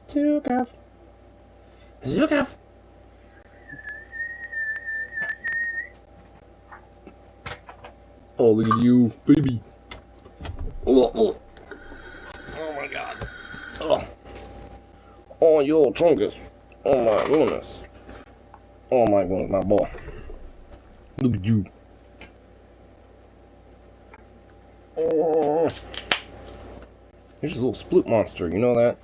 Zukaf. Zukaf. Oh, look at you, baby. Oh my god. Oh, you old chungus. Oh my goodness. Oh my goodness, my boy. Look at you. Oh. Here's a little split monster, you know that?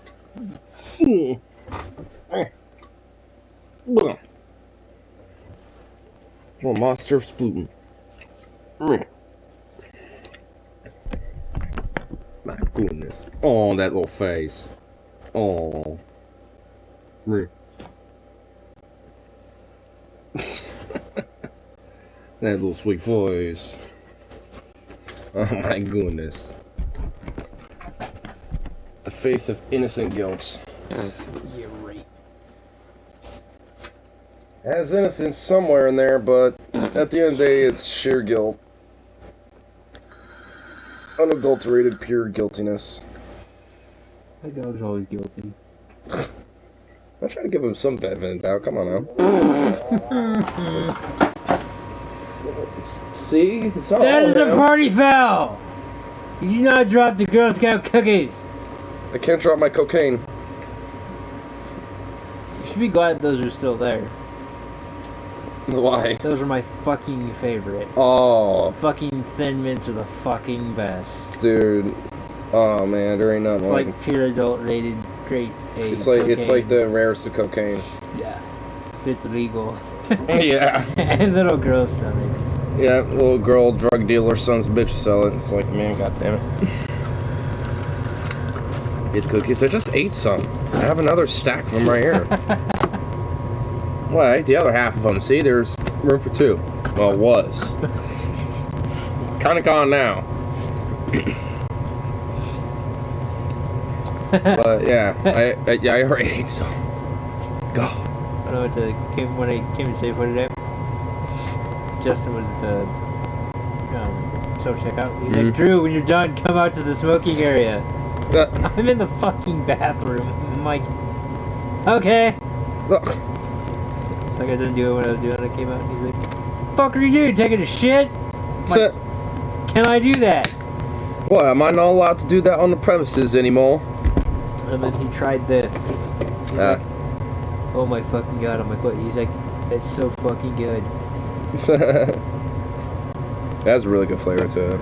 Little monster splooting. My goodness. Oh, that little face. Oh. That little sweet voice. Oh my goodness. The face of innocent guilt. Yeah, right. Has innocence somewhere in there, but at the end of the day, it's sheer guilt. Unadulterated, pure guiltiness. My dog's always guilty. I'm trying to give him some benefit of the doubt. Come on now. See? It's all That is him. a party foul! You do not drop the Girl Scout cookies! I can't drop my cocaine. You should be glad those are still there. Why? Those are my fucking favorite. Oh. Fucking Thin Mints are the fucking best. Dude. Oh man, there ain't nothing It's like like pure adult rated great A. It's like the rarest of cocaine. Yeah. It's legal. Yeah. And little girls sell it. Yeah, little girl drug dealer sons of bitches sell it. It's like, man, goddamn it. Get cookies. I just ate some. I have another stack of them right here. Well, I ate the other half of them. See, there's room for two. Well, it was. Kind of gone now. But yeah, I already ate some. Go. I know when I came to Safe today, Justin was at the self-checkout. He's like, Drew, when you're done, come out to the smoking area. I'm in the fucking bathroom. I'm like, okay. Look. So I didn't do it when I was doing it. I came out and he's like, fuck are you doing? Taking a shit? Like, can I do that? What, am I not allowed to do that on the premises anymore? And then he tried this. He's like, oh my fucking god. I'm like, what? He's like, it's so fucking good. It has a really good flavor to it.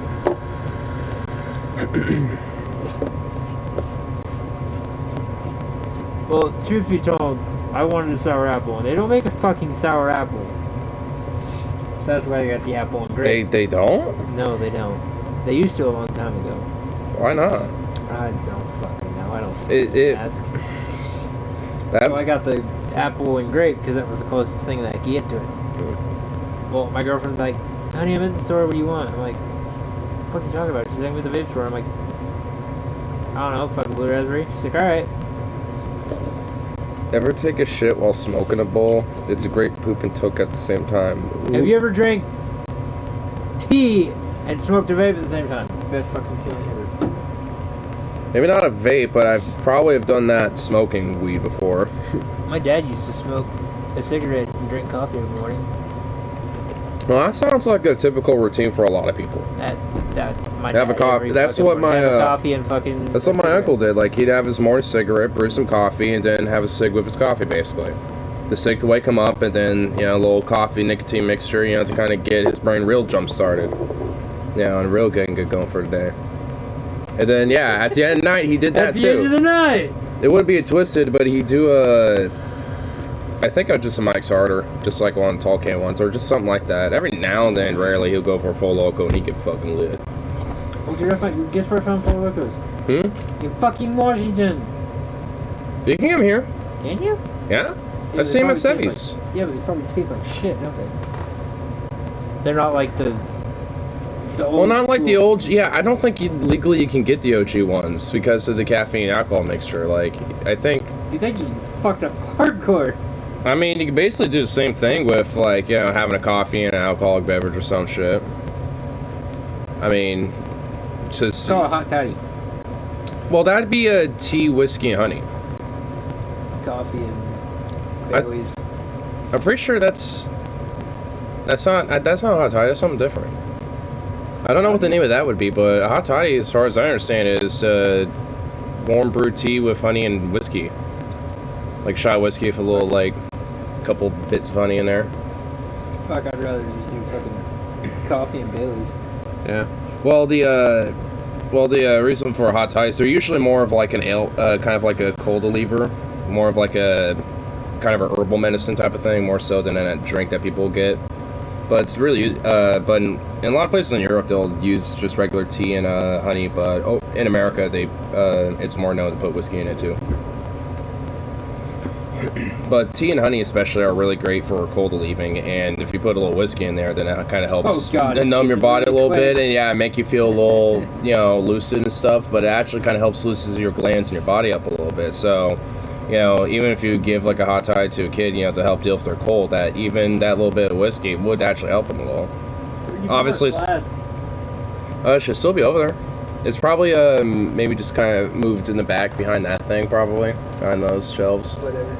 Well, truth be told, I wanted a sour apple, and they don't make a fucking sour apple. So that's why I got the apple and grape. They don't? No, they don't. They used to a long time ago. Why not? I don't fucking know. I don't ask. So I got the apple and grape because that was the closest thing that I could get to it. Well, my girlfriend's like, honey, I'm at the store, what do you want? I'm like, what are you talking about? She's like, I'm at the vape store. I'm like, I don't know, fucking blue raspberry. She's like, alright. Ever take a shit while smoking a bowl? It's a great poop and toke at the same time. Ooh. Have you ever drank tea and smoked a vape at the same time? Best fucking feeling ever. Maybe not a vape, but I probably have done that smoking weed before. My dad used to smoke a cigarette and drink coffee every morning. Well, that sounds like a typical routine for a lot of people. Have a coffee. That's what my coffee and fucking. That's what my uncle did. Like he'd have his morning cigarette, brew some coffee, and then have a cig with his coffee, basically. The cig to wake him up, and then a little coffee nicotine mixture, to kind of get his brain real jump started. And real getting good going for the day. And then at the end of the night he did that too. At the end of the night. It wouldn't be a twisted, but he'd do a. I think I just a Mike's Harder, just like one tall can ones, or just something like that. Every now and then, rarely, he'll go for a full loco and he get fucking lit. What'd you get for a full locos? In fucking Washington. You can get them here. Can you? Yeah. I've seen them at Sevy's. Yeah, but they probably taste like shit, don't they? They're not like the old well, not like the old. Yeah, I don't think legally you can get the OG ones because of the caffeine and alcohol mixture. Like, I think. You think you fucked up hardcore? I mean, you can basically do the same thing with, like, having a coffee and an alcoholic beverage or some shit. I mean, just... Call a hot toddy. Well, that'd be a tea, whiskey, and honey. coffee and Bailey's. I'm pretty sure that's not hot toddy. That's something different. I don't know what the name of that would be, but a hot toddy, as far as I understand it, is warm brewed tea with honey and whiskey, like shot whiskey with a little like couple bits of honey in there. Fuck, I'd rather just do fucking coffee and Bailey's. Yeah. Well, the reason for hot toddies, they're usually more of like an ale, kind of like a cold reliever, more of like a kind of a herbal medicine type of thing, more so than a drink that people get. But it's really, but in a lot of places in Europe, they'll use just regular tea and honey. But in America, it's more known to put whiskey in it too. But tea and honey especially are really great for cold relieving, and if you put a little whiskey in there, then that kind of helps numb your body a little bit, and yeah, make you feel a little, lucid and stuff, but it actually kind of helps loosen your glands in your body up a little bit. So, even if you give like a hot toddy to a kid, to help deal with their cold, that little bit of whiskey would actually help them a little. Obviously, it should still be over there. It's probably maybe just kind of moved in the back behind that thing, probably behind those shelves. Whatever.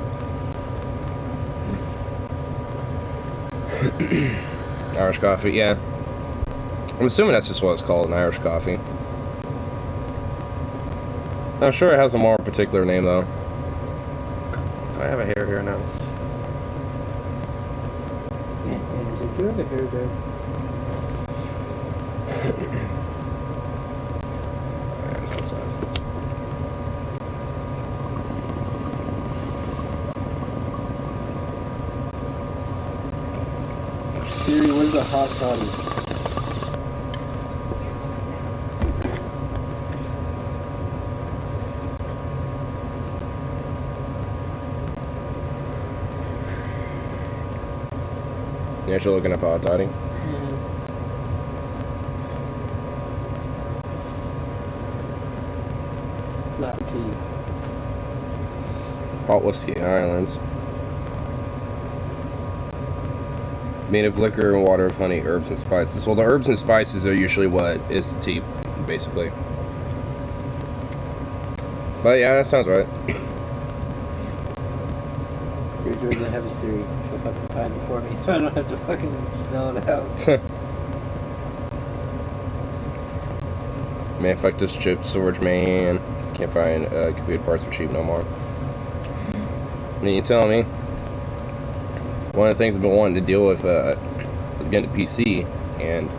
Irish coffee, yeah. I'm assuming that's just what it's called, an Irish coffee. I'm sure it has a more particular name though. I have a hair here now. Yeah, you do have a hair there. That's outside. Siri, where's the hot toddy? You actually looking up hot toddy? It's not tea. Hot whiskey, Ireland. Made of liquor and water of honey, herbs and spices. Well, the herbs and spices are usually what is the tea, basically. But yeah, that sounds right. You're going to have a Siri. She'll fucking find it for me, so I don't have to fucking smell it out. Manufacturers chip storage man. Can't find computer parts for cheap no more. I mean, you telling me? One of the things I've been wanting to deal with is getting a PC, and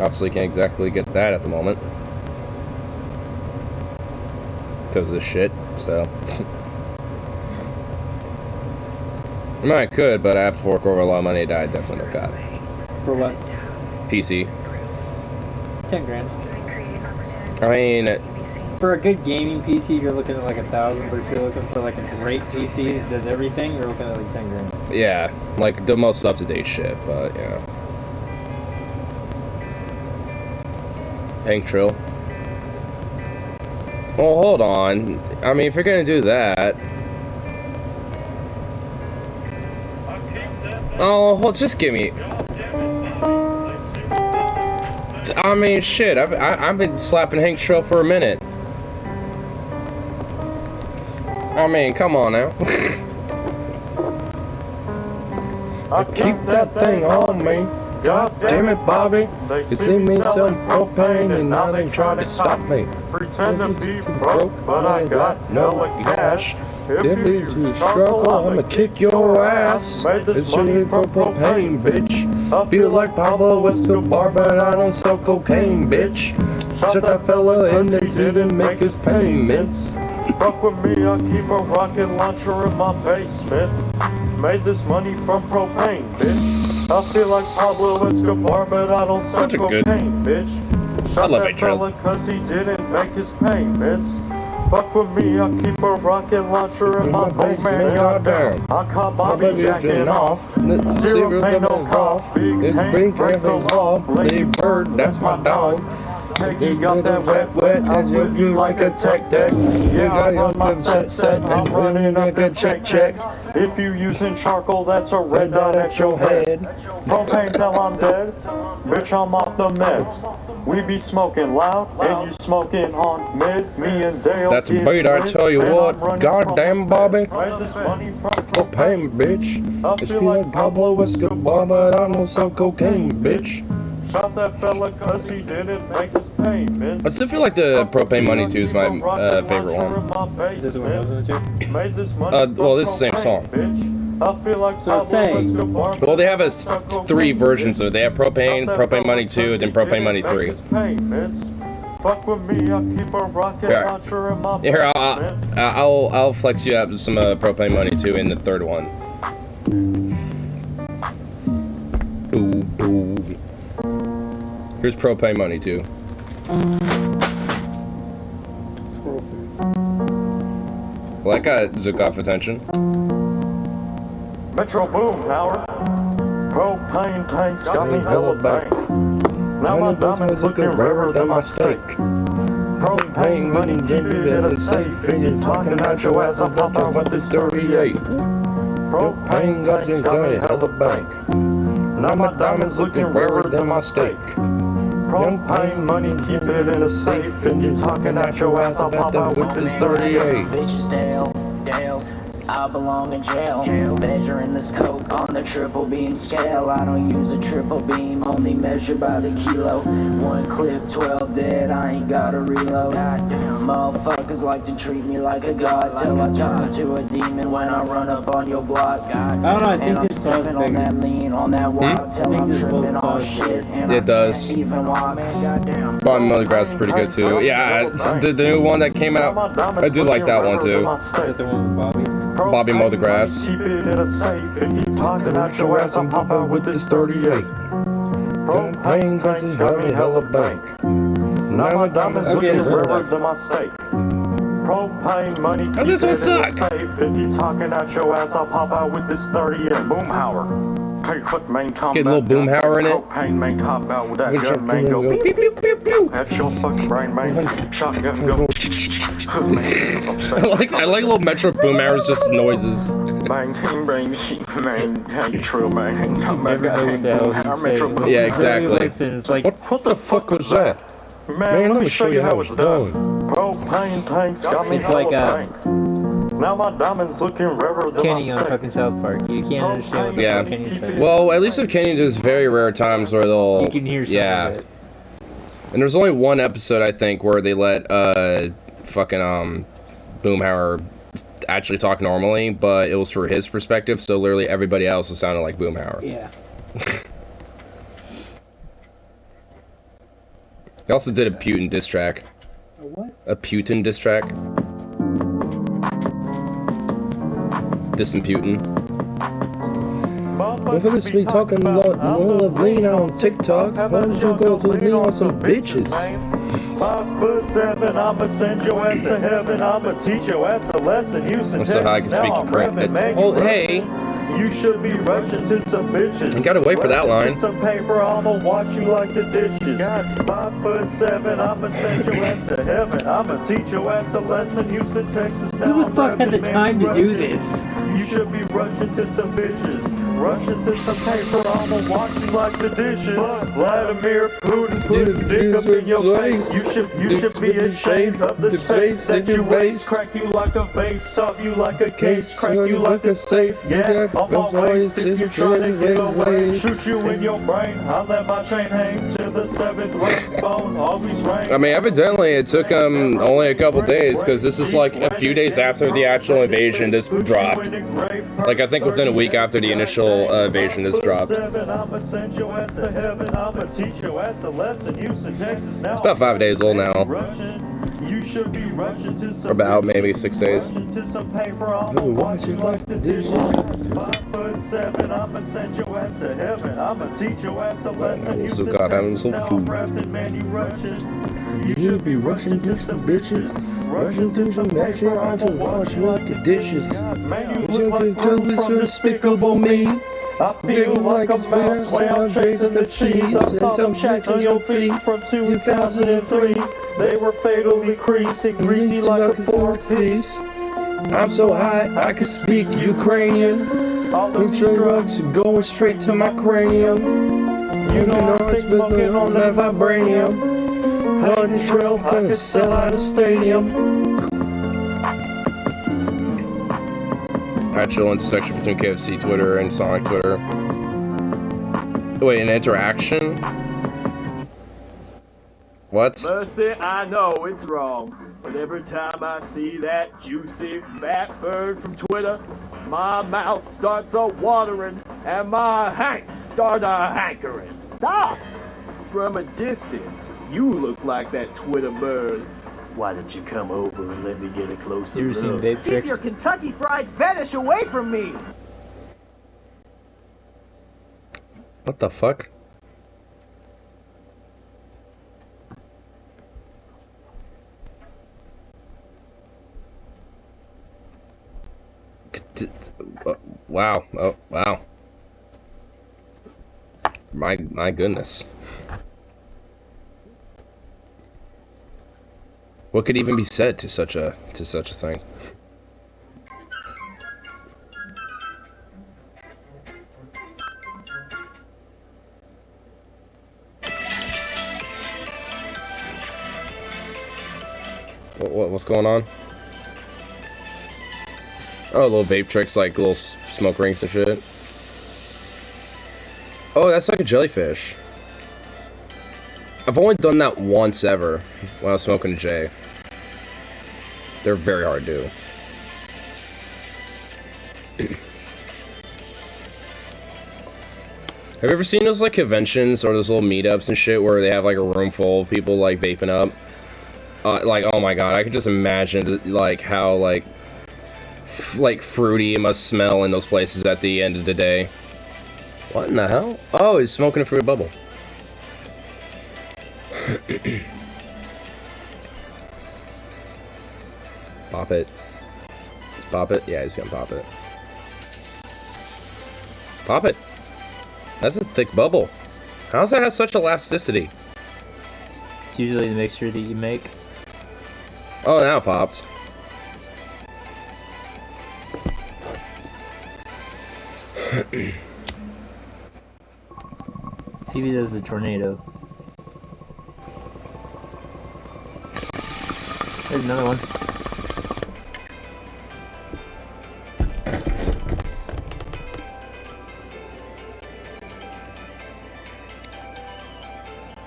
obviously can't exactly get that at the moment because of this shit. So, I mean, I could, but I have to fork over a lot of money that I definitely don't got. For what? PC. 10 grand. I mean, for a good gaming PC, you're looking at like 1,000, but if you're looking for like a great PC that does everything, you're looking at like 10 grand. Yeah, like the most up-to-date shit, but yeah. Hank Trill. Well, hold on. I mean, if you're gonna do that... Oh, well, just give me... I mean, shit, I've been slapping Hank Trill for a minute. I mean, come on now. I keep that thing on me. God damn it, Bobby. You see me selling propane and now they try to stop me. Pretend to be broke, but I got no cash. If you struggle, I'ma kick your ass. It's really for propane, bitch. I feel like Pablo Escobar, but I don't sell cocaine, bitch. Shut that fella in there, didn't make his payments. Fuck with me, I keep a rocket launcher in my basement. Made this money from propane, bitch. I feel like Pablo Escobar, but I don't sell cocaine, bitch. Shut that fella cause he didn't make his payments. Fuck with me, I keep a rocket launcher in my basement, goddamn. I caught Bobby jacking off. Zero pain, no cough. Big pain, break the law. Lady Bird, that's my dog. cake, you got that wet, I whip you like a tech deck. Yeah, I'm on my set, I'm running up a check. If you using charcoal, that's a red dot at your head. Propane till I'm dead, bitch, I'm off the meds. We be smoking loud, and you smoking on mid. Me and Dale. That's a beat, I tell you what. Goddamn, Bobby. Propane, bitch. It's feel like Pablo Escobar, but I'm on some cocaine, bitch. Shot that fella cause he didn't make us pay, bitch. I still feel like the Propane Money 2 is my favorite one. This is what I was into. Well, this is the same song. I feel like Well, they have three versions of it. They have Propane, Propane Money 2, and then Propane Money 3. Fuck with me, I keep a rocket launcher in my Here, I'll flex you out some Propane Money 2 in the third one. Ooh. Here's Propane Money 2. Well, that got Zook off attention. Metro Boom Tower. Propane tanks got me hella bank. Now my diamonds looking rarer than my steak. Propane money, keep it in a safe. And you're talking out your ass, I'm popping with this 38. Propane got me hella bank. Now my diamonds looking rarer than my steak. Propane money, keep it in a safe. And you're talking out your ass, I'm popping with this 38. Bitches, Dale. I belong in jail. Measuring this coke on the triple beam scale. I don't use a triple beam, only measure by the kilo. One clip, 12 dead, I ain't gotta reload. Goddamn, motherfuckers like to treat me like a god till I turn into a demon when I run up on your block. I don't know, I think I'm this song's sipping on that lean, on that wild till I'm tripping all shit. And it does. Even while, man, goddamn. Bobby Mothergrass is pretty good too. Yeah, the new one that came out, I do like that one too. Is that the one with Bobby? Bobby Mothergrass. Keep it in a safe. If you talking out your ass, I'm popping with this 38. Propane tanks got me hella bank. Now my diamonds looking rarer than my steak. Propane money, how's this one suck? If you talking out your ass, I'll pop out with this 38. Boomhauer. Quick main top. Get a little Boomhauer in it. Propane main top out with that gun, man. Go pew pew pew pew. That's your fucking brain, man. Shotgun go. I like little Metro Boomhauers, just noises. Bang, bang, sheep, man. Hey, true, man. Yeah, exactly. It's like, What the fuck was that? Man, let me show you how it's done. Propane tanks got me it's like now my diamonds looking rarer than Kenny my on steak. fucking South Park. You can't understand what Yeah. Kenny said. Well, at least with Kenny, there's very rare times where they'll. You can hear some of it. And there's only one episode I think where they let fucking Boomhauer actually talk normally, but it was for his perspective, so literally everybody else was sounding like Boomhauer. Yeah. He also did a Putin diss track. A what? A Putin diss track. Dissing Putin. Look at this, me talking a lot more of lean on TikTok. Why don't you go to lean on some bitches? 5'7", I'ma send your ass to heaven. I'ma teach your ass a lesson. I'm so high I can speak correct. Oh, hey. You should be rushing to some bitches. You gotta wait for that line. Some paper, I'ma wash you like the dishes. 5'7", I'ma send your ass to heaven. I'ma teach your ass a lesson. Houston, Texas. Who the fuck had the time to do this? You should be rushing to some bitches. Rushing to some paper, I'ma wash you like the dishes. Vladimir Putin put his dick up in your face. You should be ashamed of the space that you waste. Crack you like a vase, solve you like a case, crack you like a safe. Yeah, on my waist if you're trying to get away. Shoot you in your brain, I let my chain hang to the 7th rank phone, always ring. I mean, evidently it took him only a couple days, because this is like a few days after the actual invasion this dropped. Like, I think within a week after the initial invasion this dropped. It's about 5 days old now. Or about maybe 6 days. So Gawddamn, so food. You should be rushing to some bitches. Rushing to some action, I just wash like the dishes. Man, you look like from Despicable Me. I feel like a mouse when I'm chasing the cheese. I saw them checks on your feet from 2003. They were fatally creased and greasy like a four-piece. I'm so high, I can speak Ukrainian. All of these drugs are going straight to my cranium. You know I stay smoking on that vibranium. On the trail, gonna sell out a stadium. Actual intersection between KFC Twitter and Sonic Twitter. Wait, an interaction? What? Mercy, I know it's wrong, but every time I see that juicy fat bird from Twitter, my mouth starts a-watering and my hanks start a-hankering. Stop! From a distance, you look like that Twitter bird. Why don't you come over and let me get a closer You ever seen look? vape Keep tricks? your Kentucky Fried fetish away from me! What the fuck? Wow. Oh, wow. My goodness. What could even be said to such a thing? What's going on? Oh, little vape tricks like little smoke rings and shit. Oh, that's like a jellyfish. I've only done that once ever when I was smoking a J. They're very hard to do. Have you ever seen those like conventions or those little meetups and shit where they have like a room full of people like vaping up? Like, oh my god, I could just imagine like how like fruity it must smell in those places at the end of the day. What in the hell? Oh, he's smoking a fruit bubble. Pop it. Let's pop it. Yeah, he's gonna pop it. Pop it. That's a thick bubble. How does that have such elasticity? It's usually the mixture that you make. Oh, now it popped. TV does the tornado. There's another one.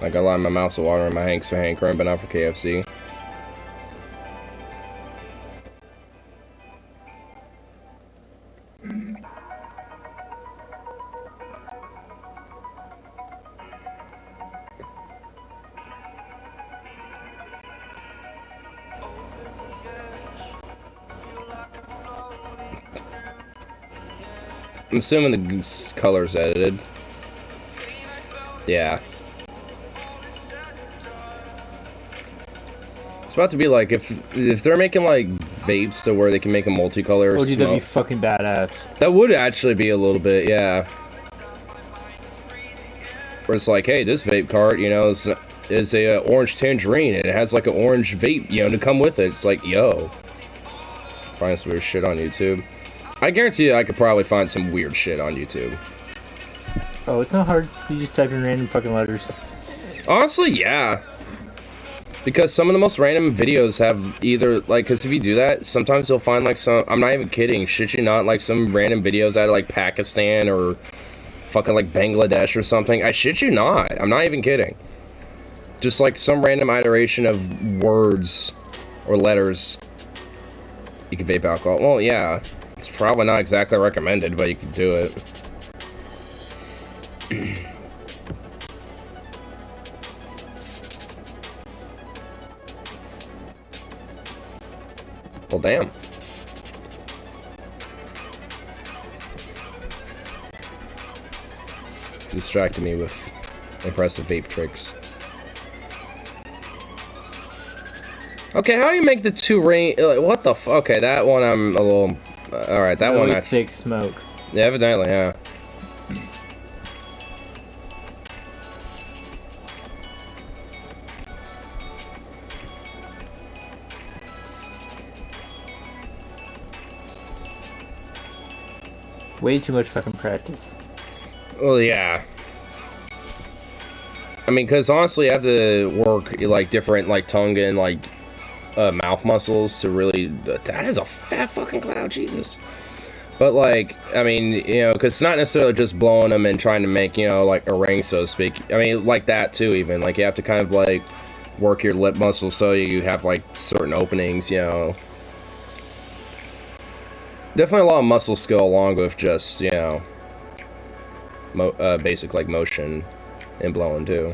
I got a lot in my mouth, so water in my hanks for hankering, but not for KFC. I'm assuming the goose color's edited. Yeah. It's about to be like, if they're making like vapes to where they can make a multicolor Oh, dude, that'd be smoke. fucking badass. That would actually be a little bit, yeah. Where it's like, hey, this vape cart, you know, is a orange tangerine, and it has like an orange vape, you know, to come with it. It's like, yo. Find some weird shit on YouTube. I guarantee you I could probably find some weird shit on YouTube. Oh, it's not hard. You just type in random fucking letters. Honestly, yeah. Because some of the most random videos have either, like, because if you do that, sometimes you'll find, like, some, I'm not even kidding, shit you not, like, some random videos out of, like, Pakistan or fucking, like, Bangladesh or something. I shit you not. I'm not even kidding. Just, like, some random iteration of words or letters. You can vape alcohol. Well, yeah. It's probably not exactly recommended, but you can do it. Well, damn. Distracted me with impressive vape tricks. Okay, how do you make the two rain? What the f? Okay, that one I'm a little. Alright, that one. Thick smoke. Yeah, evidently, yeah. Way too much fucking practice. Well, yeah. I mean, because honestly, you have to work, like, different, like, tongue and, like, mouth muscles to really... That is a fat fucking cloud, Jesus. But, like, I mean, you know, because it's not necessarily just blowing them and trying to make, you know, like, a ring, so to speak. I mean, like that, too, even. Like, you have to kind of, like, work your lip muscles so you have, like, certain openings, you know. Definitely a lot of muscle skill along with just, you know, basic, like, motion and blowing, too.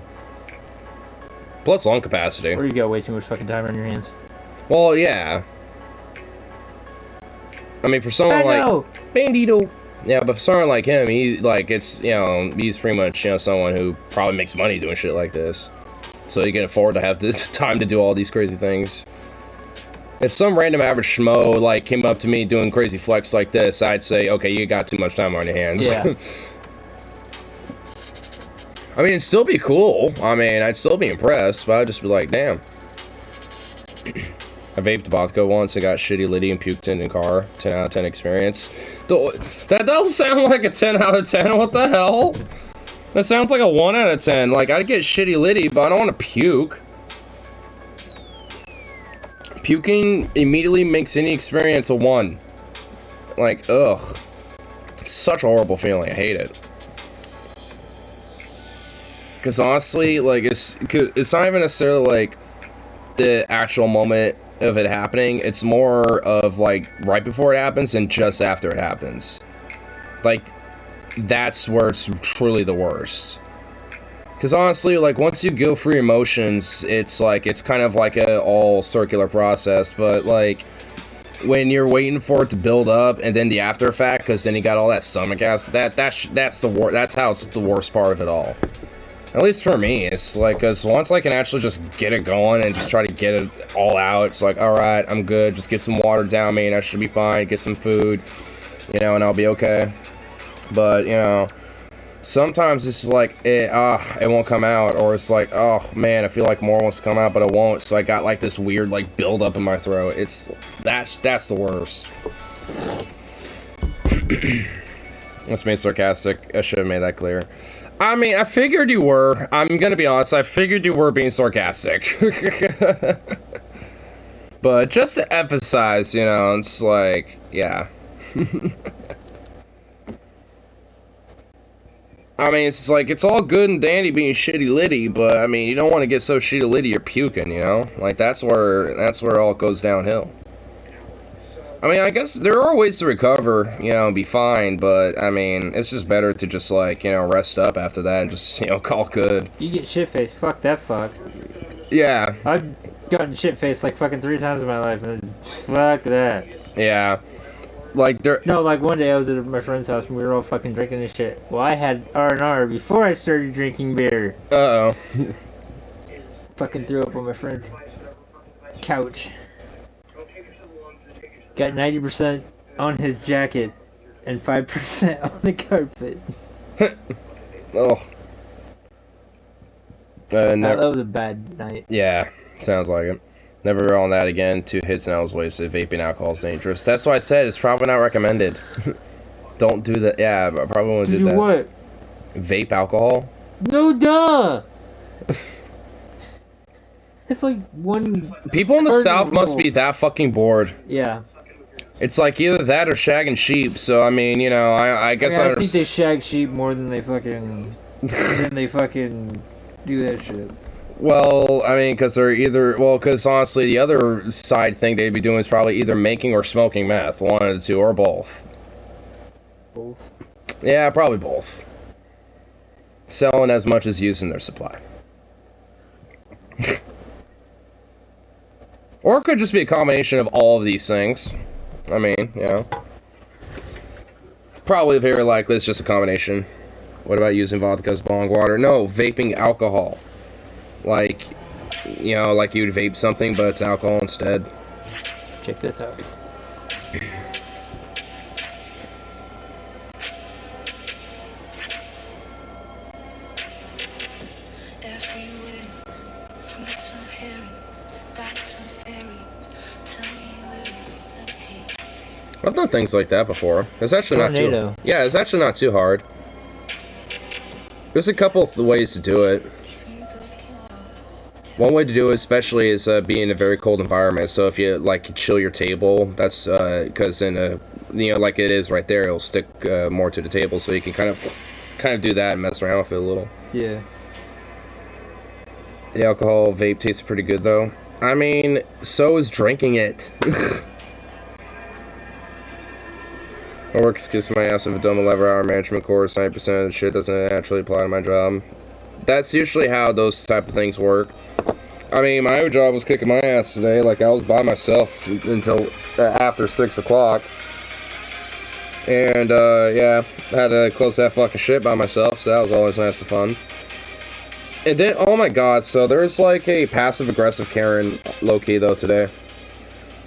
Plus lung capacity. Or you got way too much fucking time on your hands. Well, yeah. I mean, for someone like Bandito, yeah, but for someone like him, he like it's you know he's pretty much you know someone who probably makes money doing shit like this, so he can afford to have the time to do all these crazy things. If some random average schmo like came up to me doing crazy flex like this, I'd say, okay, you got too much time on your hands. Yeah. I mean, it'd still be cool. I mean, I'd still be impressed, but I'd just be like, damn. I vaped vodka once, I got shitty litty and puked in the car. 10 out of 10 experience. That don't sound like a 10 out of 10, what the hell? That sounds like a 1 out of 10. Like, I'd get shitty litty, but I don't want to puke. Puking immediately makes any experience a 1. Like, ugh. It's such a horrible feeling, I hate it. Because honestly, like, it's not even necessarily, like, the actual moment of it happening. It's more of, like, right before it happens and just after it happens. Like, that's where it's truly the worst. Because honestly, like, once you go through emotions, it's, like, it's kind of like a all circular process. But, like, when you're waiting for it to build up and then the after effect, because then you got all that stomach acid, that's how it's the worst part of it all. At least for me, it's like, because once I can actually just get it going and just try to get it all out, it's like, alright, I'm good, just get some water down me and I should be fine, get some food, you know, and I'll be okay. But, you know, sometimes it's like, it won't come out, or it's like, oh, man, I feel like more wants to come out, but it won't, so I got, like, this weird, like, build-up in my throat. That's the worst. That's me sarcastic. I should have made that clear. I mean, I figured you were. I'm gonna be honest, I figured you were being sarcastic. But just to emphasize, you know, it's like, yeah. I mean, it's like, it's all good and dandy being shitty litty, but, I mean, you don't want to get so shitty litty you're puking, you know? Like, that's where it all goes downhill. I mean, I guess there are ways to recover, you know, and be fine, but, I mean, it's just better to just, like, you know, rest up after that and just, you know, call good. You get shit-faced, fuck that fuck. Yeah. I've gotten shit-faced, like, fucking 3 times in my life, and fuck that. Yeah. Like, No, like, one day I was at my friend's house, and we were all fucking drinking this shit. Well, I had R&R before I started drinking beer. Uh-oh. Fucking threw up on my friend's couch. Got 90% on his jacket and 5% on the carpet. Oh. That was a bad night. Yeah, sounds like it. Never on that again. 2 hits and I was wasted. Vaping alcohol is dangerous. That's why I said it's probably not recommended. Don't do that. Yeah, I probably won't do that. Do what? Vape alcohol? No, duh! It's like one... People in the South must be that fucking bored. Yeah. It's like either that or shagging sheep, so I mean, you know, I guess I think they shag sheep more than they fucking... do that shit. Well, I mean, because they're either... Well, because honestly, the other side thing they'd be doing is probably either making or smoking meth. One of the two, or both. Both? Yeah, probably both. Selling as much as using their supply. Or it could just be a combination of all of these things. I mean, you know. Probably very likely it's just a combination. What about using vodka as bong water? No, vaping alcohol. Like, you know, like you'd vape something, but it's alcohol instead. Check this out. I've done things like that before. It's actually not too... Yeah, it's actually not too hard. There's a couple of ways to do it. One way to do it especially is be in a very cold environment. So if you, like, chill your table, that's, because in a, you know, like it is right there, it'll stick more to the table. So you can kind of do that and mess around with it a little. Yeah. The alcohol vape tastes pretty good, though. I mean, so is drinking it. My work excuse my ass of a dumb 11-hour management course. 90% of the shit doesn't actually apply to my job. That's usually how those type of things work. I mean, my job was kicking my ass today. Like, I was by myself until after 6 o'clock. And, yeah, I had to close that fucking shit by myself, so that was always nice and fun. And then, oh my god, so there's like a passive-aggressive Karen low-key, though, today.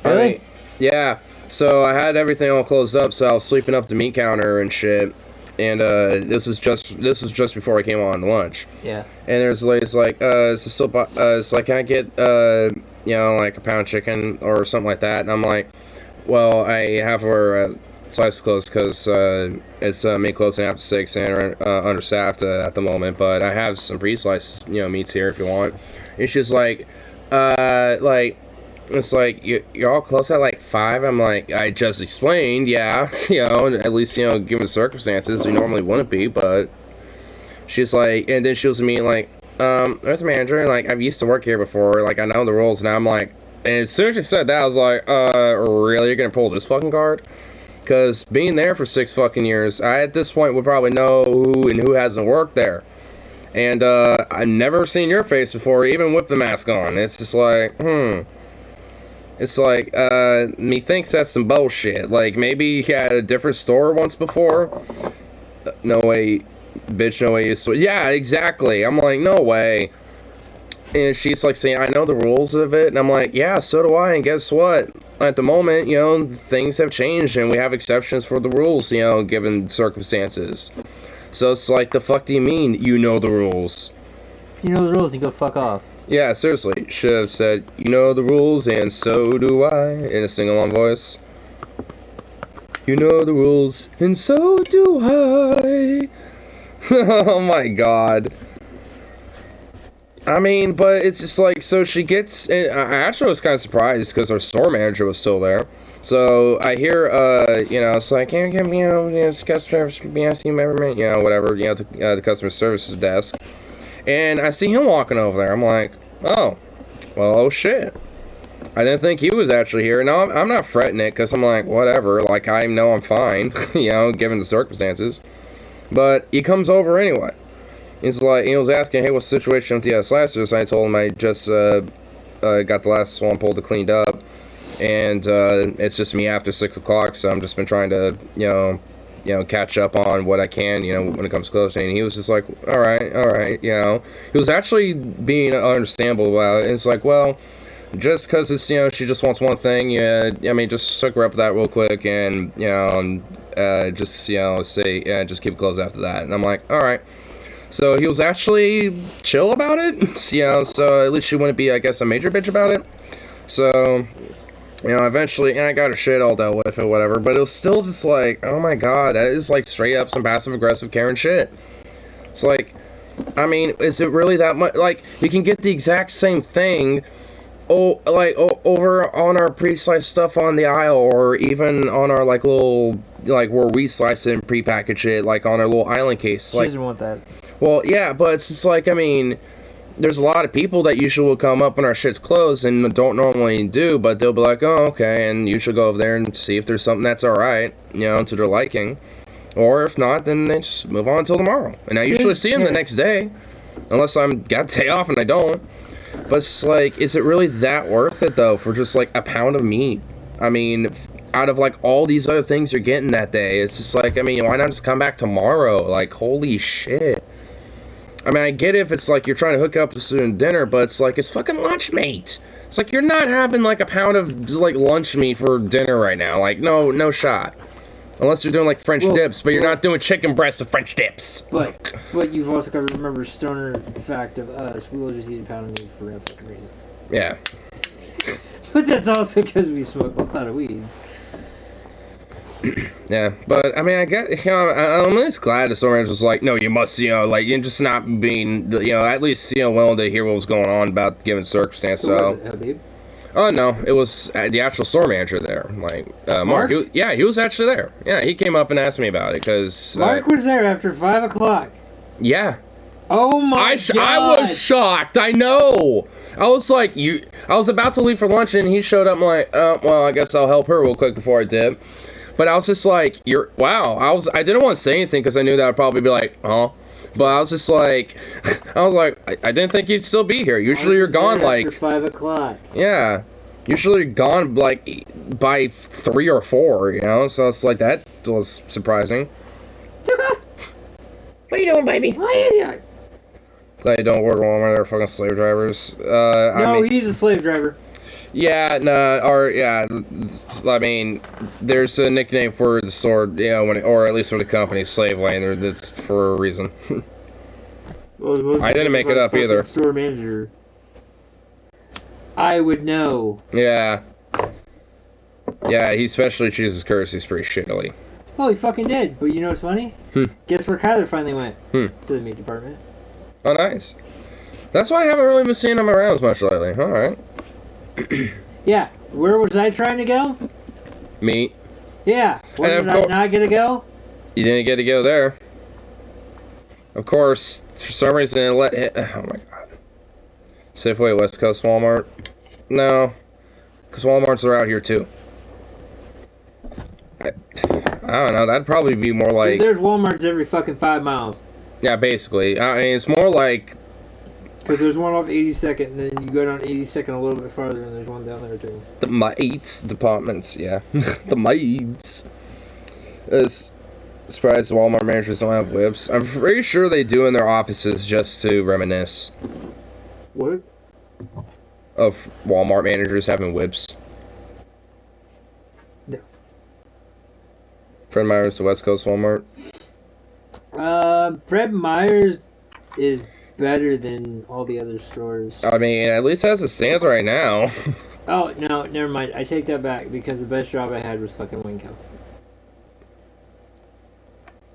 Really? I mean, yeah. So I had everything all closed up, so I was sweeping up the meat counter and shit. And this was just before I came on lunch. Yeah. And there's ladies like, is this still, it's like, can I get, you know, like a pound of chicken or something like that? And I'm like, well, I have our slice closed because it's meat closing after 6 and understaffed at the moment. But I have some pre-sliced, you know, meats here if you want. And she's like, it's like, you're all close at like 5? I'm like, I just explained, yeah, you know, at least, you know, given the circumstances, we normally wouldn't be, but she's like, and then she was me like, there's a manager, like, I've used to work here before, like, I know the rules, and I'm like, and as soon as she said that, I was like, really, you're gonna pull this fucking card? Because being there for 6 fucking years, I at this point would probably know who and who hasn't worked there. And, I've never seen your face before, even with the mask on. It's just like, It's like, methinks that's some bullshit. Like, maybe you had a different store once before? No way, bitch, no way you swear. Yeah, exactly. I'm like, no way. And she's like saying, I know the rules of it. And I'm like, yeah, so do I. And guess what? At the moment, you know, things have changed and we have exceptions for the rules, you know, given circumstances. So it's like, the fuck do you mean, you know the rules? You know the rules, you go fuck off. Yeah, seriously, should have said, you know the rules, and so do I, in a sing-along voice. You know the rules, and so do I. Oh my god. I mean, but it's just like, so she gets, and I actually was kind of surprised, because our store manager was still there. So, I hear, you know, it's like, can you give me, you know, customer service, you know, whatever, you know, to the customer services desk. And I see him walking over there. I'm like, oh, well, oh shit. I didn't think he was actually here. No, I'm not fretting it, because I'm like, whatever. Like, I know I'm fine, you know, given the circumstances. But he comes over anyway. He's like, he was asking, hey, what's the situation with the slicers? I told him I just got the last one pulled and cleaned up. And it's just me after 6 o'clock, so I've just been trying to, you know, catch up on what I can, you know, when it comes to closing. And he was just like, all right, you know. He was actually being understandable about it. And it's like, well, just because it's, you know, she just wants one thing, yeah, I mean, just suck her up with that real quick and, you know, just, you know, say, yeah, just keep it closed after that. And I'm like, all right. So he was actually chill about it, you know, so at least she wouldn't be, I guess, a major bitch about it. So, you know, eventually, I got her shit all dealt with or whatever, but it was still just like, oh my god, that is like straight up some passive-aggressive Karen shit. It's like, I mean, is it really that much? Like, you can get the exact same thing, over on our pre-sliced stuff on the aisle, or even on our, like, little, like, where we slice it and pre-package it, like, on our little island case. She doesn't want that. Well, yeah, but it's just like, I mean, there's a lot of people that usually will come up when our shit's closed and don't normally do, but they'll be like, oh, okay, and you should go over there and see if there's something that's alright, you know, to their liking. Or if not, then they just move on until tomorrow. And I usually see them the next day, unless I'm got a day off and I don't. But it's like, is it really that worth it, though, for just, like, a pound of meat? I mean, out of, like, all these other things you're getting that day, it's just like, I mean, why not just come back tomorrow? Like, holy shit. I mean, I get it if it's like you're trying to hook up with student dinner, but it's like, it's fucking lunch meat. It's like, you're not having like a pound of like lunch meat for dinner right now. Like, no shot. Unless you're doing like French dips, but you're not doing chicken breast with French dips. But you've also got to remember stoner fact of us. We'll just eat a pound of meat for that fucking reason. Yeah. But that's also because we smoke a lot of weed. Yeah, but I mean, I get, you know, I'm at least glad the store manager was like, no, you must, you know, like, you're just not being, you know, at least, you know, willing to hear what was going on about the given circumstance. So, oh no, it was the actual store manager there, like Mark. He was actually there. Yeah, he came up and asked me about it because Mark was there after 5 o'clock. Yeah. Oh my God! I was shocked. I know. I was like, I was about to leave for lunch, and he showed up. I'm like, well, I guess I'll help her real quick before I dip. But I was just like, wow. I didn't want to say anything because I knew that I'd probably be like, huh? But I was just like, I didn't think you'd still be here. Usually you're gone like after 5 o'clock. Yeah. Usually you're gone like by 3 or 4, you know? So it's like, that was surprising. Tuka! What are you doing, baby? Why are you here? They don't work Walmart, they're fucking slave drivers. No, he's a slave driver. Yeah, no, or, yeah, I mean, there's a nickname for the store, you know, or at least for the company, Slave Lane, that's for a reason. Well, I didn't make it up either. Store manager. I would know. Yeah. Yeah, he especially chooses courtesies pretty shittily. Oh, he fucking did. But you know what's funny? Guess where Kyler finally went? To the meat department. Oh, nice. That's why I haven't really been seeing him around as much lately. Alright. Yeah. Where was I trying to go? Meat. Yeah. Where did I not get to go? You didn't get to go there. Of course, for some reason, oh my God. Safeway, West Coast Walmart? No. Because Walmarts are out here too. I don't know, that'd probably be more like... There's Walmarts every fucking 5 miles. Yeah, basically. I mean, it's more like... Because there's one off 82nd, and then you go down 82nd a little bit farther, and there's one down there too. The maids departments, yeah. The maids. It's surprised Walmart managers don't have whips. I'm pretty sure they do in their offices just to reminisce. What? Of Walmart managers having whips. No. Fred Meyer's the West Coast Walmart. Fred Meyer's is better than all the other stores. I mean, at least as it stands right now. Oh, no, never mind. I take that back because the best job I had was fucking Winco.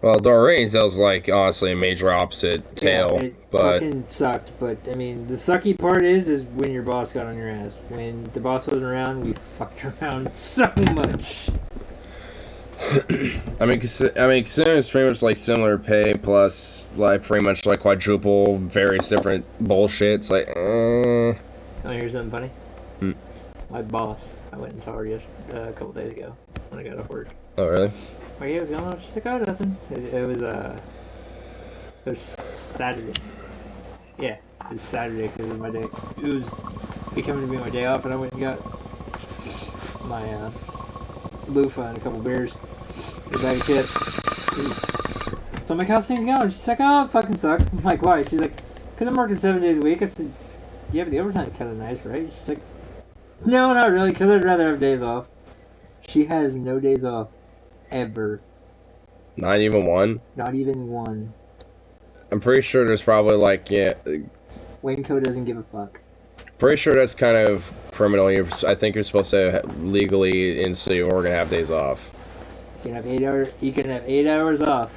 Well, Doreen's was like, honestly, a major opposite tale. Yeah, it but fucking sucked, but, I mean, the sucky part is when your boss got on your ass. When the boss wasn't around, we fucked around so much. I mean, considering it's pretty much like similar pay plus like pretty much like quadruple various different bullshit. It's like, Oh, here's something funny. My boss, I went and saw her a couple days ago when I got off work. Oh, really? Like, hey, what's going on? She's like, oh, nothing. It was Saturday. Yeah, it was Saturday because it was my day. It was becoming to be my day off, and I went and got my loofah and a couple beers. A bag of chips. So I'm like, how's things going? She's like, oh, it fucking sucks. I'm like, why? She's like, because I'm working 7 days a week. I said, yeah, but the overtime's kind of nice, right? She's like, no, not really, because I'd rather have days off. She has no days off. Ever. Not even one? Not even one. I'm pretty sure there's probably like, yeah. Waynco doesn't give a fuck. Pretty sure that's kind of criminal. I think you're supposed to legally in City of Oregon have days off. You can have 8 hours. You can have 8 hours off.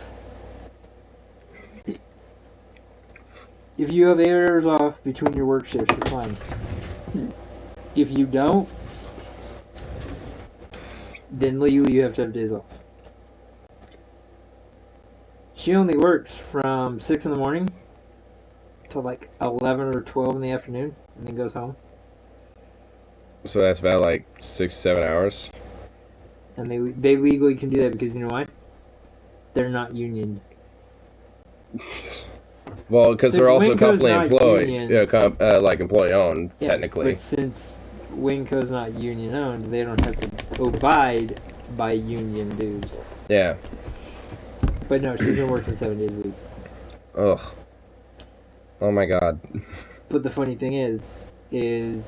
If you have 8 hours off between your work shifts, you're fine. If you don't, then legally you have to have days off. She only works from 6 in the morning till like 11 or 12 in the afternoon, and then goes home. So that's about like 6-7 hours. And they legally can do that because you know why? They're not unioned. Well, because they're also Winco's company not employed, union, like employee owned, yeah, technically. But since Winco's not union owned, they don't have to abide by union dues. Yeah. But no, she's been working 7 days a week. Ugh. Oh my God. But the funny thing is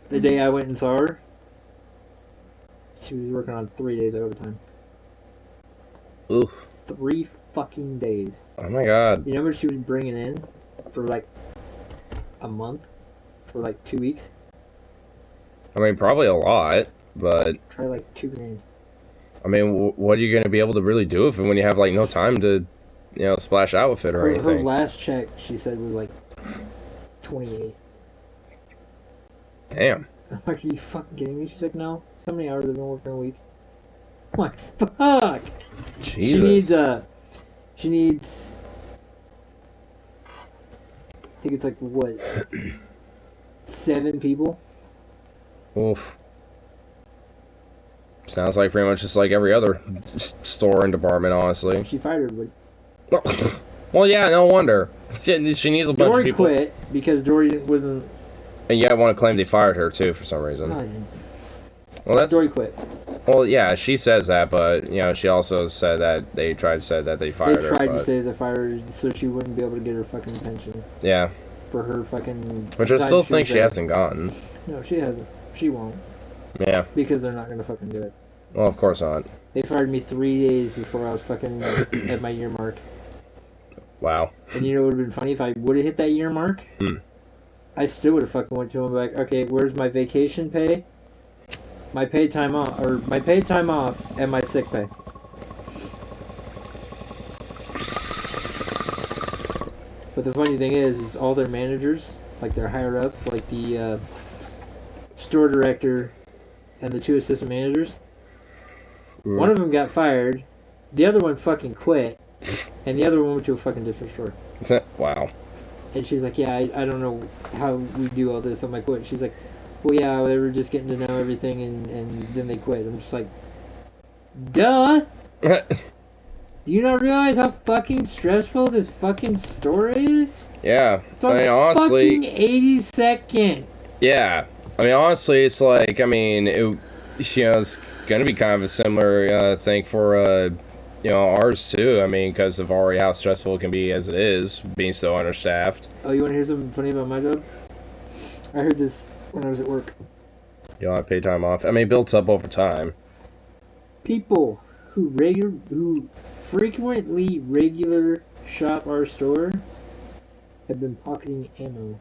the day I went and saw her, she was working on 3 days overtime. Oof. 3 fucking days. Oh my God. You know what she was bringing in for like a month? For like 2 weeks? I mean, probably a lot, but... Try like $2 grand. I mean, what are you going to be able to really do with it when you have, like, no time to, you know, splash out with it or anything? Her last check, she said, was like 28. Damn. I'm like, are you fucking kidding me? She's like, no. How many hours have been working a week? I'm like, fuck! Jesus. She needs... I think it's like, what? 7 people? Oof. Sounds like pretty much just like every other store and department, honestly. She fired everybody. Well, yeah, no wonder. She needs a bunch of people. Dory quit because Dory wasn't... And you want to claim they fired her, too, for some reason. No, I didn't. Well, that's... Dory quit. Well, yeah, she says that, but, you know, she also said that they said that they fired her. They tried to say they fired her so she wouldn't be able to get her fucking pension. Yeah. For her fucking... Which I still think she hasn't gotten. No, she hasn't. She won't. Yeah. Because they're not going to fucking do it. Well, of course not. They fired me 3 days before I was fucking at my year mark. Wow. And you know what would have been funny if I would have hit that year mark? I still would have fucking went to him like, okay, where's my vacation pay? My paid time off, and my sick pay. But the funny thing is all their managers, like their higher ups, like the store director and the 2 assistant managers, one of them got fired, the other one fucking quit, and the other one went to a fucking different store. Wow. And she's like, yeah, I don't know how we do all this. I'm like, what? She's like, well, yeah, they were just getting to know everything, and then they quit. I'm just like, duh! Do you not realize how fucking stressful this fucking store is? Yeah. It's on honestly, fucking 82nd. Yeah. I mean, honestly, it's like, I mean, it's going to be kind of a similar thing for, you know, ours, too. I mean, because of already how stressful it can be as it is, being so understaffed. Oh, you want to hear something funny about my job? I heard this when I was at work. You don't have paid time off? I mean, it builds up over time. People who frequently shop our store have been pocketing ammo.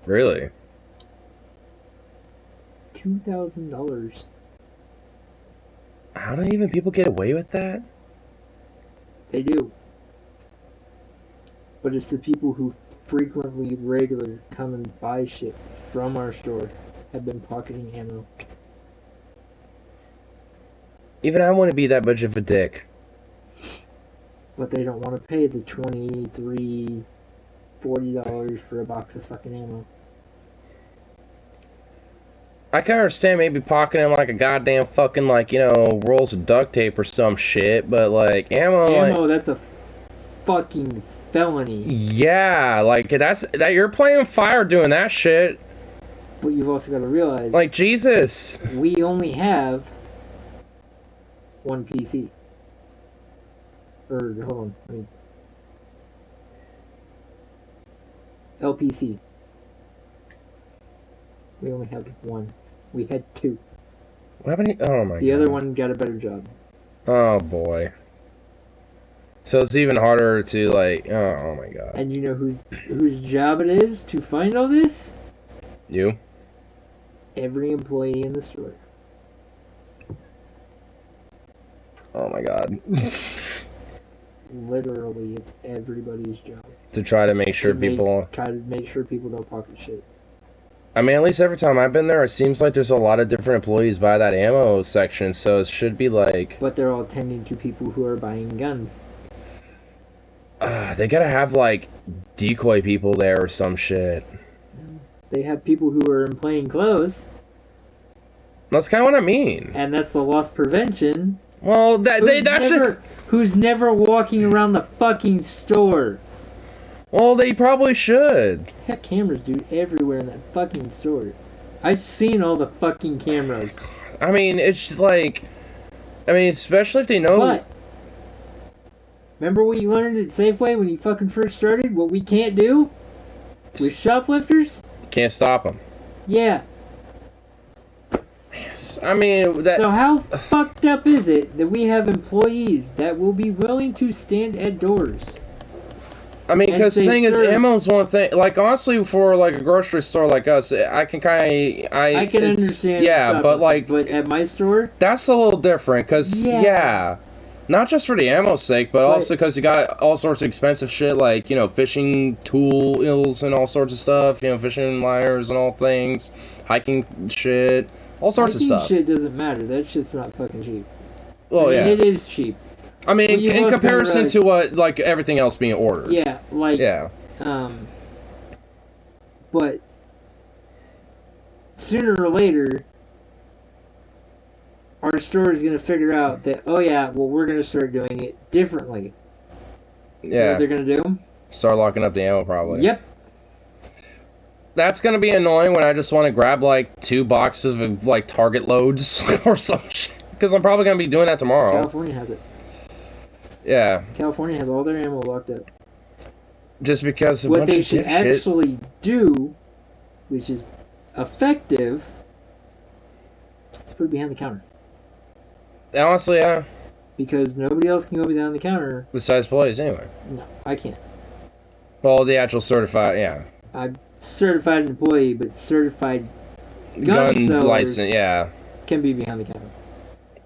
Really? $2,000. How do even people get away with that? They do. But it's the people who frequently, come and buy shit from our store have been pocketing ammo. Even I want to be that much of a dick. But they don't want to pay the $23, $40 for a box of fucking ammo. I can understand maybe pocketing like a goddamn fucking, like, you know, rolls of duct tape or some shit, but like ammo, like, that's a fucking felony. Yeah, like that you're playing fire doing that shit. But you've also got to realize, like, Jesus, we only have one PC. Or hold on, I mean, LPC. We only have one. We had 2. What happened? Oh my God. The other one got a better job. Oh boy. So it's even harder to, like, oh my God. And you know whose job it is to find all this? You? Every employee in the store. Oh my God. Literally, it's everybody's job. To try to make sure people... Try to make sure people don't pocket shit. I mean, at least every time I've been there, it seems like there's a lot of different employees by that ammo section, so it should be like... But they're all tending to people who are buying guns. They gotta have, like, decoy people there or some shit. They have people who are in plain clothes. That's kind of what I mean. And that's the loss prevention. Well, who's never walking around the fucking store. Well, they probably should. They have cameras, dude, everywhere in that fucking store. I've seen all the fucking cameras. I mean, it's like... I mean, especially if they know... But, remember what you learned at Safeway when you fucking first started? What we can't do? With shoplifters? Can't stop them. Yeah. Yes. I mean, that... So how fucked up is it that we have employees that will be willing to stand at doors I mean, because the thing is, ammo's one thing. Like, honestly, for like a grocery store like us, I can kind of, I can understand. Yeah, but like, but at my store, that's a little different. Because not just for the ammo's sake, but also because you got all sorts of expensive shit, like, you know, fishing tools and all sorts of stuff. You know, fishing liners and all things, hiking shit, all sorts of stuff. Hiking shit doesn't matter. That shit's not fucking cheap. Well, I mean, it is cheap. I mean, in comparison to what, like, everything else being ordered. Yeah, like... Yeah. But... sooner or later... our store is going to figure out that, oh yeah, well, we're going to start doing it differently. Yeah. What they're going to do? Start locking up the ammo, probably. Yep. That's going to be annoying when I just want to grab, like, 2 boxes of, like, Target loads or some shit. Because I'm probably going to be doing that tomorrow. California has it. Yeah. California has all their ammo locked up. Just because what they should actually do, which is effective, is put it behind the counter. Honestly, yeah. Because nobody else can go behind the counter. Besides police, anyway. No, I can't. Well, the actual certified, yeah. I'm certified employee, but certified gun license, yeah. Can be behind the counter.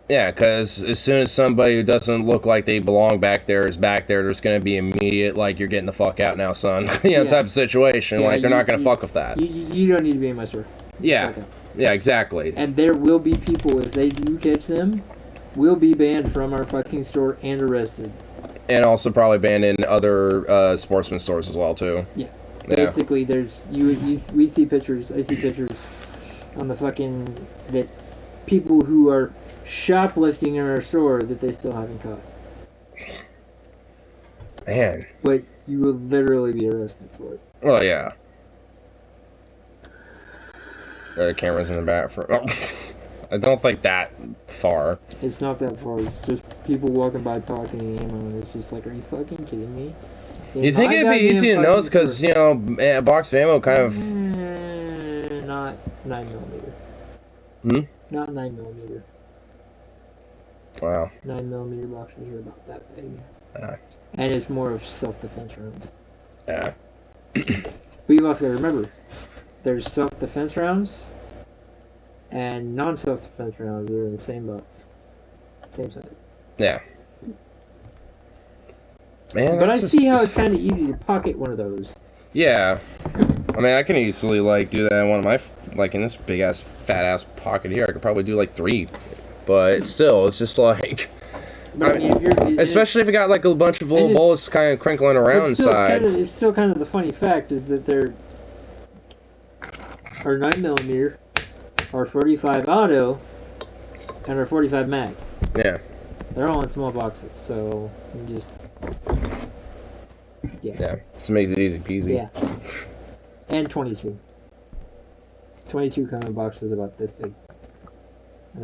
Yeah, because as soon as somebody who doesn't look like they belong back there is back there, there's going to be immediate, like, you're getting the fuck out now, son. Type of situation. Like, they're not going to fuck with that. You don't need to be in my store. Yeah. Yeah, exactly. And there will be people, if they do catch them, will be banned from our fucking store and arrested. And also probably banned in other sportsman stores as well, too. Yeah. Basically, there's... we see pictures, I see pictures on the fucking... that people who are shoplifting in our store that they still haven't caught. Man. But you will literally be arrested for it. Well, yeah. Cameras in the back for... Oh. I don't think that far. It's not that far. It's just people walking by talking ammo, and it's just like, are you fucking kidding me? You think it'd be easy to notice because, you know, a box of ammo kind of... not 9mm. Hmm? Not 9mm. Wow. 9mm boxes are about that big. And it's more of self-defense rounds. Yeah. But you've also got to remember, there's self-defense rounds and non-self-defense rounds that are in the same box. Same size. Yeah. Man, but I see how it's kind of easy to pocket one of those. Yeah. I mean, I can easily, like, do that in one of my, like, in this big-ass, fat-ass pocket here. I could probably do, like, 3. But still, it's just like... I mean, especially if you got, like, a bunch of little bullets kind of crinkling around inside. It's still kind of the funny fact is that they're... our 9mm, our 45 auto, and our 45 mag. Yeah. They're all in small boxes, so you just... Yeah, just makes it easy peasy. Yeah. And 22. 22 come in boxes about this big.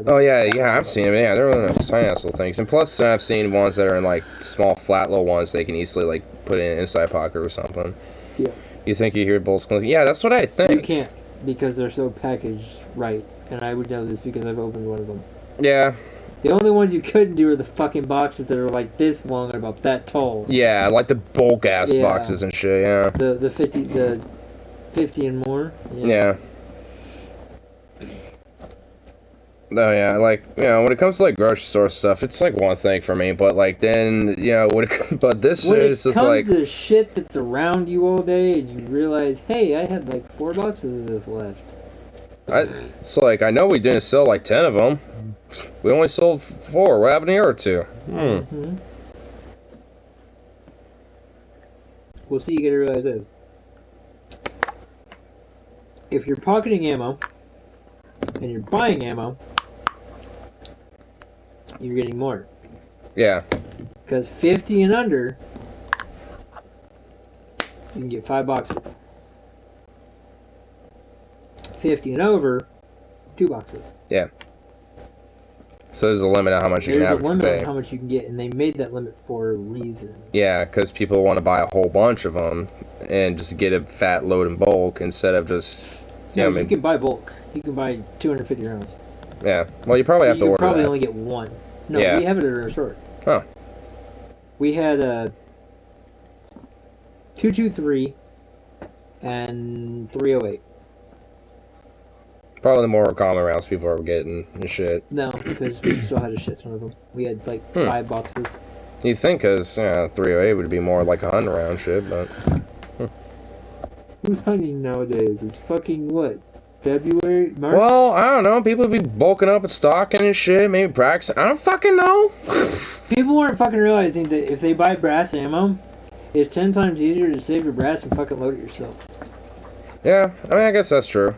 Oh yeah, I've seen them. Yeah, they're really nice, tiny ass little things. And plus, I've seen ones that are in like small, flat, little ones. They can easily like put in an inside pocket or something. Yeah. You think you hear bullets clicking? Yeah, that's what I think. You can't because they're so packaged right, and I would know this because I've opened one of them. Yeah. The only ones you couldn't do are the fucking boxes that are like this long and about that tall. Yeah, like the bulk ass boxes and shit. Yeah. The 50 and more. Yeah. Oh yeah, like, you know, when it comes to like grocery store stuff, it's like one thing for me, but like then, you know, but this shit is just like... When it comes to shit that's around you all day and you realize, hey, I had like 4 boxes of this left. It's like, I know we didn't sell like 10 of them. We only sold 4. What happened here or 2? Mm-hmm. Well, see, you gotta realize this. If you're pocketing ammo, and you're buying ammo, you're getting more. Yeah. Because 50 and under, you can get 5 boxes. 50 and over, 2 boxes. Yeah. So there's a limit on how much you can have. There's a limit on how much you can get, and they made that limit for a reason. Yeah, because people want to buy a whole bunch of them and just get a fat load in bulk instead of just... No, you can buy bulk. You can buy 250 rounds. Yeah. Well, you probably have to order that. You probably only get 1. No, we have it at our store. Oh. We had 223 and 308. Probably the more common rounds people are getting and shit. No, because we still had a shit ton of them. We had like 5 boxes. You think, cause 308 would be more like a 100 round shit, but. Who's hunting nowadays? It's fucking what? February? March? Well, I don't know. People would be bulking up and stocking and shit. Maybe practicing. I don't fucking know. People weren't fucking realizing that if they buy brass ammo, it's 10 times easier to save your brass and fucking load it yourself. Yeah, I mean, I guess that's true.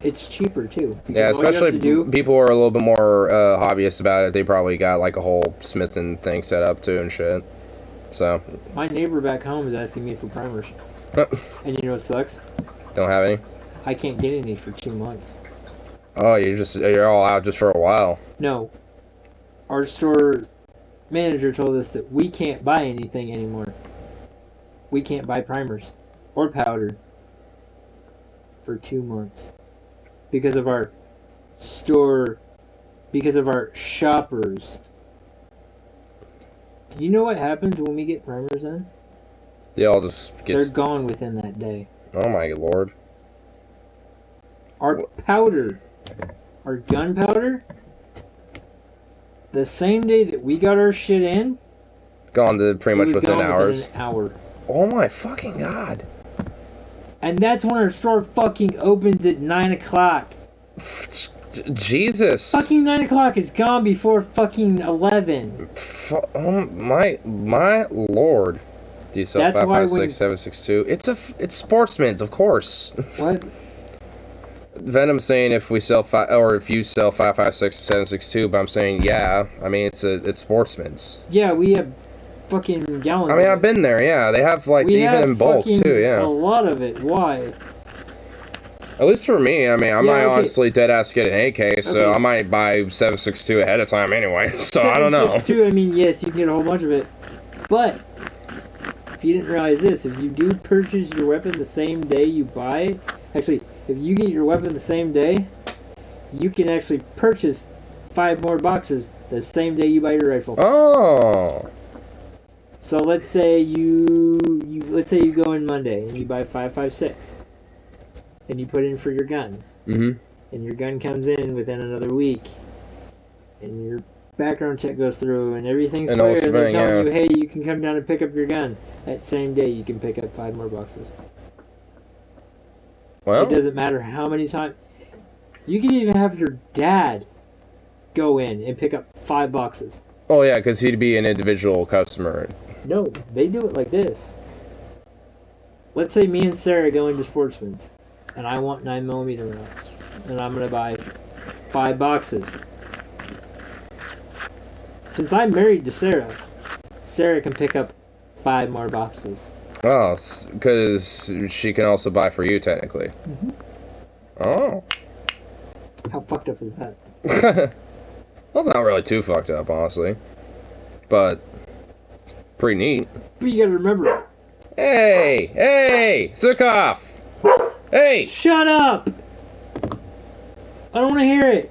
It's cheaper too. Yeah, especially people who are a little bit more hobbyist about it. They probably got like a whole smithing thing set up too and shit. So. My neighbor back home is asking me for primers. And you know what sucks? Don't have any? I can't get any for 2 months. Oh, you're all out just for a while. No. Our store manager told us that we can't buy anything anymore. We can't buy primers or powder for 2 months. Because of our store, because of our shoppers. Do you know what happens when we get primers in? They all just get... They're gone within that day. Oh my lord. Our powder, our gunpowder, the same day that we got our shit in, gone to pretty much within hours. Within an hour. Oh my fucking god. And that's when our store fucking opens at 9 o'clock. Jesus. Fucking 9 o'clock, it's gone before fucking 11. Oh my lord. Do you sell 556, 762? It's Sportsman's, of course. What? Venom's saying if you sell 556 762, but I'm saying yeah. I mean it's Sportsman's. Yeah, we have fucking gallons. I mean I've been there. Yeah, they have like even in bulk too. Yeah, a lot of it. Why? At least for me. I mean I might honestly dead ass get an AK, so I might buy 762 ahead of time anyway. So I don't know. 762. I mean yes, you can get a whole bunch of it, but. If you didn't realize this, if you do purchase your weapon the same day you buy it, actually, if you get your weapon the same day, you can actually purchase 5 more boxes the same day you buy your rifle. Oh. So let's say you go in Monday and you buy 556, and you put in for your gun. Mm-hmm. And your gun comes in within another week, and your background check goes through and everything's clear, and they're telling you, hey, you can come down and pick up your gun. That same day you can pick up 5 more boxes. Well, it doesn't matter how many times. You can even have your dad go in and pick up 5 boxes. Oh yeah, because he'd be an individual customer. No, they do it like this. Let's say me and Sarah go into Sportsman's, and I want 9mm rounds, and I'm going to buy 5 boxes. Since I'm married to Sarah, Sarah can pick up 5 more boxes. Oh, because she can also buy for you, technically. Mm-hmm. Oh. How fucked up is that? Well, it's not really too fucked up, honestly. But, it's pretty neat. But you gotta remember... Hey! Hey! Sukov! Hey! Shut up! I don't want to hear it!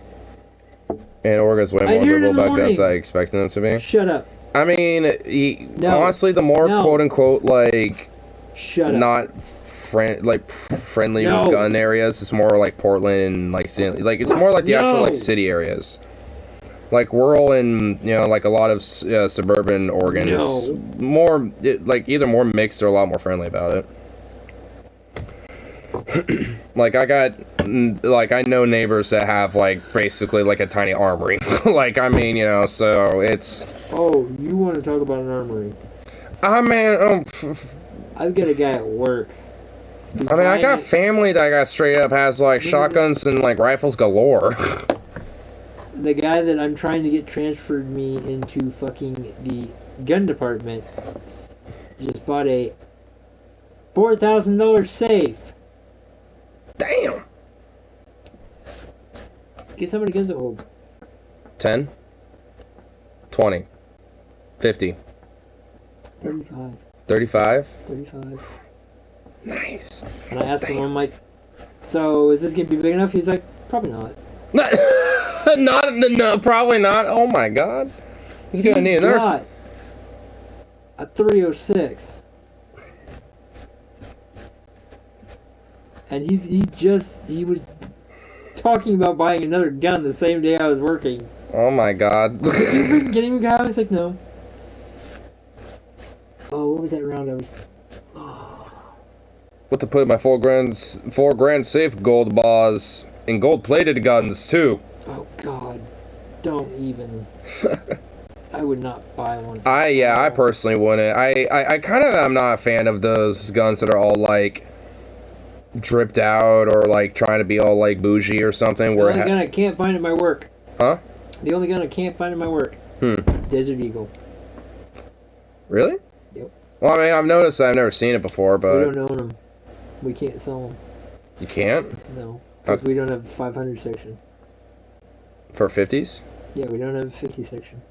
And Orga's way more liberal about guns than I expected them to be. Shut up. I mean, honestly, the more quote-unquote, like, not friendly with gun areas, it's more like Portland and, like, it's more like the actual, like, city areas. Like, rural and, you know, like, a lot of suburban Oregon is more, like, either more mixed or a lot more friendly about it. Like, I know neighbors that have, like, basically, like, a tiny armory. Like, I mean, you know, so it's... Oh, you want to talk about an armory? I mean, I've got a guy at work. I mean, I got family that I got straight up has, like, shotguns and, like, rifles galore. The guy that I'm trying to get transferred me into fucking the gun department just bought a $4,000 safe. Damn! Get somebody guns that hold. 10? 20? 50? 35. 35? 35. Nice. And I asked him, I'm like, so is this going to be big enough? He's like, probably not. No, probably not. Oh my god. He's going to need another. A 306. And he was talking about buying another gun the same day I was working. Oh my god. Are you freaking kidding me, guy? I was like, no. Oh, what was that round I was... What to put in my $4 grand safe gold bars and gold plated guns too. Oh god. Don't even. I would not buy one. I personally wouldn't. I kind of am not a fan of those guns that are all like dripped out or like trying to be all like bougie or something. The only gun I can't find in my work. Huh? The only gun I can't find in my work. Desert Eagle. Really? Yep. Well, I mean, I've noticed I've never seen it before, but... We don't own them. We can't sell them. You can't? No. Because we don't have a 500 section. For 50s? Yeah, we don't have a 50 section.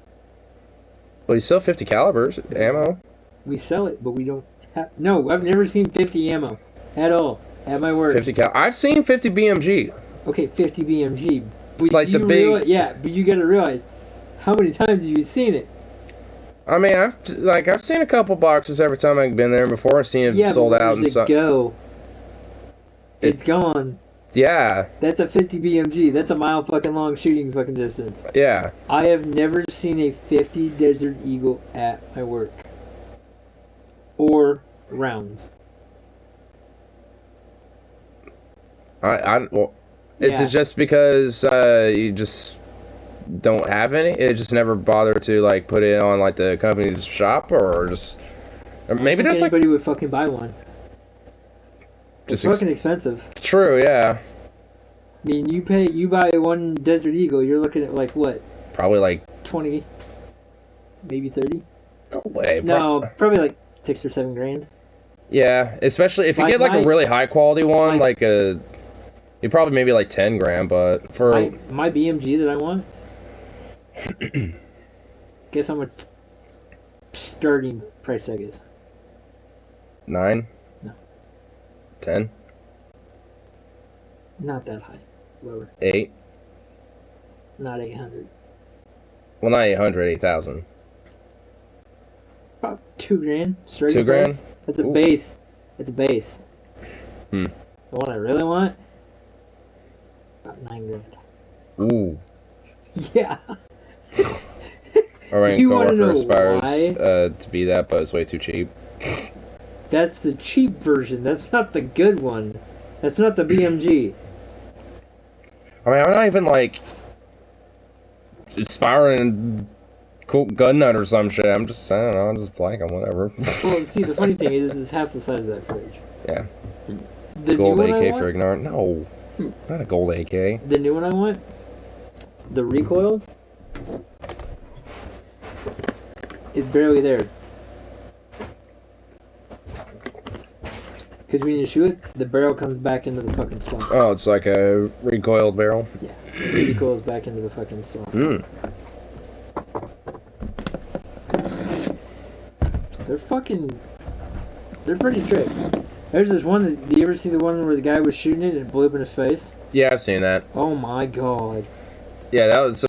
Well, you sell 50 calibers, ammo. We sell it, but we don't have... No, I've never seen 50 ammo. At all. At my work. 50 cal... I've seen 50 BMG. Okay, 50 BMG. But like the big... yeah, but you gotta realize, how many times have you seen it? I mean, I've seen a couple boxes every time I've been there before and seen it sold out and stuff. Go. It's gone. Yeah. That's a 50 BMG. That's a mile fucking long shooting fucking distance. Yeah. I have never seen a 50 Desert Eagle at my work. Or rounds. Well, is it just because you just don't have any? It just never bothered to like put it on like the company's shop, or just, or maybe just like anybody would fucking buy one. It's fucking expensive. True, yeah. I mean, you buy one Desert Eagle, you're looking at like what? Probably like 20, maybe 30. No way. No, probably like 6 or 7 grand. Yeah, especially if you get like a really high quality one, like a, you probably maybe like 10 grand, but for my BMG that I want. Guess how much starting price tag is? 9? No. 10? Not that high. Lower. 8? Not 800. Well, not 800, 8,000. About 2 grand. Straight 2 grand? That's a base. It's a base. The one I really want? About 9 grand. Ooh. Yeah. Our coworker aspires to be that, but it's way too cheap. That's the cheap version. That's not the good one. That's not the BMG. I mean, I'm not even like aspiring cool gun nut or some shit. I'm just, I don't know, I'm just blank on whatever. Well, see, the funny thing is it's half the size of that fridge. Yeah. The gold AK for ignorant. No. Not a gold AK. The new one I want, the recoil, is barely there. Because when you shoot it, the barrel comes back into the fucking slot. Oh, it's like a recoiled barrel? Yeah. It recoils back into the fucking slot. They're pretty strict. There's this one, do you ever see the one where the guy was shooting it and it blew up in his face? Yeah, I've seen that. Oh my god. Yeah, that was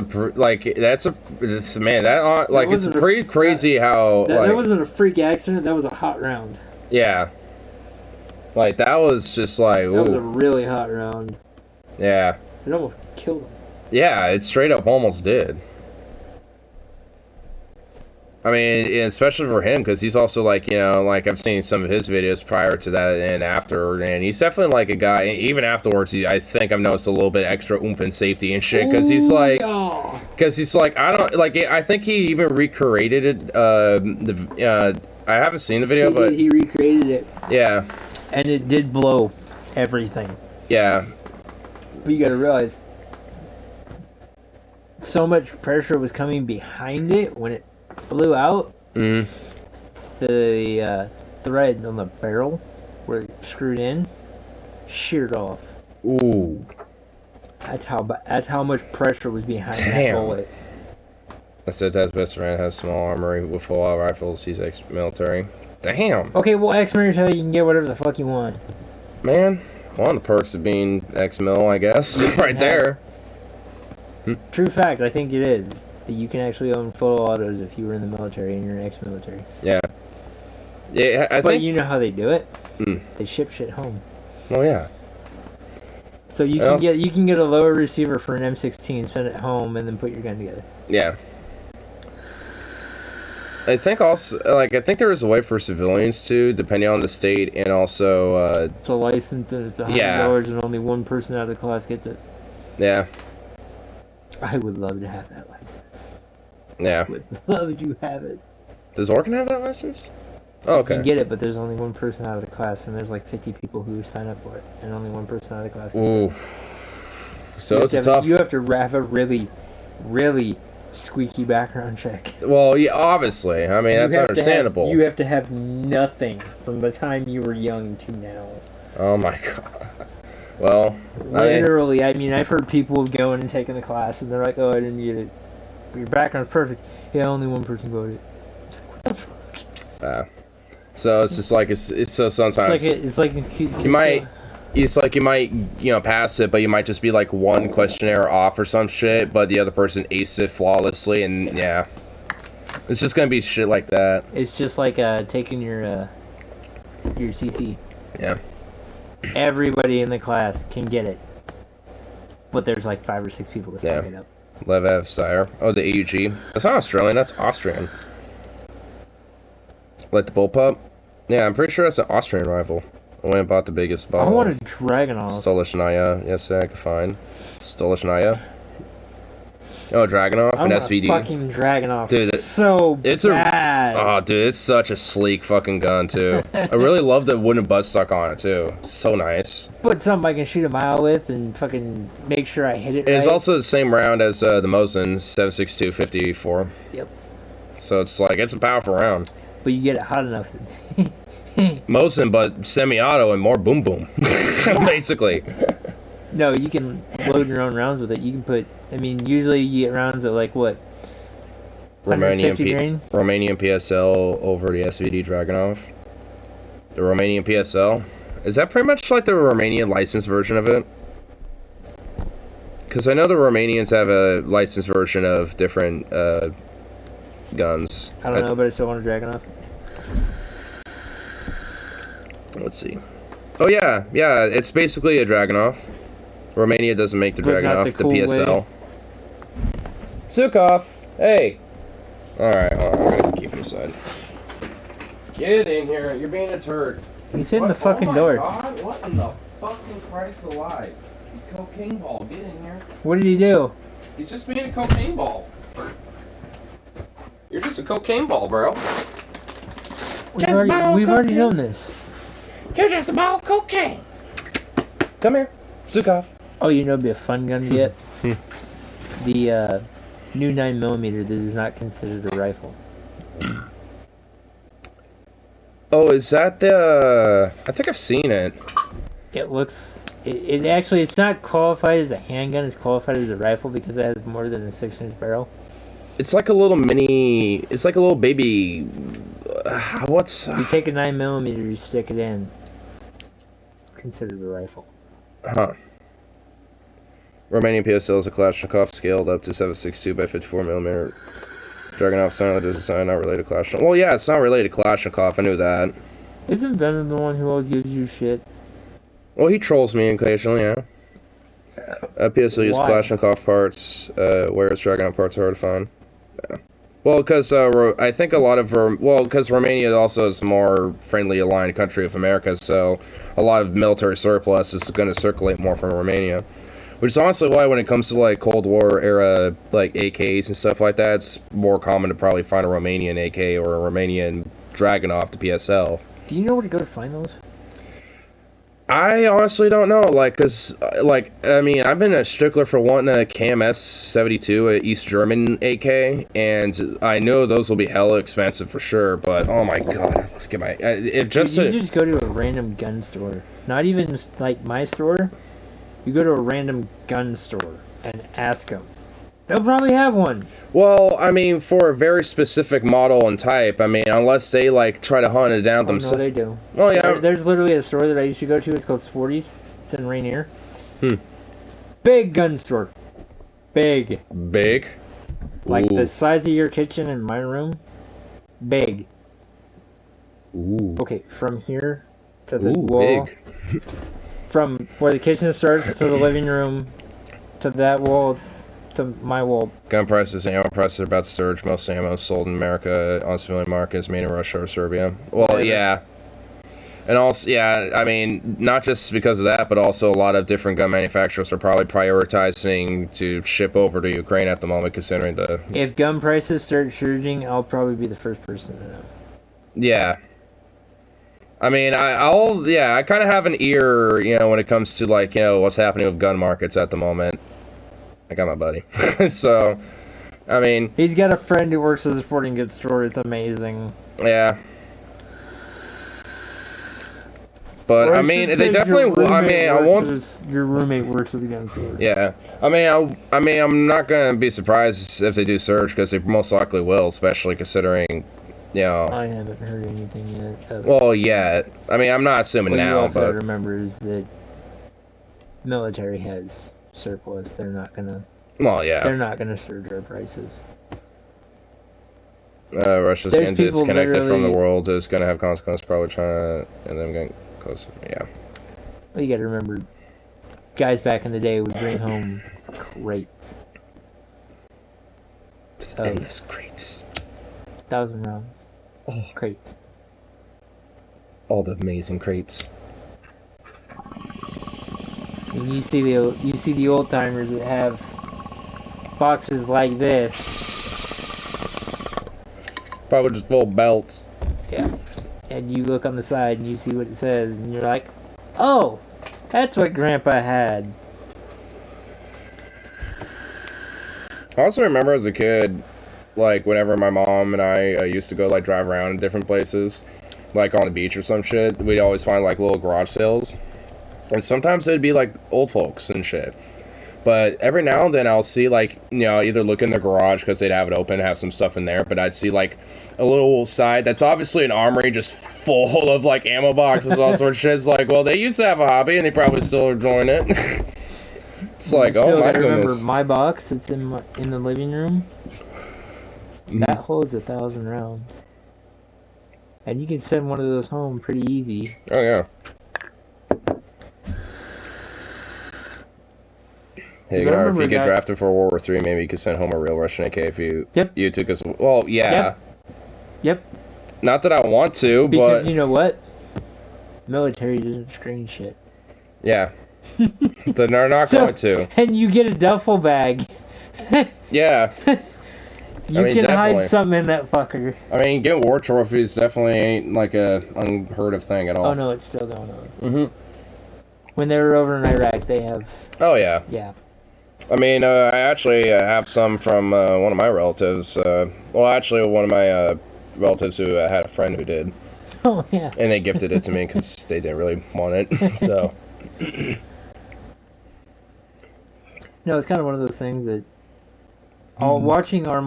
man, that like, it's pretty crazy how, that wasn't a freak accident, that was a hot round. Yeah. Like, that was just like, ooh. That was a really hot round. Yeah. It almost killed him. Yeah, it straight up almost did. I mean, especially for him, because he's also like, you know, like I've seen some of his videos prior to that and after, and he's definitely like a guy, even afterwards, I think I've noticed a little bit extra oomph and safety and shit, because he's like, I don't, like, I think he even recreated it, I haven't seen the video, but... He recreated it. Yeah. And it did blow everything. Yeah. But you gotta realize, so much pressure was coming behind it when it blew out. The threads on the barrel were screwed in, sheared off. Ooh. That's how much pressure was behind that bullet. I said that's best friend has small armory with full auto rifles. He's ex-military. Damn. Okay, well, ex-military, you can get whatever the fuck you want. Man, one of the perks of being ex-mil, I guess, right there. True fact, I think it is. That you can actually own full autos if you were in the military and you're an ex-military. Yeah. Yeah, I think... But you know how they do it? They ship shit home. Oh, yeah. So you can get a lower receiver for an M16, send it home, and then put your gun together. Yeah. I think also, like, I think there is a way for civilians too, depending on the state, and also, it's a license and it's $100 and only one person out of the class gets it. Yeah. I would love to have that license. Yeah. I would love to have it. Does Oregon have that license? Oh, okay. You can get it, but there's only one person out of the class, and there's like 50 people who sign up for it, and only one person out of the class. Ooh. So it's tough. You have to have a really, really squeaky background check. Well, yeah, obviously. I mean, that's understandable. You have to have nothing from the time you were young to now. Oh my god. Well, literally, I mean, I've heard people go in and taking the class, and they're like, "Oh, I didn't get it. Your background's perfect." Yeah, only one person got it. It's like, what the fuck? So it's just like it's so sometimes it's like you might pass it, but you might just be like one questionnaire off or some shit, but the other person aced it flawlessly, and yeah, it's just gonna be shit like that. It's just like taking your CC. Yeah. Everybody in the class can get it, but there's like 5 or 6 people that fuck it up. Lev Steyr. Oh, the AUG. That's not Australian. That's Austrian. Like the bullpup. Yeah, I'm pretty sure that's an Austrian rifle. I went and bought the biggest bottle. I want a Dragunov. Stolichnaya. Yes, I can find. Stolichnaya. Oh, Dragunov and SVD. Fucking Dragunov. Dude, it's bad. Oh, dude, it's such a sleek fucking gun too. I really love the wooden buttstock on it too. So nice. Put something I can shoot a mile with and fucking make sure I hit it. It's also the same round as the Mosin 7.62 54. Yep. So it's like it's a powerful round. But you get it hot enough. Mosin, but semi-auto and more boom boom, basically. No, you can load your own rounds with it. You can put. I mean, usually you get rounds at like what? Romanian PSL over the SVD Dragunov. The Romanian PSL. Is that pretty much like the Romanian licensed version of it? Because I know the Romanians have a licensed version of different guns. I don't know, but I still want a Dragunov. Let's see. Oh yeah, it's basically a Dragunov. Romania doesn't make the Dragunov, the PSL. Sukov, hey! Alright, I'm gonna keep him aside. Get in here, you're being a turd. He's hitting the fucking door. Oh my god, what in the fucking Christ alive? You cocaine ball, get in here. What did he do? He's just being a cocaine ball. You're just a cocaine ball, bro. We've already known this. You're just a ball of cocaine. Come here, Sukov. Oh, you know, it'd be a fun gun to get. The new 9mm that is not considered a rifle. Oh, is that the? I think I've seen it. It looks. It actually, it's not qualified as a handgun. It's qualified as a rifle because it has more than a 6-inch barrel. It's like a little mini. It's like a little baby. What's? You take a 9mm, you stick it in. Considered a rifle. Huh. Romanian PSL is a Kalashnikov scaled up to 7.62 by 54mm. Dragunov silent is a sign not related to Kalashnikov. Well, yeah, it's not related to Kalashnikov. I knew that. Isn't Venom the one who always gives you shit? Well, he trolls me occasionally, yeah. PSL uses Kalashnikov parts, whereas Dragunov parts are hard to find. Yeah. Well, because I think a lot of because Romania also is a more friendly aligned country of America, so a lot of military surplus is going to circulate more from Romania. Which is honestly why when it comes to like Cold War era like AKs and stuff like that, it's more common to probably find a Romanian AK or a Romanian Dragunov to PSL. Do you know where to go to find those? I honestly don't know, like, cause, like, I mean, I've been a stickler for wanting a KMS 72, a East German AK, and I know those will be hella expensive for sure, but, oh my god, let's get my, you just go to a random gun store, not even, like, my store, you go to a random gun store and ask them. They'll probably have one. Well, I mean, for a very specific model and type, I mean, unless they, like, try to hunt it down themselves. No, they do. Oh, yeah. There's literally a store that I used to go to. It's called Sporties. It's in Rainier. Big gun store. Big. Big? Like the size of your kitchen and my room. Big. Ooh. Okay, from here to the wall. Big. from where the kitchen starts to the living room to that wall to my wall. Gun prices and ammo prices are about to surge. Most ammo sold in America on civilian markets, made in Russia or Serbia. Well, yeah. And also, yeah, I mean, not just because of that, but also a lot of different gun manufacturers are probably prioritizing to ship over to Ukraine at the moment, considering the... If gun prices start surging, I'll probably be the first person to know. Yeah. I mean, I kind of have an ear, you know, when it comes to, like, you know, what's happening with gun markets at the moment. I got my buddy. So, I mean... He's got a friend who works at a sporting goods store. It's amazing. Yeah. But, I mean, they definitely... I mean, I won't... Your roommate works at the gun store. Yeah. I mean, I'm not going to be surprised if they do surge, because they most likely will, especially considering... You know, I haven't heard anything yet. Well, yeah. I mean, I'm not assuming now, but... What you also remember is that military has surplus. They're not gonna... Well, yeah. They're not gonna surge our prices. Russia's getting disconnected from the world. Is going to have consequences, probably China, and them getting closer. Yeah. Well, you gotta remember, guys back in the day would bring home crates. Just endless crates. 1,000 rounds. Oh. Crates. All the amazing crates. And you see the old timers that have boxes like this. Probably just full of belts. Yeah. And you look on the side and you see what it says, and you're like, oh, that's what Grandpa had. I also remember as a kid, like, whenever my mom and I used to go, like, drive around in different places, like, on the beach or some shit, we'd always find, like, little garage sales. And sometimes it'd be, like, old folks and shit. But every now and then I'll see, like, you know, either look in the garage because they'd have it open and have some stuff in there, but I'd see, like, a little side that's obviously an armory just full of, like, ammo boxes, all sorts of shit. It's like, well, they used to have a hobby and they probably still are enjoying it. It's like, oh my goodness. Remember my box that's in the living room? That holds 1,000 rounds. And you can send one of those home pretty easy. Oh, yeah. Hey, if you get drafted for World War III, maybe you could send home a real Russian AK if you took us. Well, yeah. Yep. Not that I want to, because but... you know what? Military doesn't screen shit. Yeah. They're not going to. And you get a duffel bag. Yeah. You can hide something in that fucker. I mean, getting war trophies definitely ain't like a unheard of thing at all. Oh no, it's still going on. Mm-hmm. When they were over in Iraq, they have... Oh, yeah. Yeah. I mean, I actually have some from one of my relatives. Well, actually, one of my relatives who had a friend who did. Oh, yeah. And they gifted it to me because they didn't really want it, so... No, it's kind of one of those things that... Watching all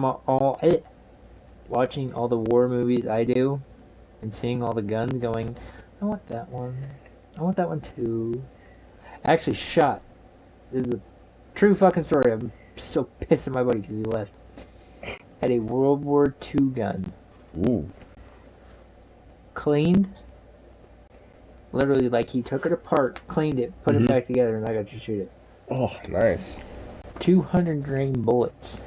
the war movies I do, and seeing all the guns going, I want that one. I want that one too. I actually shot. This is a true fucking story. I'm so pissed at my buddy because he left. Had a World War II gun. Ooh. Cleaned. Literally, like, he took it apart, cleaned it, put it back together, and I got to shoot it. Oh, nice. 200 grain bullets.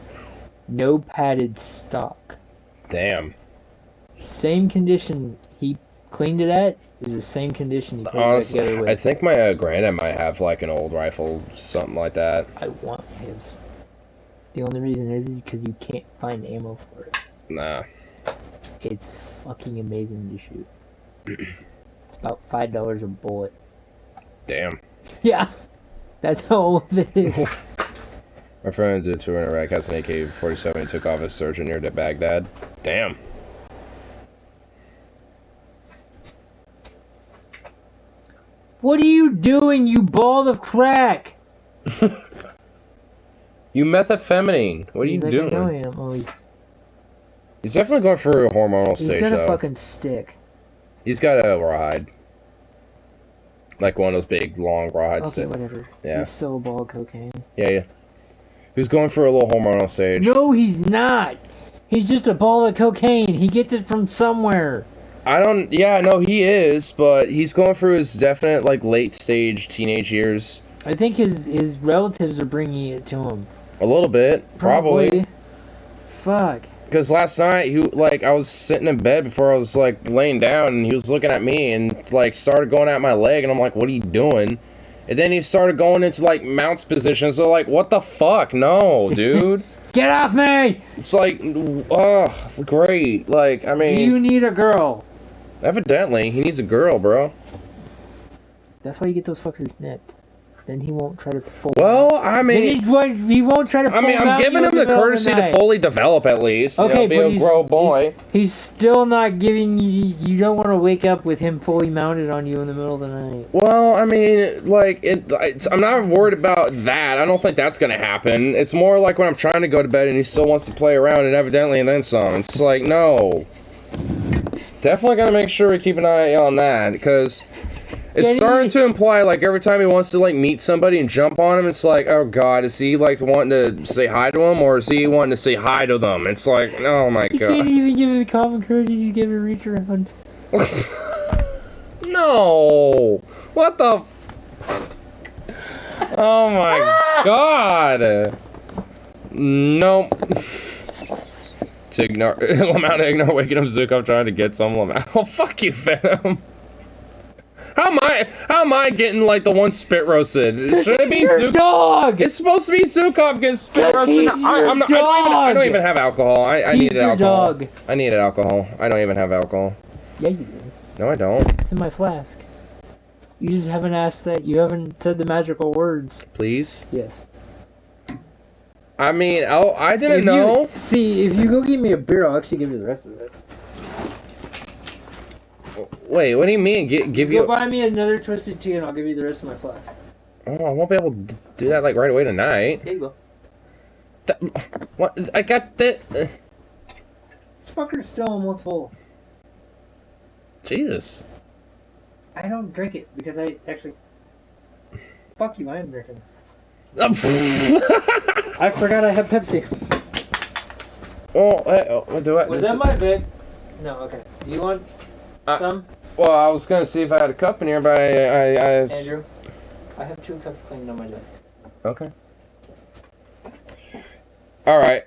No padded stock. Damn. Same condition he cleaned it at is the same condition he put it together with. I think my granddad might have like an old rifle, something like that. I want his. The only reason is because you can't find ammo for it. Nah. It's fucking amazing to shoot. It's about $5 a bullet. Damn. Yeah. That's how old it is. My friend did a tour in Iraq, has an AK-47, and took off his surgeon near Baghdad. Damn. What are you doing, you ball of crack? You methamphetamine. What are you doing? I know him. Oh, he's definitely going for a hormonal stage, though. He's got a fucking stick. He's got a rawhide. Like one of those big, long rawhide sticks. Okay, whatever. Yeah. He's still a ball of cocaine. Yeah, yeah. He's going for a little hormonal stage. No, he's not. He's just a ball of cocaine. He gets it from somewhere. I don't. Yeah, no, he is, but he's going through his definite like late stage teenage years. I think his relatives are bringing it to him. A little bit, probably. Fuck. Because last night, I was sitting in bed before I was, like, laying down, and he was looking at me and, like, started going at my leg, and I'm like, what are you doing? And then he started going into, like, mounts position, so, like, what the fuck? No, dude. Get off me! It's like, oh, great. Like, I mean... Do you need a girl? Evidently, he needs a girl, bro. That's why you get those fuckers nipped. Then he won't try to fold. Well, I mean... He won't try to fold. I mean, I'm giving him the courtesy to fully develop, at least. Okay, you know, but be a grown boy. He's still not giving you... You don't want to wake up with him fully mounted on you in the middle of the night. Well, I mean, like, I'm not worried about that. I don't think that's going to happen. It's more like when I'm trying to go to bed and he still wants to play around and evidently and then some. It's like, no. Definitely got to make sure we keep an eye on that, because... It's starting to imply, like, every time he wants to, like, meet somebody and jump on him, it's like, oh, God, is he, like, wanting to say hi to him, or is he wanting to say hi to them? It's like, oh, my God. You can't even give him a common courtesy, you give him a reach around. No! What the... Oh, my God! Nope. To ignore... Lamau to ignore waking up Zuko trying to get some Lamau. Oh, fuck you, Venom. How am I getting, like, the one spit roasted? Should it be Zukov? Dog! It's supposed to be Zukov getting spit roasted. I don't even have alcohol. I needed alcohol. Dog. I needed alcohol. I don't even have alcohol. Yeah, you do. No, I don't. It's in my flask. You just haven't asked that. You haven't said the magical words. Please? Yes. I mean, I didn't know. See, if you go give me a beer, I'll actually give you the rest of it. Wait, what do you mean? Give you? Go buy me another twisted tea and I'll give you the rest of my flask. Oh, I won't be able to do that, like, right away tonight. There you go. What? I got the... This fucker's still almost full. Jesus. I don't drink it because I actually... Fuck you, I am drinking. I forgot I have Pepsi. Oh, do I... Was that my bib? No, okay. Do you want some? Well, I was gonna see if I had a cup in here, but Andrew, I have 2 cups cleaned on my desk. Okay. Alright.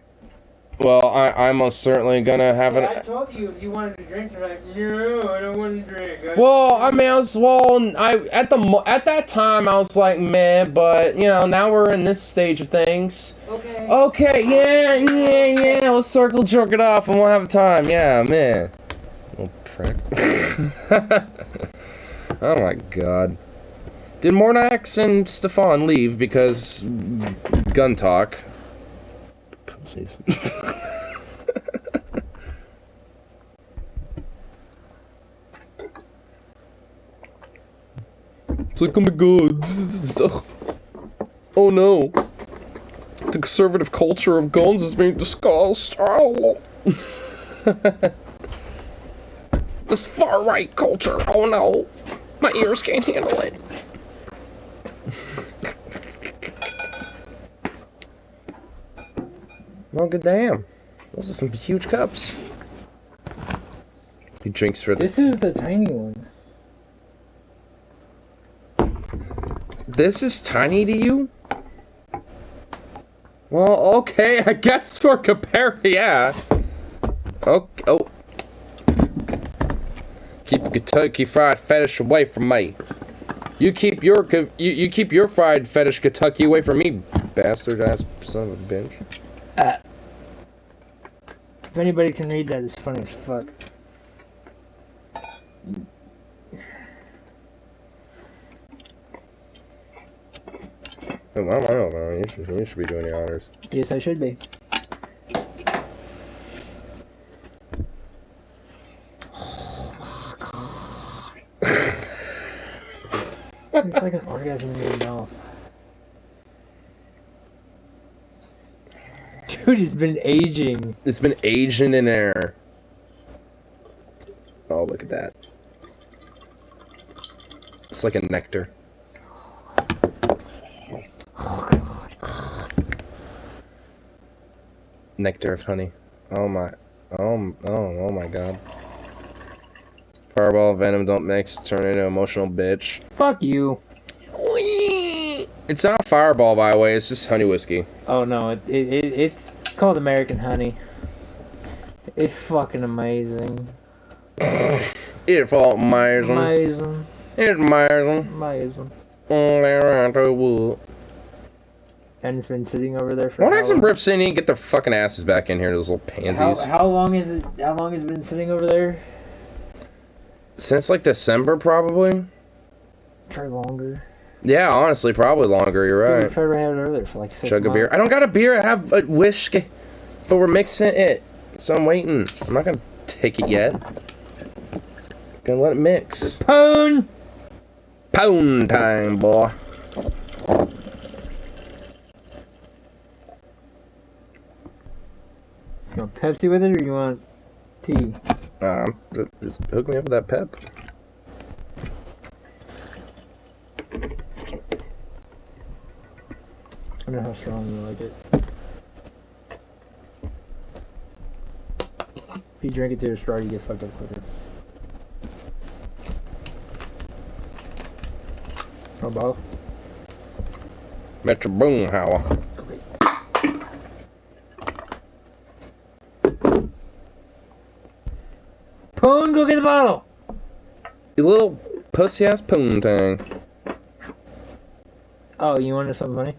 Well, I'm most certainly gonna have it. I told you if you wanted to drink, you're like, no, I don't want to drink. Well, I mean, at that time, I was like, meh, but, you know, now we're in this stage of things. Okay. Okay, yeah, let's circle jerk it off and we'll have a time, yeah, man. Little prick. Oh my God. Did Mornax and Stefan leave because gun talk? Pussies. It's like, oh my God. Oh no. The conservative culture of guns is being discussed. Oh. This far-right culture. Oh no. My ears can't handle it. Well, good damn. Those are some huge cups. He drinks for this. This is the tiny one. This is tiny to you? Well, okay, I guess for compare, yeah. Okay, oh. Keep a Kentucky Fried fetish away from me. You keep your fried fetish Kentucky away from me, bastard ass son of a bitch. If anybody can read that, it's funny as fuck. Oh, I don't know. You should be doing the honors. Yes, I should be. Oh my God. It's like an orgasm in your mouth. Dude, it's been aging. It's been aging in air. Oh, look at that. It's like a nectar. Oh, God. Nectar of honey. Oh my. Oh my God. Fireball, Venom don't mix, turn into an emotional bitch. Fuck you. It's not Fireball, by the way. It's just honey whiskey. Oh no, it's called American Honey. It's fucking amazing. It's amazing. Amazing. It's amazing. Amazing. Only around the wood. And it's been sitting over there for. Why don't some rips in and get their fucking asses back in here, those little pansies? How long is it? How long has it been sitting over there? Since like December, probably. Try longer. Yeah, honestly, probably longer. You're right. Dude, I tried to have it earlier for like 6 Chug a months. beer. I don't got a beer. I have a whiskey, but we're mixing it, so I'm waiting. I'm not gonna take it yet. Gonna let it mix. Pone. Pone time, boy. You want Pepsi with it, or you want tea? Just hook me up with that pep. I don't know how strong you like it. If you drink it to a straw, you get fucked up quicker. Oh, Bob. Metro Boomhauer. Poon, go get the bottle! You little pussy ass poontang. Oh, you wanted something funny?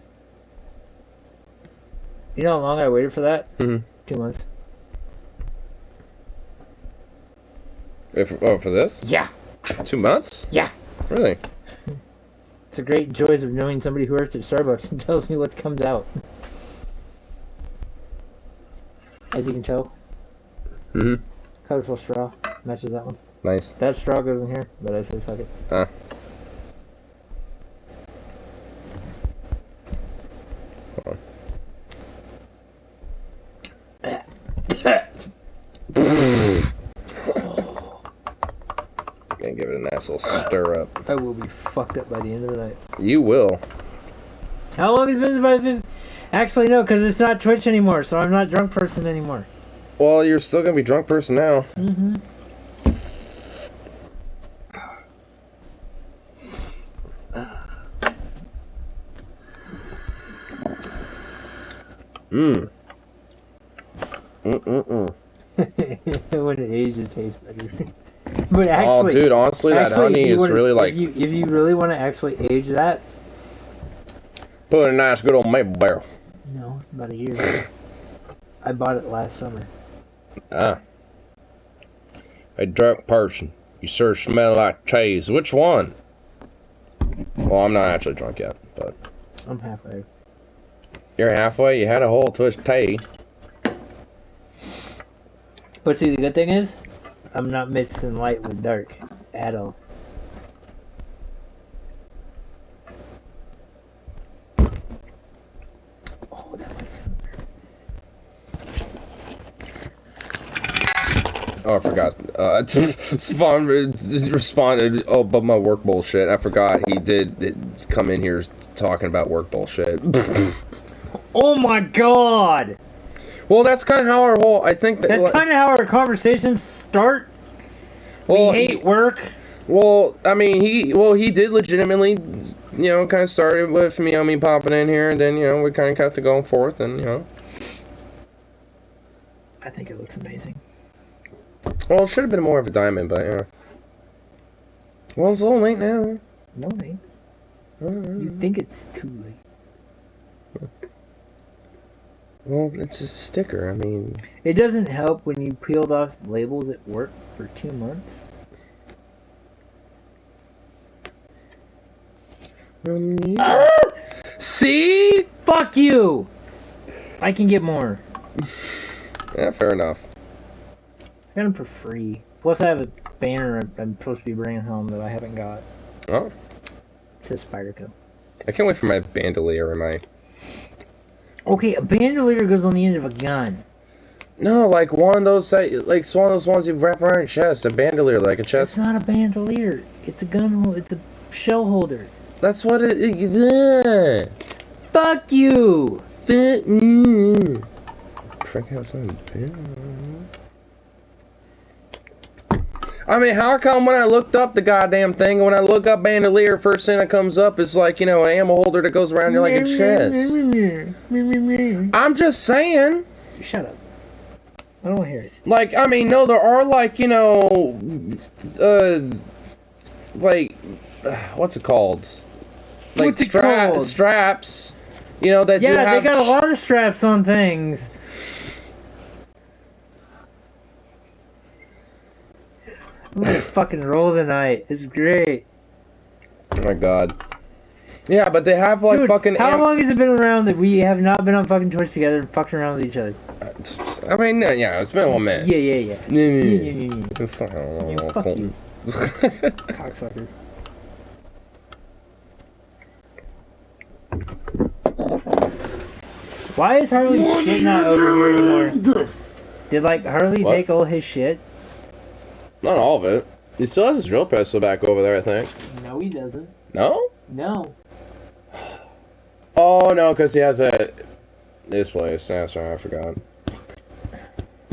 You know how long I waited for that? Mm-hmm. 2 months. For this? Yeah. 2 months? Yeah. Really? It's a great joys of knowing somebody who works at Starbucks and tells me what comes out. As you can tell, Mm-hmm. colorful straw matches that one. Nice. That straw goes in here, but I said fuck it. Huh. Hold on. Gonna give it a nice little stir up. I will be fucked up by the end of the night. You will. How long has it been? Actually, no, because it's not Twitch anymore, so I'm not drunk person anymore. Well, you're still gonna be drunk person now. Mm-hmm. Mmm. Mm-mm-mm. When it ages, it tastes better. But actually, Oh, dude, honestly, that honey is really like... If you really want to actually age that... Put in a nice good old maple barrel. No, it's about a year. I bought it last summer. Ah. A drunk person. You sure smell like cheese. Which one? Well, I'm not actually drunk yet, but... I'm halfway. You're halfway? You had a whole twist tea. But see, the good thing is, I'm not mixing light with dark at all. Oh, that might feel weird. Oh, I forgot. Spawn responded, oh, but my work bullshit. I forgot he did come in here talking about work bullshit. Oh my god! Well, that's kind of how our whole, I think That's kind of how our conversations start. Well, we hate work. Well, I mean, he did legitimately, you know, kind of started with me popping in here, and then, you know, we kind of kept it going forth, and, you know. I think it looks amazing. Well, it should have been more of a diamond, but, yeah. Well, it's a little late now. No, it ain't. You think it's too late. Well, it's a sticker, I mean... It doesn't help when you peeled off labels at work for 2 months. Yeah. See? Fuck you! I can get more. Yeah, fair enough. I got them for free. Plus I have a banner I'm supposed to be bringing home that I haven't got. Oh. It says Spyderco. I can't wait for my bandolier or my... Okay, a bandolier goes on the end of a gun. No, like one of those, like it's one of those ones you wrap around your chest. A bandolier, like a chest. It's not a bandolier. It's a gun holder. It's a shell holder. That's what it. Fuck you. I mean, how come when I looked up the goddamn thing, and when I look up bandolier, first thing that comes up is like, you know, an ammo holder that goes around your like a chest. I'm just saying. Shut up. I don't want to hear it. Like, I mean, no, there are like, you know, like, what's it called? Like straps, you know, that yeah, they got a lot of straps on things. I'm gonna fucking roll tonight. It's great. Oh my god. Yeah, but they have like, dude, fucking. How long has it been around that we have not been on fucking Twitch together and fucking around with each other? I mean, yeah, it's been 1 minute. Yeah. Fuck you. Cocksucker. Why is Harley's shit not over here anymore? Did, like, Harley take all his shit? Not all of it. He still has his drill pistol back over there, I think. No, he doesn't. No? No. Oh, no, because he has this place. That's right, I forgot.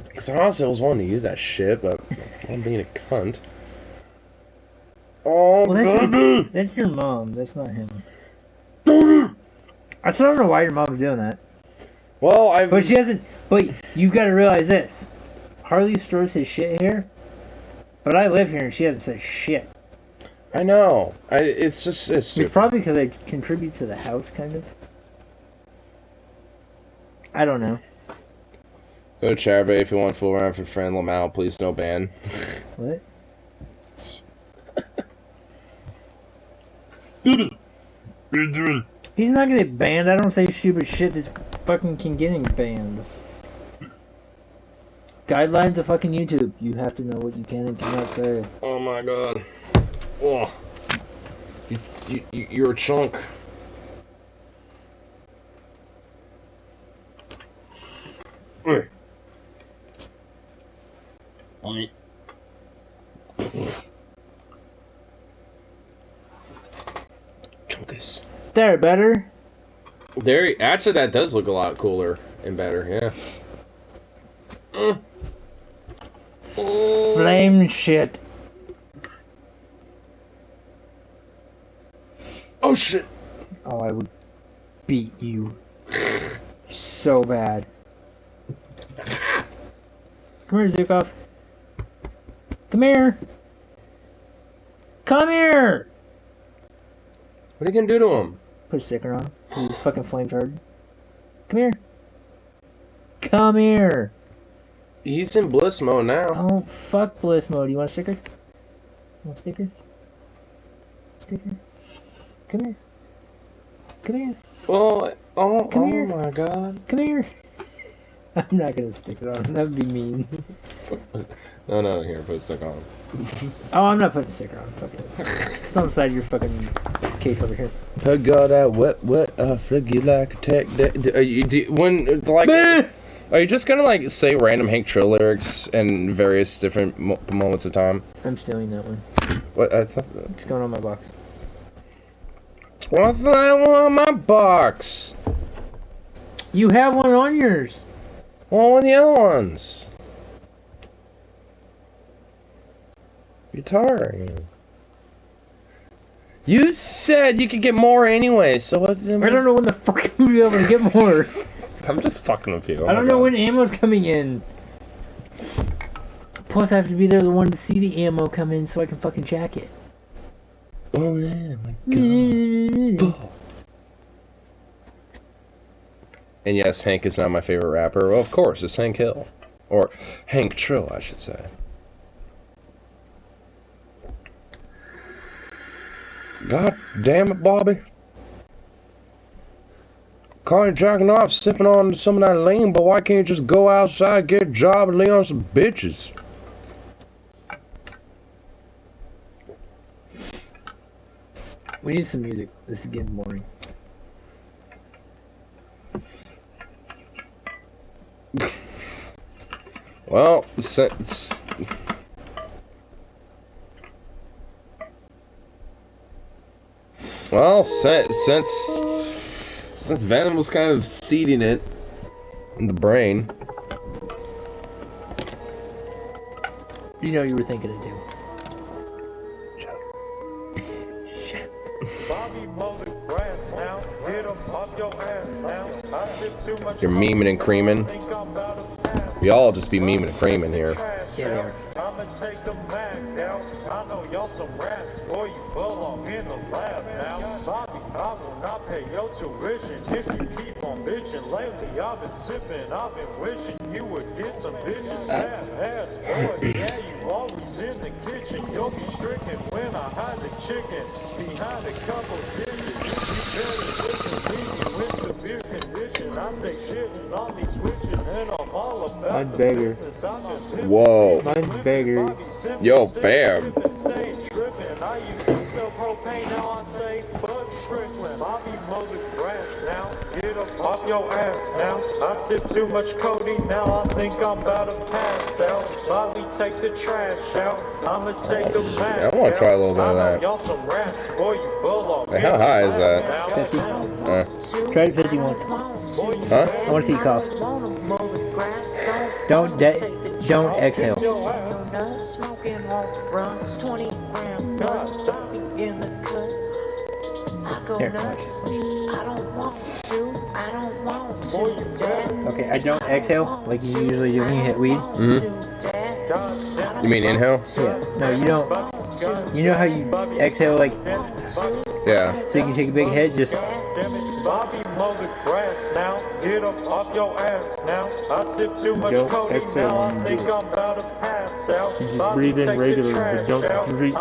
Because honestly, I was wanting to use that shit, but I'm being a cunt. Oh, well, that's your mom. That's not him. I still don't know why your mom's doing that. Well, But she hasn't... But you gotta realize this. Harley stores his shit here, but I live here and she hasn't said shit. I know. It's stupid. It's probably because I contribute to the house, kind of. I don't know. Go to Charbay if you want to fool around for friend Lamau. Please no ban. What? He's not gonna get banned. I don't say stupid shit that's fucking can get him banned. Guidelines of fucking YouTube. You have to know what you can and cannot say. Oh my god. Oh. You're a chunk. Chunkus. There, better? There, actually that does look a lot cooler and better, yeah. Flame shit. Oh shit. Oh, I would beat you so bad. Come here, Zukov. Come here. Come here. What are you gonna do to him? Put a sticker on. He's fucking flame retarded. Come here. Come here. He's in bliss mode now. Oh, fuck bliss mode. You want a sticker? Want a sticker? Sticker? Come here. Come here. Oh here. My god. Come here. I'm not gonna stick it on. That would be mean. No, here, put a sticker on. Oh, I'm not putting a sticker on. Fuck it. It's on the side of your fucking case over here. I got that wet, flick you like a tech. Are you just gonna like say random Hank Trill lyrics in various different moments of time? I'm stealing that one. What? It's going on my box. What's that one on my box? You have one on yours. Well, one of the other ones. Guitar. You said you could get more anyway, so what? I don't know when the fuck I'm gonna be able to get more. I'm just fucking with you. I don't know when ammo's coming in. Plus, I have to be there the one to see the ammo come in so I can fucking jack it. Oh yeah, my god. And yes, Hank is not my favorite rapper. Well, of course, it's Hank Hill. Or Hank Trill, I should say. God damn it, Bobby. Call you jacking off, sipping on some of that lean, but why can't you just go outside, get a job, and lay on some bitches? We need some music. This is getting boring. Well, since Venom was kind of seeding it in the brain. You know you were thinking it too. You're memeing and creaming. We all just be memeing and creaming here. Yeah, they are. I'ma take them back down. I know y'all some rats, boy, you belong in the lab now. Bobby, I will not pay your tuition if you keep on bitching. Lately, I've been sipping, I've been wishing you would get some bitches. Fat ass boy, yeah, you always in the kitchen. You'll be stricken when I hide the chicken behind a couple dishes. You better listen to me with severe condition. I say shitting on these switches, and I'm all about Mine's bigger. Whoa. Mine's bigger. Yo, fam. I used to sell propane, now I say fuck Strickland. Bobby mow the grass now, get up off your ass now. I sip too much codeine now, I think I'm about to pass out. Bobby, take the trash out, I'ma take the back. Yeah, I want to try a little bit of that. Y'all some rats, boy, you belong. Hey, how high is that? 50. Try it 51. Huh? I want to see you cough. Don't exhale. Smoking won't run 20 grams in the cut. I go Here, nuts. I don't want to. I don't want to. Dad. Okay, I don't exhale like you usually do when you hit weed. Mm-hmm. You mean inhale? Yeah. No, you don't. You know how you exhale like Yeah. so you can take a big hit? Just Bobby mow the grass now, get up off your ass now. I sip too much codeine now, I think I'm about to pass out. you just breathe in regular, but don't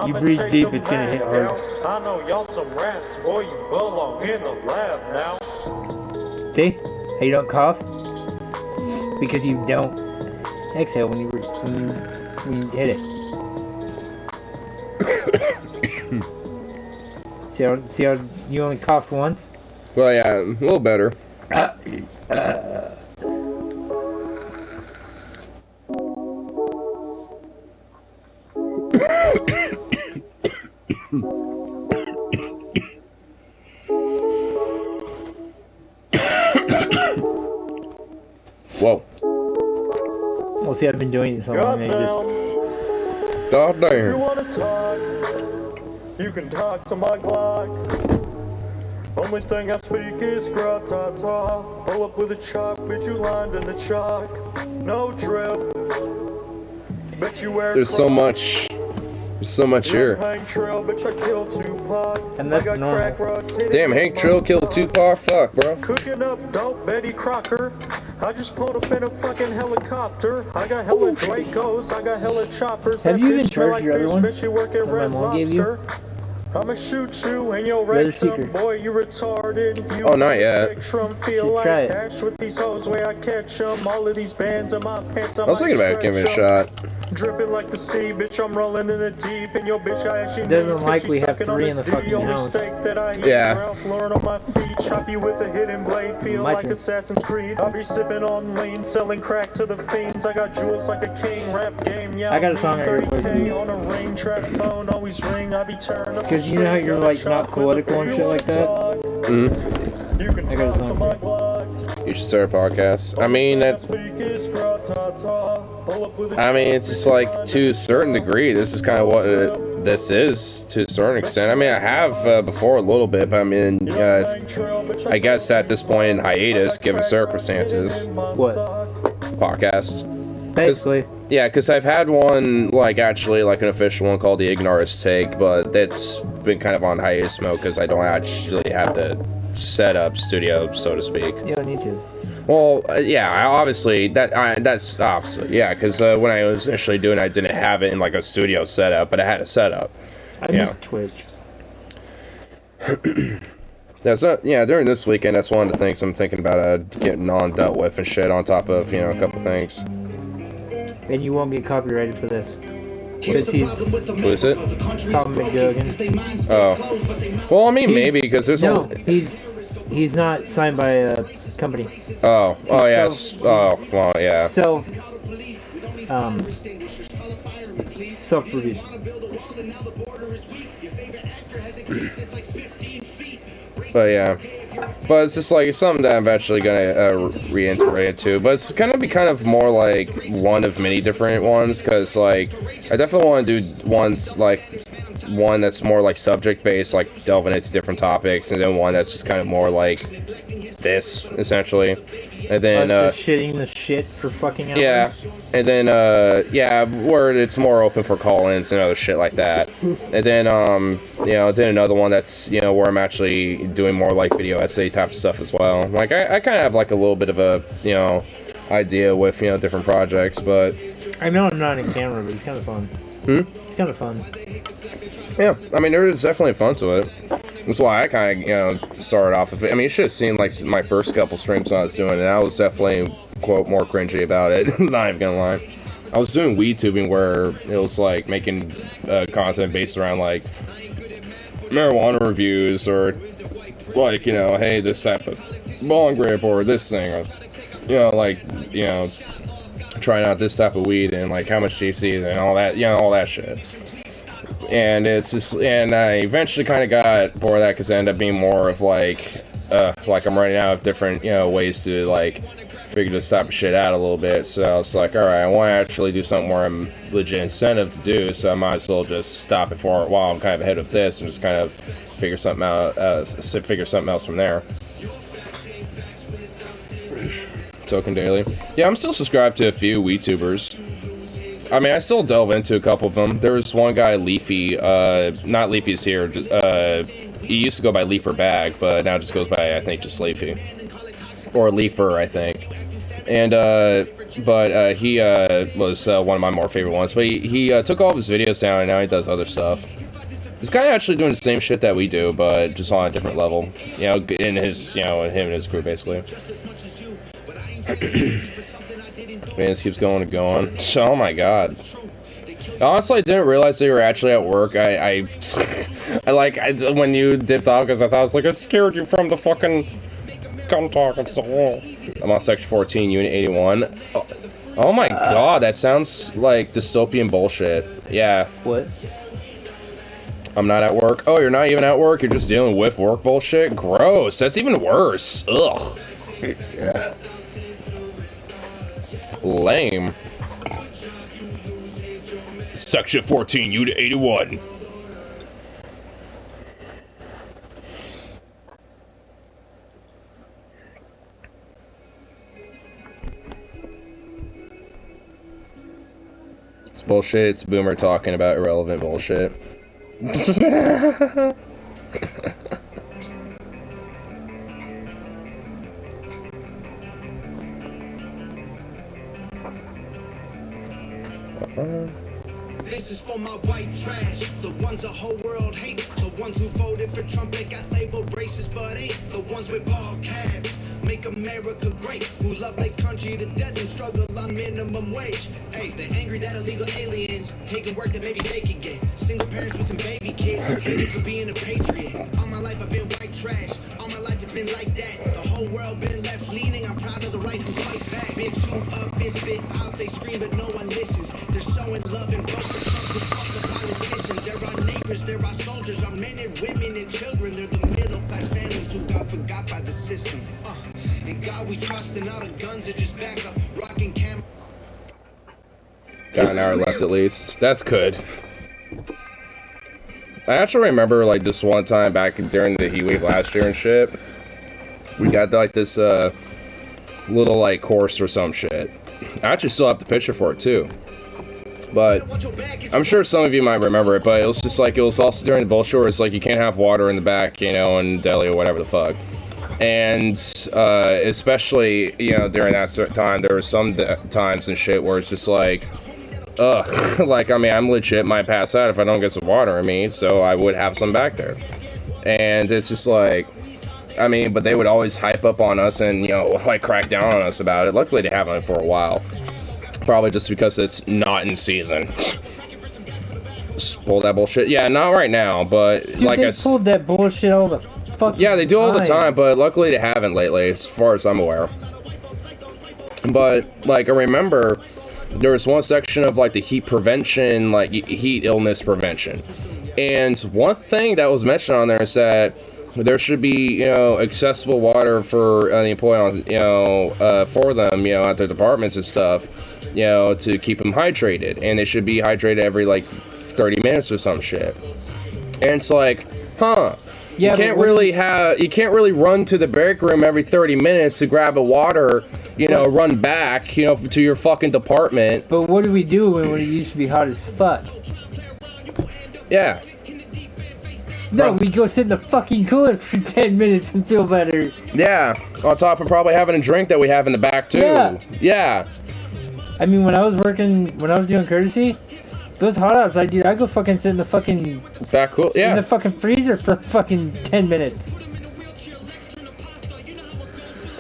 you breathe deep, it's gonna hit hard. I know y'all some rats, boy, you belong in the lab now. See? How you don't cough? Because you don't exhale when you hit it. See how you only coughed once? Well, yeah, a little better. Whoa. Well, see, I've been doing it so long, I just... God You damn. wanna talk? You can talk to my Glock. Only thing I speak is gra-ta-ta. Pull up with a chalk, bitch, you lined in the chalk. No drip. Bet you wear There's so much. There's so much here. Hank Trail, bitch, I killed Tupac. And that's I got normal. crack rocks hitting Damn, Hank Trill killed Tupac? Fuck, bro. Cooking up dope, Betty Crocker. I just pulled up in a fucking helicopter. I got hella Dracos, I got hella choppers. Have That you bitch even smell charged your other one? Bitch, you work at That my Red mom gave you? Lobster. I'ma shoot you and your other rectum, secret. boy, you retarded. You Oh, not yet. Spectrum, You feel should like try it. Dash with these hoes where I catch 'em. All of these bands in my pants, I was thinking about giving it a shot. Dripping like the sea, bitch, I'm rolling in the deep. And your bitch, I actually Doesn't needs, like bitch, we you have sucking on 3 in this the D. fucking Only house. steak that I eat, Yeah. Ralph Lauren on my feet. Chop you with a hidden blade, feel My like turn. Assassin's Creed. I'll be sipping on lean, selling crack to the fiends. I got jewels like a king, rap game, yeah. I got a song I gotta play for 30K you. on a ring, trap phone, always ring. I be turned up. 'Cause you know how you're, like, not political and shit like that? Mm. You can I got a talk song to for my you. Glock. You should start a podcast. I mean, it's just like to a certain degree, this is kind of what this is to a certain extent. I mean, I have before a little bit, but I mean, it's, I guess at this point in hiatus, given circumstances, What? podcast. Basically. Yeah, because I've had one, like, actually, like, an official one called the Ignorance Take, but that's been kind of on hiatus mode because I don't actually have the setup studio, so to speak. You don't need to. Well, yeah, obviously, that's obviously, yeah, because when I was initially doing it, I didn't have it in, like, a studio setup, but I had a setup. I Yeah. miss Twitch. That's not, yeah, during this weekend, that's one of the things I'm thinking about getting on dealt with and shit on top of, you know, a couple things. And you won't get copyrighted for this. Because he's Who is it? Tom McDougan. Oh. Well, I mean, maybe, because there's No, he's not signed by a company. Oh, yes. Oh, well, yeah. Self-produced. But yeah, but it's just like it's something that I'm eventually gonna reintegrate into. But it's gonna be kind of more like one of many different ones, because like I definitely want to do ones like one that's more like subject based, like delving into different topics, and then one that's just kind of more like this, essentially. And then just shitting the shit for fucking hours. Yeah, and then yeah, where it's more open for call-ins and other shit like that. And then you know, then another one that's, you know, where I'm actually doing more like video essay type of stuff as well. Like I kind of have like a little bit of a, you know, idea with, you know, different projects, but I know I'm not in camera, but it's kind of fun. It's kind of fun. Yeah, I mean, there is definitely fun to it. That's why I kind of, you know, started off with it. I mean, you should have seen, like, my first couple streams when I was doing it. I was definitely, quote, more cringy about it. Not even gonna lie. I was doing weed tubing where it was, like, making content based around, like, marijuana reviews or, like, you know, hey, this type of bong grip or this thing. Or, you know, like, you know, trying out this type of weed and, like, how much THC and all that, you know, all that shit. And it's just, and I eventually kind of got bored of that because it ended up being more of like I'm running out of different, you know, ways to like figure this type of shit out a little bit. So I was like, all right, I want to actually do something where I'm legit incentive to do, so I might as well just stop it for a while. I'm kind of ahead of this and just kind of figure something out, figure something else from there. Token Daily. Yeah, I'm still subscribed to a few WeTubers. I mean, I still delve into a couple of them. There was one guy, Leafy, not Leafy's here, he used to go by Leafer Bag, but now just goes by, I think, just Leafy. Or Leafer, I think. And, he was one of my more favorite ones. But he took all of his videos down, and now he does other stuff. This guy actually doing the same shit that we do, but just on a different level. You know, in his, you know, him and his crew, basically. Man, this keeps going and going. Oh my god. Honestly, I didn't realize they were actually at work. I when you dipped off, because I thought I was like, I scared you from the fucking gun talking so long. I'm on Section 14, Unit 81. Oh my god, that sounds like dystopian bullshit. Yeah. What? I'm not at work. Oh, you're not even at work? You're just dealing with work bullshit? Gross. That's even worse. Ugh. Yeah. Lame. Section 14, Unit 81. It's bullshit. It's Boomer talking about irrelevant bullshit. This is for my white trash, the ones the whole world hates, the ones who voted for Trump and got labeled racist but ain't, the ones with bald calves, make America great, who love their country to death and struggle on minimum wage. Hey, they're angry that illegal aliens taking work that maybe they can get, single parents with some baby kids, hated for being a patriot. All my life I've been white trash, all my life it's been like that, the whole world been left leaning, I'm proud of the right who fight back. Big shoot up and spit out, they scream but no one listens, they're so in love and vote for Trump to fuck the politicians. They're our neighbors, they're our soldiers, our men and women and children, they're the middle class families who got forgot by the system. In God we trust and all the guns are just back up, rocking camera. Got an hour left at least. That's good. I actually remember like this one time back during the heat wave last year and shit. We got like this little like course or some shit. I actually still have the picture for it too. But I'm sure some of you might remember it, but it was just like, it was also during the bullshit where it's like you can't have water in the back, you know, in deli or whatever the fuck. And especially, you know, during that certain time, there were some times and shit where it's just like, ugh, like, I mean, I'm legit might pass out if I don't get some water in me, so I would have some back there. And it's just like, I mean, but they would always hype up on us and, you know, like, crack down on us about it. Luckily, they haven't for a while. Probably just because it's not in season. Just pull that bullshit. Yeah, not right now, but dude, like they pulled that bullshit all the fucking yeah, they do all the time, but luckily they haven't lately, as far as I'm aware. But, like, I remember there was one section of, like, the heat prevention, like, heat illness prevention. And one thing that was mentioned on there is that there should be, you know, accessible water for the employee, you know, for them, you know, at their departments and stuff, you know, to keep them hydrated. And they should be hydrated every, like, 30 minutes or some shit. And it's like, huh. Yeah, you can't really run to the break room every 30 minutes to grab a water, you know, run back, you know, to your fucking department. But what do we do when it used to be hot as fuck? Yeah. No, we go sit in the fucking cooler for 10 minutes and feel better. Yeah. On top of probably having a drink that we have in the back too. Yeah. Yeah. I mean, when I was doing courtesy, if it was hot outside, dude, I'd go fucking sit in the fucking... Back cool, yeah. In the fucking freezer for fucking 10 minutes.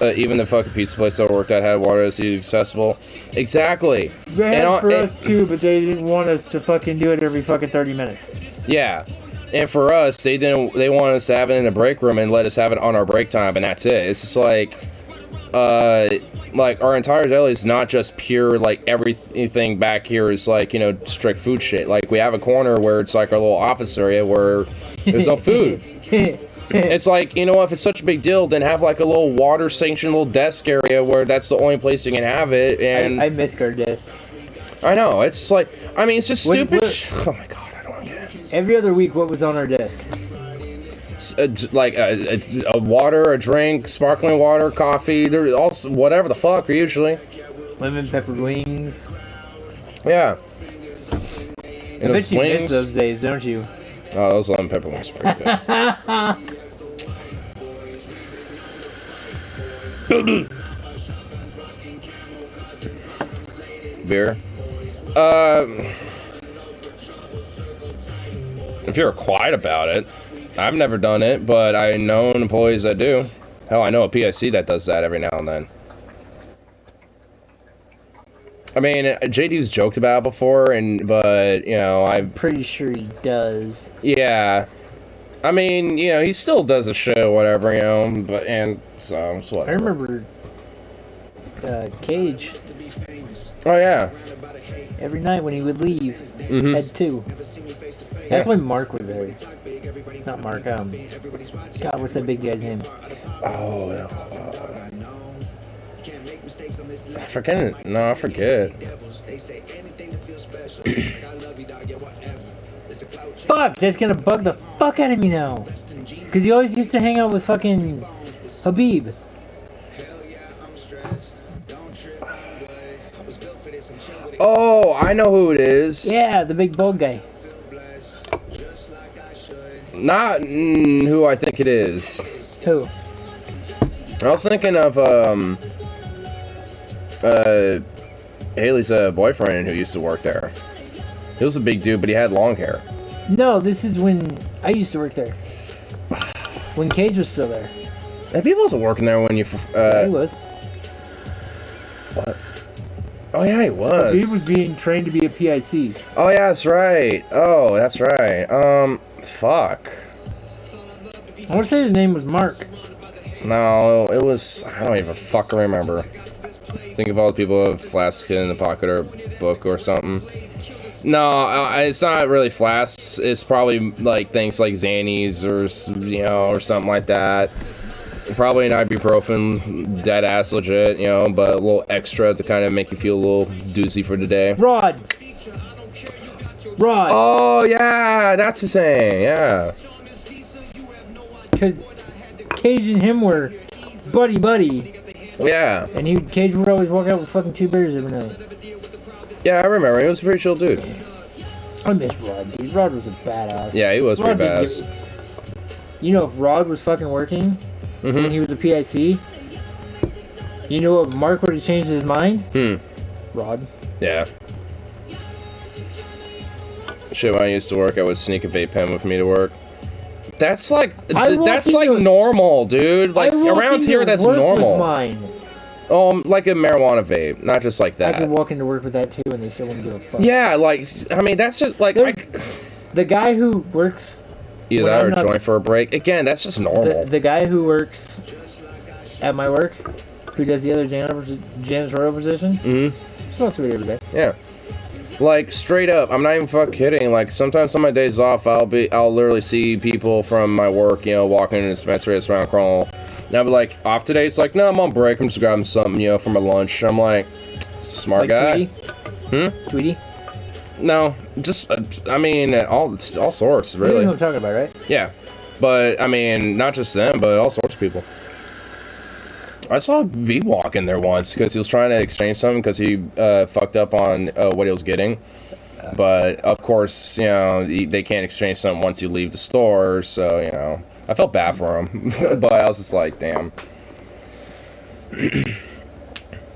Even the fucking pizza place I worked at had water that's accessible. Exactly. They had for us too, but they didn't want us to fucking do it every fucking 30 minutes. Yeah. And for us, they wanted us to have it in the break room and let us have it on our break time, and that's it. It's just like our entire deli is not just pure, like, everything back here is, like, you know, strict food shit. Like, we have a corner where it's, like, our little office area where there's no food. It's like, you know, if it's such a big deal, then have, like, a little water-sanctioned little desk area where that's the only place you can have it, and... I miss our desk. I know, it's just like, I mean, it's just stupid. Oh, my God, I don't want to get it. Every other week, what was on our desk? Like a water, a drink, sparkling water, coffee, there's also whatever the fuck usually. Lemon peppered wings. Yeah. I bet you miss those days, don't you? Oh, those lemon pepper wings are pretty good. Beer. If you're quiet about it. I've never done it, but I know employees that do. Hell, I know a PIC that does that every now and then. I mean, JD's joked about it before, but, you know, I'm pretty sure he does. Yeah. I mean, you know, he still does a show, whatever, you know, so it's whatever. I remember Cage. Oh, yeah. Every night when he would leave, had two. That's when Mark was there. Not Mark, God, what's that big guy's name? Oh, I forget it. No, I forget. Fuck, that's gonna bug the fuck out of me now. Because he always used to hang out with fucking Habib. Oh, I know who it is. Yeah, the big bald guy. Not who I think it is. Who? I was thinking of Haley's boyfriend who used to work there. He was a big dude, but he had long hair. No, this is when I used to work there. When Cage was still there. And he wasn't working there when you. Yeah, he was. What? Oh yeah, he was. He was being trained to be a PIC. Oh yeah, that's right. Oh, that's right. Fuck. I want to say his name was Mark. No, it was. I don't even fucking remember. Think of all the people who have Flask Kid in the Pocket or a book or something. No, it's not really flasks. It's probably like things like Xannies or, you know, or something like that. Probably an ibuprofen, dead ass legit, you know, but a little extra to kind of make you feel a little doozy for the day. Rod. Oh yeah, that's the same. Yeah. Because Cage and him were buddy. Yeah. And Cage would always walk out with fucking 2 beers every night. Yeah, I remember. He was a pretty chill dude. I miss Rod, dude. Rod was a badass. Yeah, he was pretty badass. You know, if Rod was fucking working when he was a PIC, you know what Mark would have changed his mind? Rod. Yeah. Shit, when I used to work, I would sneak a vape pen with me to work. That's like normal, dude. Like around here, that's normal. Like a marijuana vape, not just like that. I could walk into work with that too, and they still wouldn't give a fuck. Yeah, like I mean, that's just like the guy who works. Either that or join for a break. Again, that's just normal. The guy who works at my work, who does the other janitorial position, smokes weed every day. Yeah. Like, straight up, I'm not even fucking kidding. Like, sometimes on my days off, I'll literally see people from my work, you know, walking in the dispensary that's around crawling. And I'll be like, off today? It's like, no, I'm on break. I'm just grabbing something, you know, for my lunch. I'm like, smart guy. Tweety? No, just I mean all sorts really. You know what I'm talking about, right? Yeah, but I mean not just them, but all sorts of people. I saw V walk in there once because he was trying to exchange something because he fucked up on what he was getting. But of course, you know they can't exchange something once you leave the store. So you know, I felt bad for him, but I was just like, damn.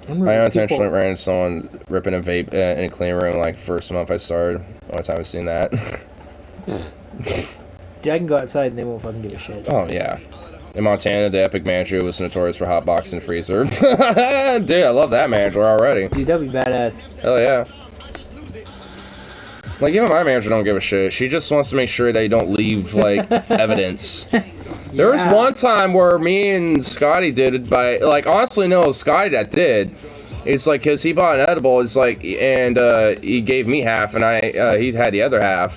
I unintentionally ran into someone ripping a vape in a clean room like first month I started. Only time I've seen that. Yeah, I can go outside and they won't fucking give a shit. Oh yeah. In Montana, the Epic manager was notorious for hotboxing the freezer. Dude, I love that manager already. Dude, that'd be badass. Hell yeah. Like, even my manager don't give a shit. She just wants to make sure they don't leave, like, evidence. There was one time where me and Scotty did it by, like, honestly, no, it was Scotty that did. It's like, because he bought an edible, it's like, and he gave me half, and he had the other half.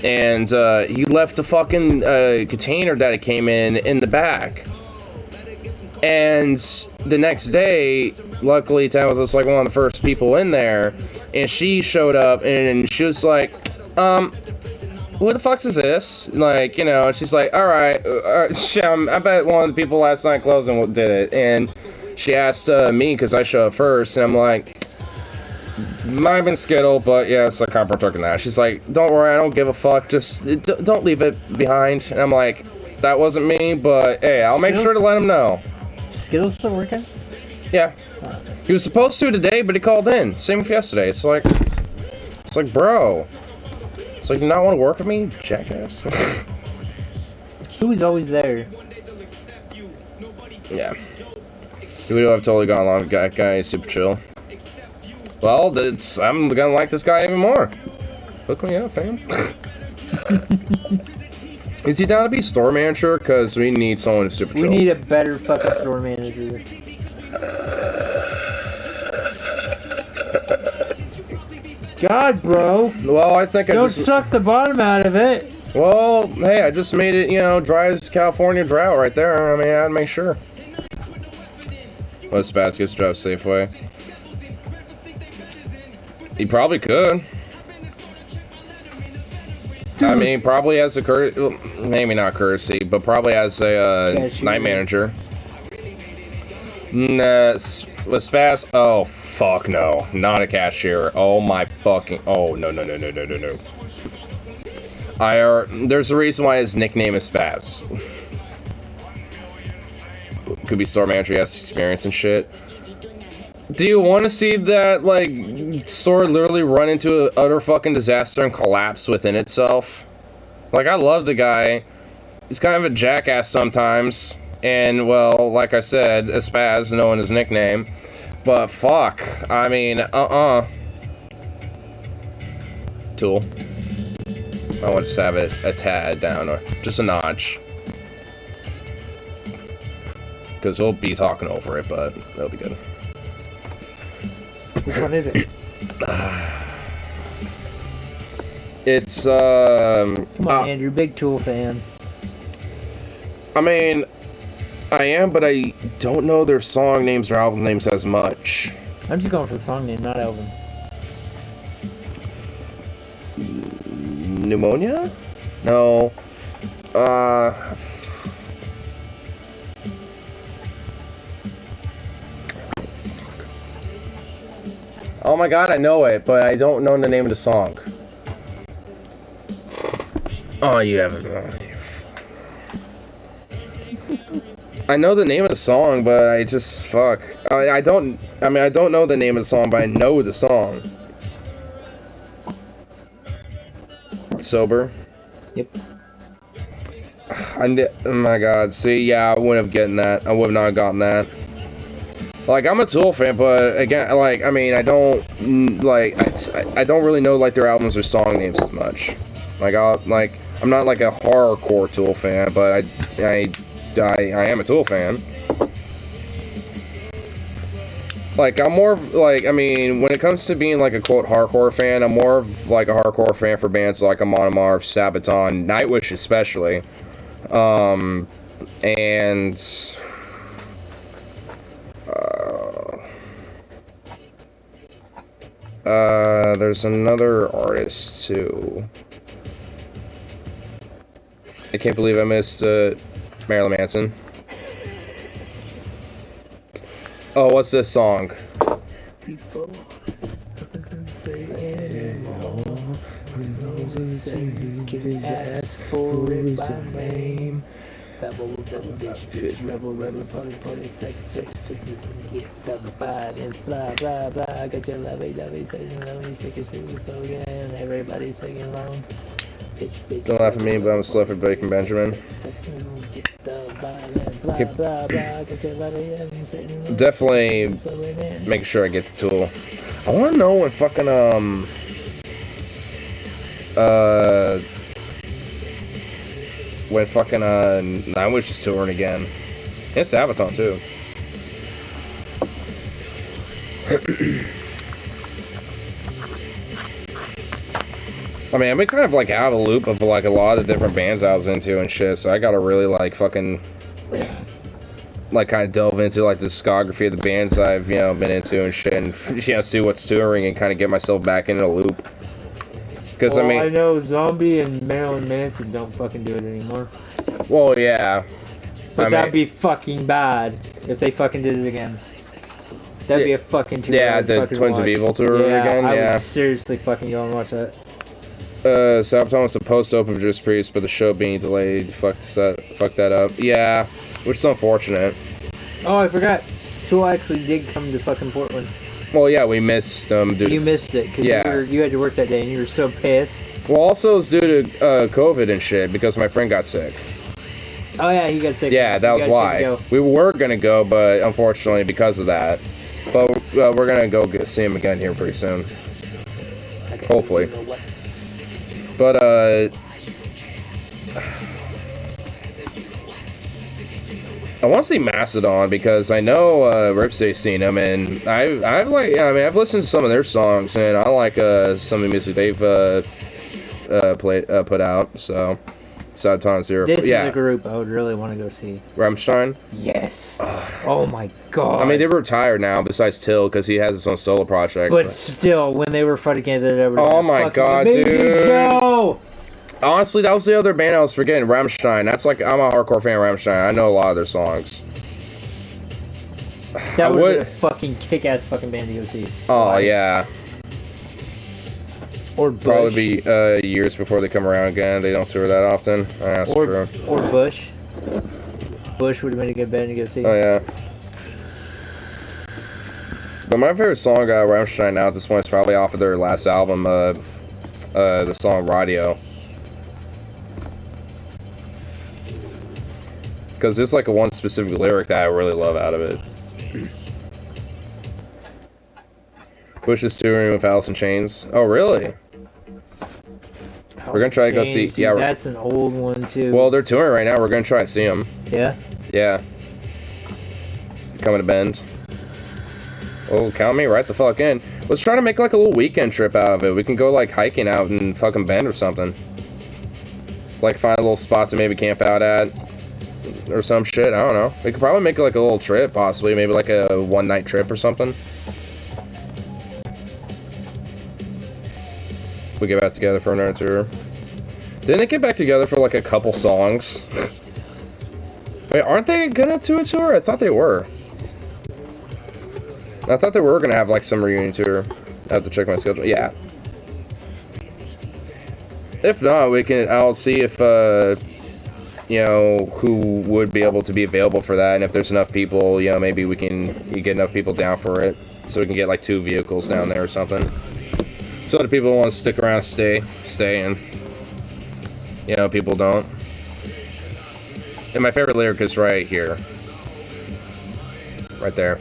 And he left the fucking container that it came in the back. And the next day, luckily, Tam was just like one of the first people in there, and she showed up, and she was like, who the fuck is this? Like, you know, she's like, alright, I bet one of the people last night closing did it. And she asked me, because I showed up first, and I'm like, might have been Skittle, but yeah, it's like kind of partook in that. She's like, don't worry, I don't give a fuck, just don't leave it behind. And I'm like, that wasn't me, but hey, I'll make sure to let him know. Skittle's still working? Yeah. He was supposed to today, but he called in. Same with yesterday. It's like, bro. It's like, you not want to work with me, jackass? He was always there. Yeah. Dude, I've totally gone along with that guy. He's super chill. Well, I'm gonna like this guy even more. Hook me up, fam. Is he down to be store manager? Because we need someone who's super chill. We need a better fucking store manager. God, bro. Well, I think Don't suck the bottom out of it. Well, hey, I just made it, you know, dry as California drought right there. I mean, I had to make sure. Well, Spats gets to drive Safeway. He probably could. I mean, probably has a maybe not courtesy, but probably as a night manager. With Spaz, oh fuck no, not a cashier. Oh my fucking, oh no. There's a reason why his nickname is Spaz. Could be store manager, he has experience and shit. Do you want to see that, like, store literally run into an utter fucking disaster and collapse within itself? Like, I love the guy. He's kind of a jackass sometimes. And, well, like I said, a Spaz, knowing his nickname. But, fuck. I mean, Tool. I want to just have it a tad down, or just a notch. Because we'll be talking over it, but that'll be good. Which one is it? It's, Come on, Andrew, big Tool fan. I mean, I am, but I don't know their song names or album names as much. I'm just going for the song name, not album. Pneumonia? No. Oh my god, I know it, but I don't know the name of the song. Oh, you haven't. I know the name of the song, but I just, fuck. I don't know the name of the song, but I know the song. Sober? Yep. Oh my god, see, yeah, I wouldn't have gotten that. I would have not gotten that. Like, I'm a Tool fan, but again, like, I mean, I don't, like, I don't really know, like, their albums or song names as much. Like, I'm not, like, a hardcore Tool fan, but I am a Tool fan. Like, I'm more, like, I mean, when it comes to being, like, a, quote, hardcore fan, I'm more of, like, a hardcore fan for bands like Amon Amarth, Sabaton, Nightwish especially. And... There's another artist too. I can't believe I missed Marilyn Manson. Oh, what's this song? People say ask for it by name. Double, bitch, rebel, party, sex, get double five, and blah, blah, blah. Got your lovey, singing lonely, sick and slow again. Everybody singing along. Don't laugh at me, but I'm a slut for Bacon Benjamin. Definitely make sure I get the Tool. I want to know when fucking, Nightwish is touring again. And Sabaton, too. I mean, I've been kind of, like, out of the loop of, like, a lot of the different bands I was into and shit, so I gotta really, like, fucking, like, kind of delve into, like, the discography of the bands I've, you know, been into and shit, and, you know, see what's touring and kind of get myself back into the loop. Because, well, I mean... I know Zombie and Marilyn Manson don't fucking do it anymore. Well, yeah. But that'd be fucking bad if they fucking did it again. That'd be a fucking tour. Yeah, the Twins of Evil tour again, I yeah. would seriously fucking go and watch that. Sabaton was supposed to open for Judas Priest, but the show being delayed fucked that up. Yeah, which is unfortunate. Oh, I forgot. Tool actually did come to fucking Portland. Well, yeah, we missed dude. You missed it, because you had to work that day, and you were so pissed. Well, also, it's due to COVID and shit, because my friend got sick. Oh, yeah, he got sick. Yeah, that was why. We were gonna go, but unfortunately, because of that. But we're gonna go see him again here pretty soon. Hopefully. But, I want to see Mastodon because I know Ripsay's seen them, and I've listened to some of their songs, and I like some of the music they've put out. So, Sabaton Zero. This is a group I would really want to go see. Rammstein? Yes. Oh my god. I mean, they're retired now, besides Till, because he has his own solo project. But still, when they were fighting together, oh my god, dude. Show. Honestly, that was the other band I was forgetting, Rammstein. That's like, I'm a hardcore fan of Rammstein. I know a lot of their songs. That would be a fucking kick-ass fucking band to go see. Oh, yeah. Or Bush. Probably be years before they come around again. They don't tour that often. That's true. Or Bush. Bush would have been a good band to go see. Oh, yeah. But my favorite song Rammstein now at this point is probably off of their last album, the song Radio. Because there's like one specific lyric that I really love out of it. Bush is touring with Alice in Chains. Oh, really? We're gonna try to go see. Yeah, that's an old one too. Well, they're touring right now. We're gonna try and see them. Yeah. Yeah. Coming to Bend. Oh, count me right the fuck in. Let's try to make like a little weekend trip out of it. We can go like hiking out in fucking Bend or something. Like find a little spot to maybe camp out at. Or some shit, I don't know. We could probably make like a little trip, possibly. Maybe like a one-night trip or something. We get back together for another tour. Didn't they get back together for like a couple songs? Wait, aren't they gonna do a tour? I thought they were. I thought they were gonna have like some reunion tour. I have to check my schedule. Yeah. If not, I'll see if, you know, who would be able to be available for that, and if there's enough people, you know, maybe we can get enough people down for it, so we can get like 2 vehicles down there or something. So the people who want to stick around, stay, and, you know, people don't. And my favorite lyric is right here. Right there.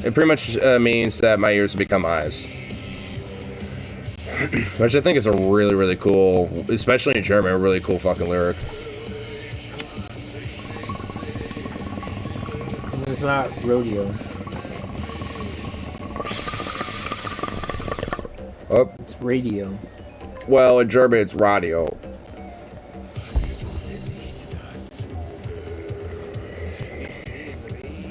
It pretty much means that my ears have become eyes. Which I think is a really, really cool, especially in German, a really cool fucking lyric. It's not rodeo. Oh. It's radio. Well, in German it's radio.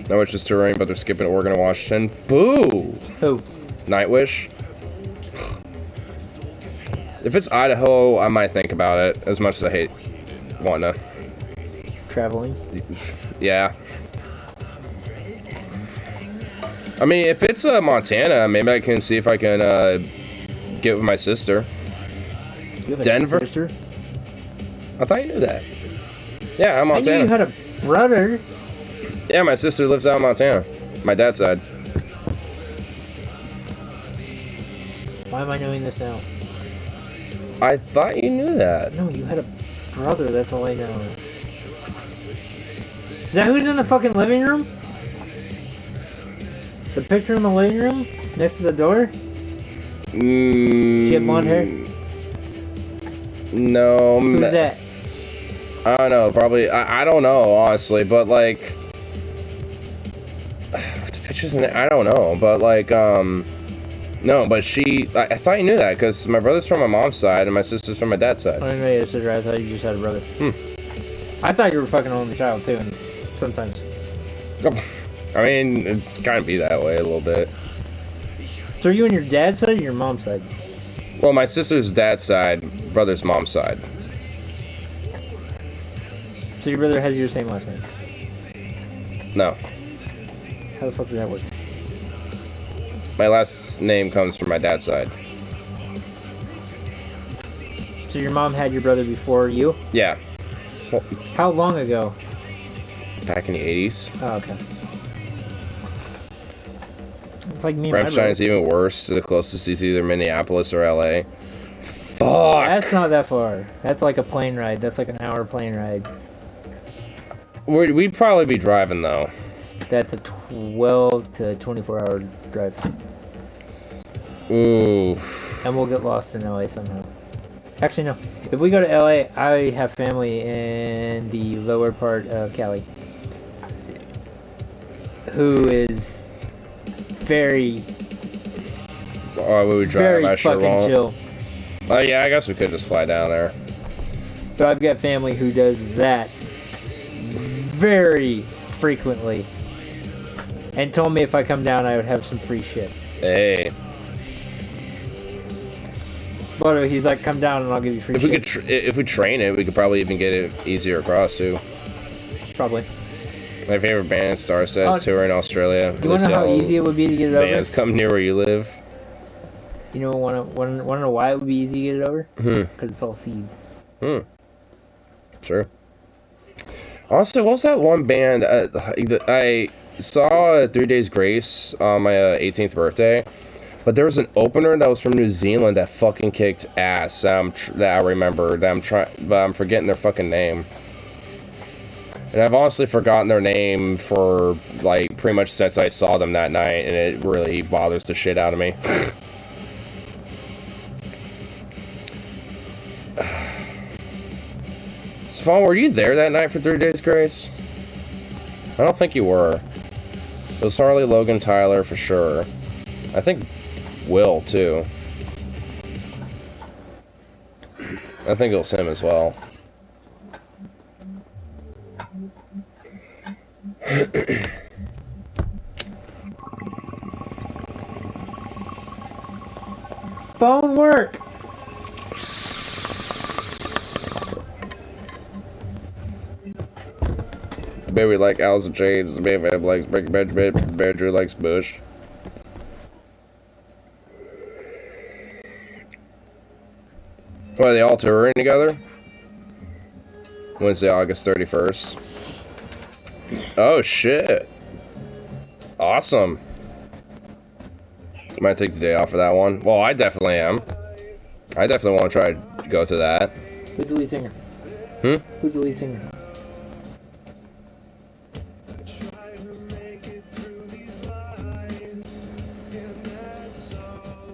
Nightwish is touring, but they're skipping Oregon and Washington. Boo! Who? Nightwish. If it's Idaho, I might think about it, as much as I hate wanting to. Traveling? Yeah. I mean, if it's Montana, maybe I can see if I can get with my sister. You have Denver? a sister? I thought you knew that. Yeah, I'm I Montana. knew you had a brother. Yeah, my sister lives out in Montana. My dad's side. Why am I knowing this now? I thought you knew that. No, you had a brother, that's all I know. Is that who's in the fucking living room? The picture in the living room? Next to the door? She had blonde hair? No. Who's that? I don't know, probably. I don't know, honestly, but like. The picture's in there? I don't know, but like, no, but she. I thought you knew that, because my brother's from my mom's side and my sister's from my dad's side. I didn't know you had a sister, I thought you just had a brother. I thought you were fucking only child too, and sometimes. I mean, it's kind of be that way a little bit. So are you on your dad's side or your mom's side? Well, my sister's dad's side, brother's mom's side. So your brother has your same last name? No. How the fuck does that work? My last name comes from my dad's side. So your mom had your brother before you? Yeah. Well, how long ago? Back in the 80s. Oh, okay. It's like me and my brother. Ramstein's even worse. The closest is either Minneapolis or LA. Fuck! That's not that far. That's like a plane ride. That's like an hour plane ride. We'd probably be driving, though. That's a 12 to 24 hour drive. Ooh. And we'll get lost in LA somehow. Actually, no. If we go to LA, I have family in the lower part of Cali. Who is very... Oh, we would drive, very I sure fucking won't. chill. Oh, yeah, I guess we could just fly down there. But I've got family who does that very frequently. And told me if I come down, I would have some free shit. Hey. But he's like, come down and I'll give you free if shit. We could if we train it, we could probably even get it easier across, too. Probably. My favorite band, Star Says, tour in Australia. You want to know how easy it would be to get it over? Bands come near where you live. You know, want to know why it would be easy to get it over? Because it's all seeds. Sure. Honestly, what was that one band? I saw 3 Days Grace on my 18th birthday, but there was an opener that was from New Zealand that fucking kicked ass. That I remember. But I'm forgetting their fucking name. And I've honestly forgotten their name for like pretty much since I saw them that night, and it really bothers the shit out of me. Spawn, were you there that night for 3 Days Grace? I don't think you were. It was Harley, Logan, Tyler for sure. I think Will too. I think it was him as well. Phone work. Baby like Alice in Chains, baby likes Breaking Bad, Badger likes Bush. What, are they all touring together? Wednesday, August 31st. Oh shit. Awesome. Might take the day off for that one. Well, I definitely am. I definitely want to try to go to that. Who's the lead singer? Who's the lead singer?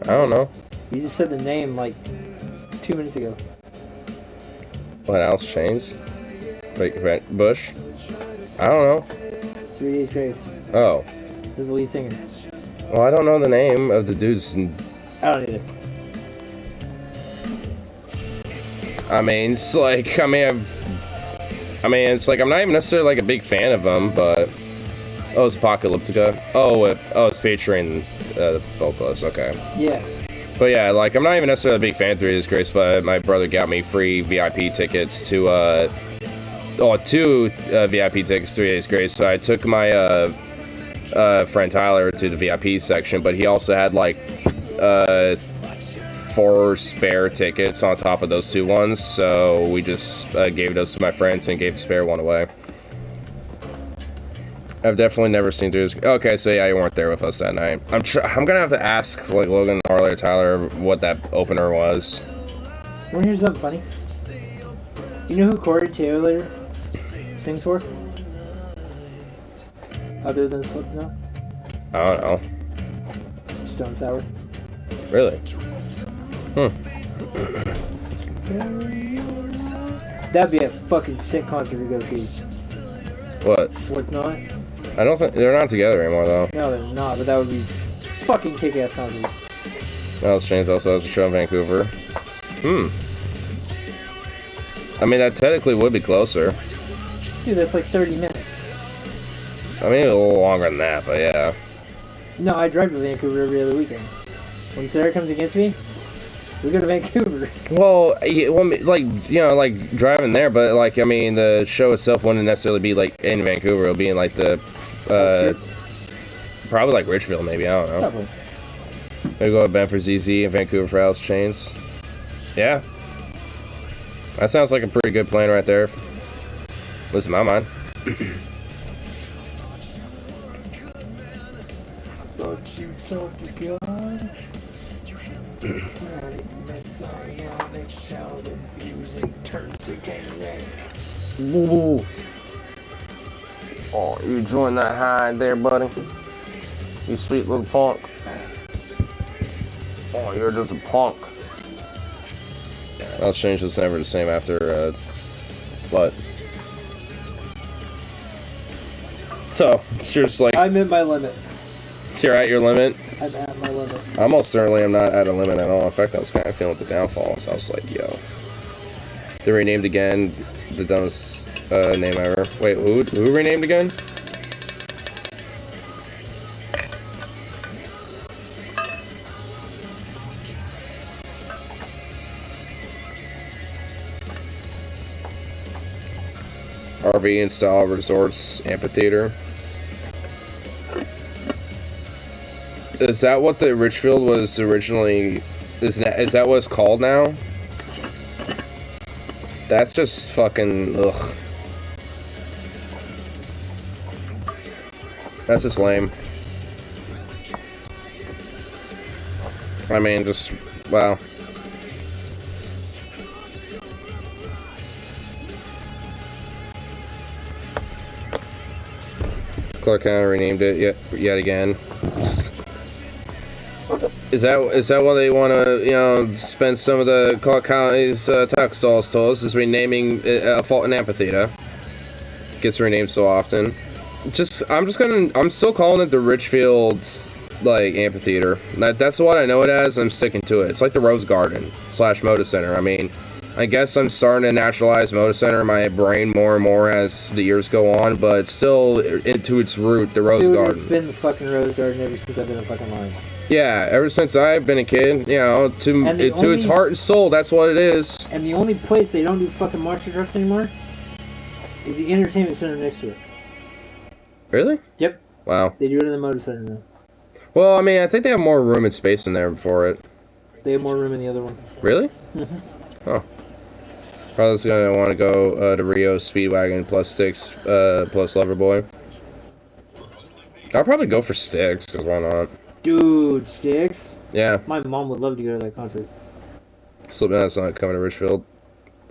I don't know. You just said the name like 2 minutes ago. What else? Chains? Like Bush? I don't know. 3 Days Grace. Oh. Who's the lead singer? Well, I don't know the name of the dudes. I don't either. I mean, it's like, it's like, I'm not even necessarily like a big fan of them, but... Oh, it's Apocalyptica. Oh, it's featuring the vocalist, okay. Yeah. But yeah, like, I'm not even necessarily a big fan of 3 Days Grace, but my brother got me free VIP tickets to, two VIP tickets, 3 Days Grace. So I took my, friend Tyler to the VIP section, but he also had, like, 4 spare tickets on top of those 2 ones. So we just gave those to my friends and gave the spare one away. I've definitely never seen 3 Days. Okay, so yeah, you weren't there with us that night. I'm gonna have to ask, like, Logan, Harley, or Tyler what that opener was. Well, here's something funny. You know who Corey Taylor sings for? Other than Slipknot? I don't know. Stone Sour. Really? That'd be a fucking sick concert to go see. What? Slipknot? I don't think they're not together anymore though. No, they're not, but that would be fucking kick-ass concert. Alice Chains also has a show in Vancouver. I mean, that technically would be closer. Dude, that's like 30 minutes. I mean, a little longer than that, but yeah. No, I drive to Vancouver every other weekend. When Sarah comes against me, we go to Vancouver. Well, like, you know, like, driving there, but, like, I mean, the show itself wouldn't necessarily be, like, in Vancouver. It'll be in, like, the, probably, like, Richfield, maybe. I don't know. Probably. Maybe go to Ben for ZZ and Vancouver for Alice Chains. Yeah. That sounds like a pretty good plan right there. At least in my mind. Thought you talked to God. Ooh. Oh, you enjoying that high there, buddy? You sweet little punk. Oh, you're just a punk. Alice Chains was never the same after, what? So, it's just like... I'm in my limit. You're at your limit? I'm at my limit. I most certainly am not at a limit at all. In fact, I was kind of feeling the downfall, so I was like, yo. They renamed again, the dumbest name ever. Wait, who renamed again? RV and Style Resorts Amphitheater. Is that what the Richfield was originally? Is that what it's called now? That's just fucking ugh. That's just lame. I mean, just wow. Clark County renamed it yet again. Is that what they want to, you know, spend some of the Clark County's tax dollars towards, is renaming a Fulton Amphitheater? Gets renamed so often. I'm still calling it the Richfield's, like, Amphitheater. That's what I know it as, I'm sticking to it. It's like the Rose Garden / Moda Center. I mean, I guess I'm starting to naturalize Moda Center in my brain more and more as the years go on, but it's still, into its root, the Rose Garden. It's been the fucking Rose Garden ever since I've been a fucking line. Yeah, ever since I've been a kid, you know, to its heart and soul, that's what it is. And the only place they don't do fucking monster trucks anymore is the entertainment center next to it. Really? Yep. Wow. They do it in the Motor Center now. Well, I mean, I think they have more room and space in there for it. They have more room in the other one. Really? Mm-hmm. Oh. Probably gonna want to go to Rio Speedwagon plus Styx plus Loverboy. I'll probably go for Styx, because why not? Dude, Styx? Yeah. My mom would love to go to that concert. Slipknot's not coming to Richfield.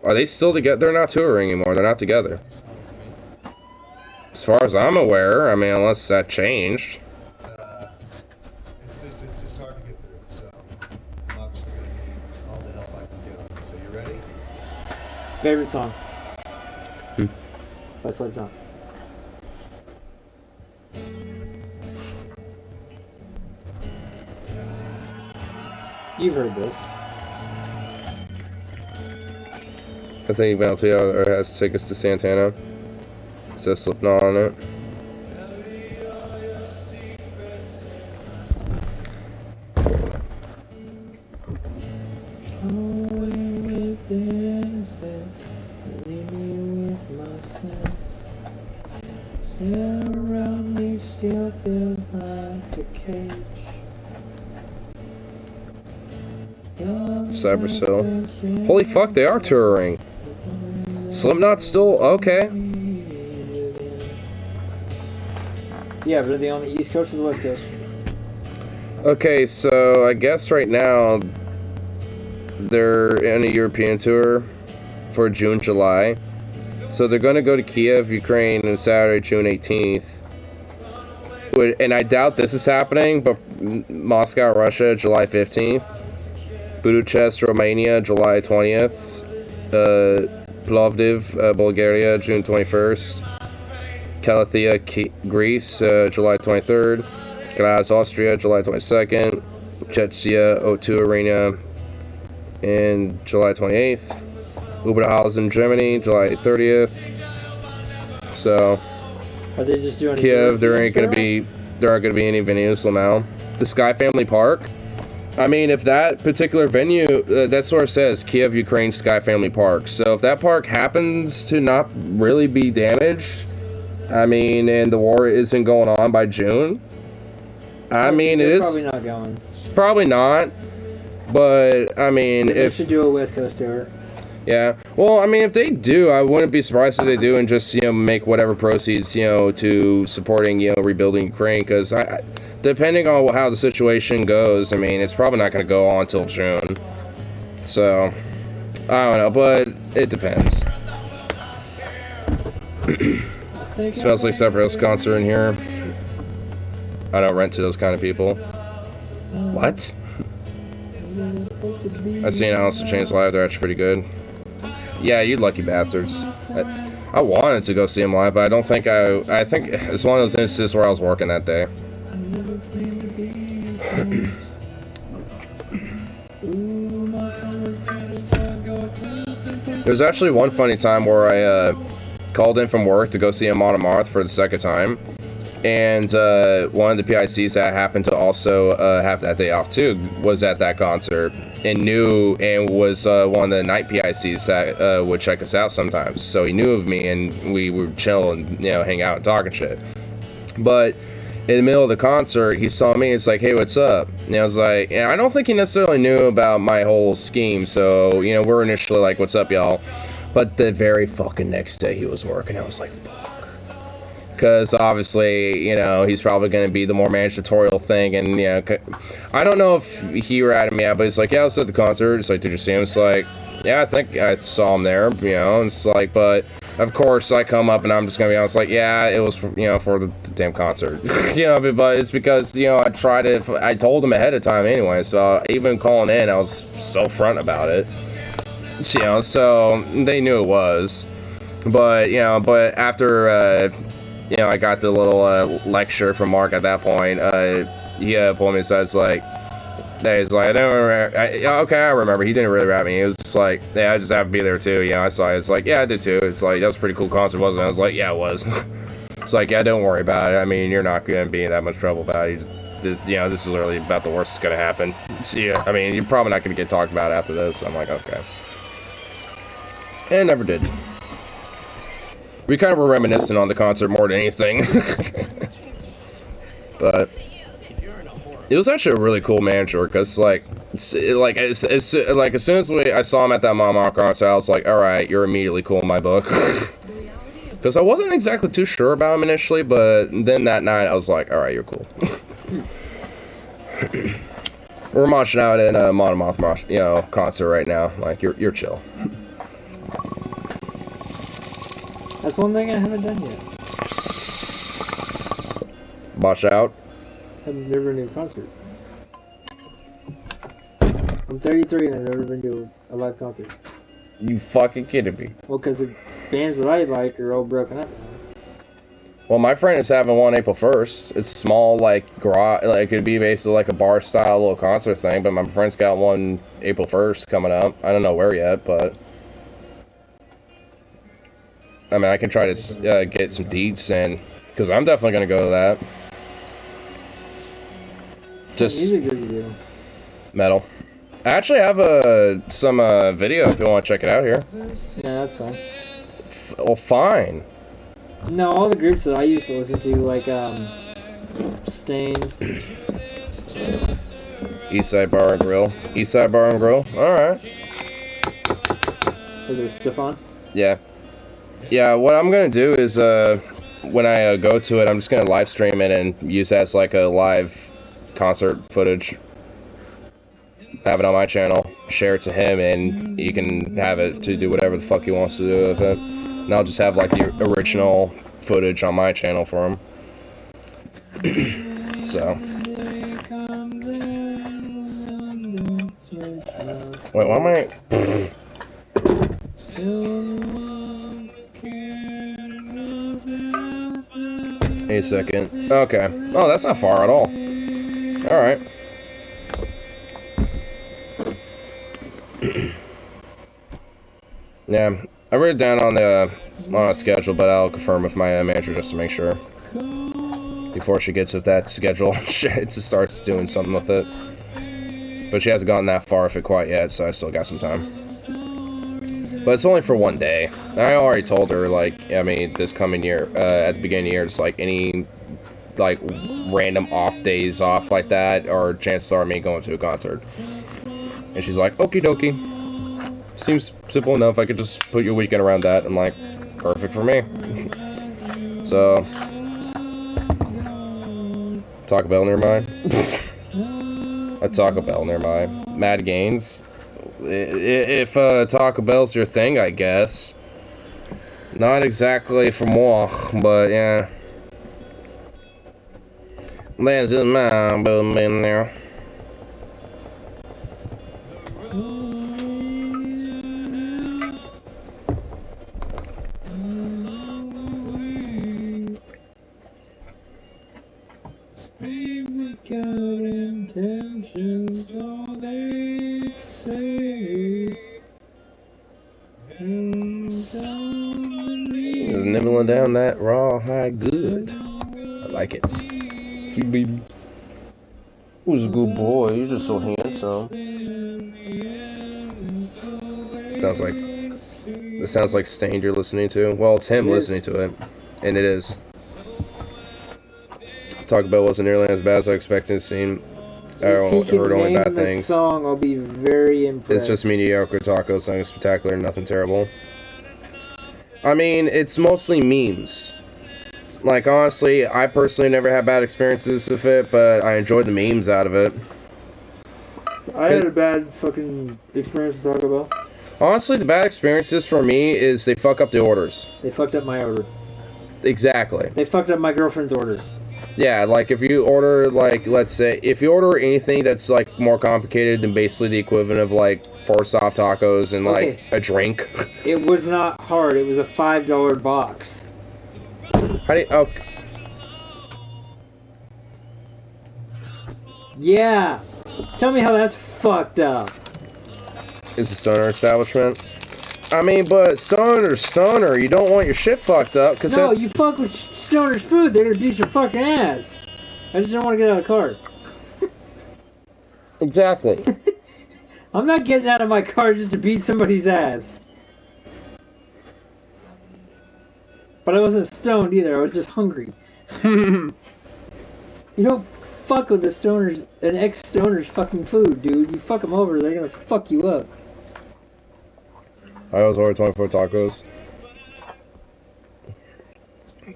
Are they still together? They're not touring anymore. They're not together. As far as I'm aware, I mean, unless that changed. It's just hard to get through, so I'm obviously going to need all the help I can get on it. So you ready? Favorite song? By Slipknot. You've heard this. I think Valtio has tickets to Santana. It says Slipknot on it. with innocence, leave me with my sense. Still around me still feels like a cage. Cypress Hill. Holy fuck, they are touring. Slipknot's still okay. Yeah, but are they on the East Coast or the West Coast? Okay, so I guess right now they're in a European tour for June, July. So they're going to go to Kiev, Ukraine on Saturday, June 18th. And I doubt this is happening, but Moscow, Russia, July 15th. Budapest, Romania, July 20th. Plovdiv, Bulgaria, June 21st. Kalathea, Greece, July 23rd. Graz, Austria, July 22nd. Czechia, O2 Arena, in July 28th. Oberhausen, Germany, July 30th. So, are they just doing Kiev, there aren't gonna be any venues, Lamau. The Sky Family Park. I mean, if that particular venue, that's where it says Kiev, Ukraine, Sky Family Park. So if that park happens to not really be damaged, I mean, and the war isn't going on by June, I mean, it is probably not going. Probably not. But I mean, they should do a West Coast tour. Yeah. Well, I mean, if they do, I wouldn't be surprised if they do and just, make whatever proceeds, to supporting, rebuilding Ukraine. Because depending on how the situation goes, I mean, it's probably not going to go on until June. So, I don't know, but it depends. Smells like Cypress concert in here. I don't rent to those kind of people. What? I've seen Alice in Chains live. They're actually pretty good. Yeah, you lucky bastards. I wanted to go see him live, but I don't think I think it's one of those instances where I was working that day. There's actually one funny time where I called in from work to go see him on a Moth for the second time. And one of the PICs that happened to also have that day off too was at that concert and knew and was one of the night PICs that would check us out sometimes. So he knew of me and we would chill and hang out and talk and shit. But in the middle of the concert, he saw me. It's like, hey, what's up? And I was like, I don't think he necessarily knew about my whole scheme. So we're initially like, what's up, y'all? But the very fucking next day he was working. I was like, fuck. Because obviously, he's probably going to be the more managerial thing. And, I don't know if he ratted me out, but he's like, yeah, I was at the concert. It's like, did you see him? It's like, yeah, I think I saw him there, and it's like, but of course I come up and I'm just going to be honest, like, yeah, it was, for the damn concert. But it's because, I told him ahead of time anyway. So even calling in, I was so front about it. So they knew it was. But, but after, I got the little lecture from Mark at that point. He pulled me aside. It's like, he's like, I don't remember. Okay, I remember. He didn't really rap me. He was just like, yeah, I just have to be there too. I saw it. It's like, yeah, I did too. It's like, that was a pretty cool concert, wasn't it? I was like, yeah, it was. It's like, yeah, don't worry about it. I mean, you're not going to be in that much trouble about it. This is literally about the worst that's going to happen. Yeah, I mean, you're probably not going to get talked about after this. I'm like, okay. And it never did. We kind of were reminiscing on the concert more than anything. But it was actually a really cool manager because, as soon as I saw him at that Mama concert, I was like, all right, you're immediately cool in my book. Because I wasn't exactly too sure about him initially, but then that night I was like, all right, you're cool. We're moshing out in a Monomoth concert right now. Like, you're chill. That's one thing I haven't done yet. Mosh out? I've never been to a concert. I'm 33 and I've never been to a live concert. You fucking kidding me? Well, because the bands that I like are all broken up. Well, my friend is having one April 1st. It's small, it could be basically like a bar-style little concert thing, but my friend's got one April 1st coming up. I don't know where yet, but I mean, I can try to get some deets, and because I'm definitely going to go to that. Just music does you do? Metal. I actually have some video if you want to check it out here. Yeah, that's fine. Well, fine. No, all the groups that I used to listen to, like, Stain. Eastside Bar and Grill. Eastside Bar and Grill? Alright. Was there stuff on? Yeah. Yeah, what I'm gonna do is, when I go to it, I'm just gonna live stream it and use that as like a live concert footage. Have it on my channel, share it to him, and he can have it to do whatever the fuck he wants to do with it. And I'll just have like the original footage on my channel for him. So. Wait, why am I... Wait a second. Okay. Oh, that's not far at all. Alright. Yeah, I wrote it down on the schedule, but I'll confirm with my manager just to make sure. Before she gets with that schedule, she starts doing something with it. But she hasn't gotten that far with it quite yet, so I still got some time. But it's only for one day. I already told her, like, I mean, this coming year, at the beginning of the year, just like any, like, random off days off like that, or chances are me going to a concert. And she's like, okie dokie. Seems simple enough. I could just put your weekend around that. I'm like, perfect for me. So, Taco Bell nearby. A Taco Bell nearby. Mad Gains. If Taco Bell's your thing, I guess. Not exactly for moi, but yeah. That's just my boom in there. Just nibbling down that raw high good. I like it. Sweet baby. Who's a good boy? You're just so handsome. This sounds like Stained you're listening to. Well, it's him listening to it. And it is. Taco Bell wasn't nearly as bad as I expected. It seemed I heard only bad things. Song, I'll be very impressed. It's just mediocre tacos, nothing spectacular, nothing terrible. I mean, it's mostly memes. Like, honestly, I personally never had bad experiences with it, but I enjoyed the memes out of it. I had a bad fucking experience with Taco Bell. Honestly, the bad experiences for me is they fuck up the orders. They fucked up my order. Exactly. They fucked up my girlfriend's order. Yeah, like if you order, like, let's say, if you order anything that's, like, more complicated than basically the equivalent of, like, 4 soft tacos and, like, a drink. It was not hard. It was a $5 box. How do you, oh. Yeah. Tell me how that's fucked up. It's a stoner establishment. I mean, but stoner, you don't want your shit fucked up, cause no, you fuck with stoner's food, they're gonna beat your fucking ass. I just don't want to get out of the car. Exactly. I'm not getting out of my car just to beat somebody's ass. But I wasn't stoned either, I was just hungry. You don't fuck with the stoners, an ex-stoner's fucking food, dude. You fuck them over, they're gonna fuck you up. I always order 24 tacos.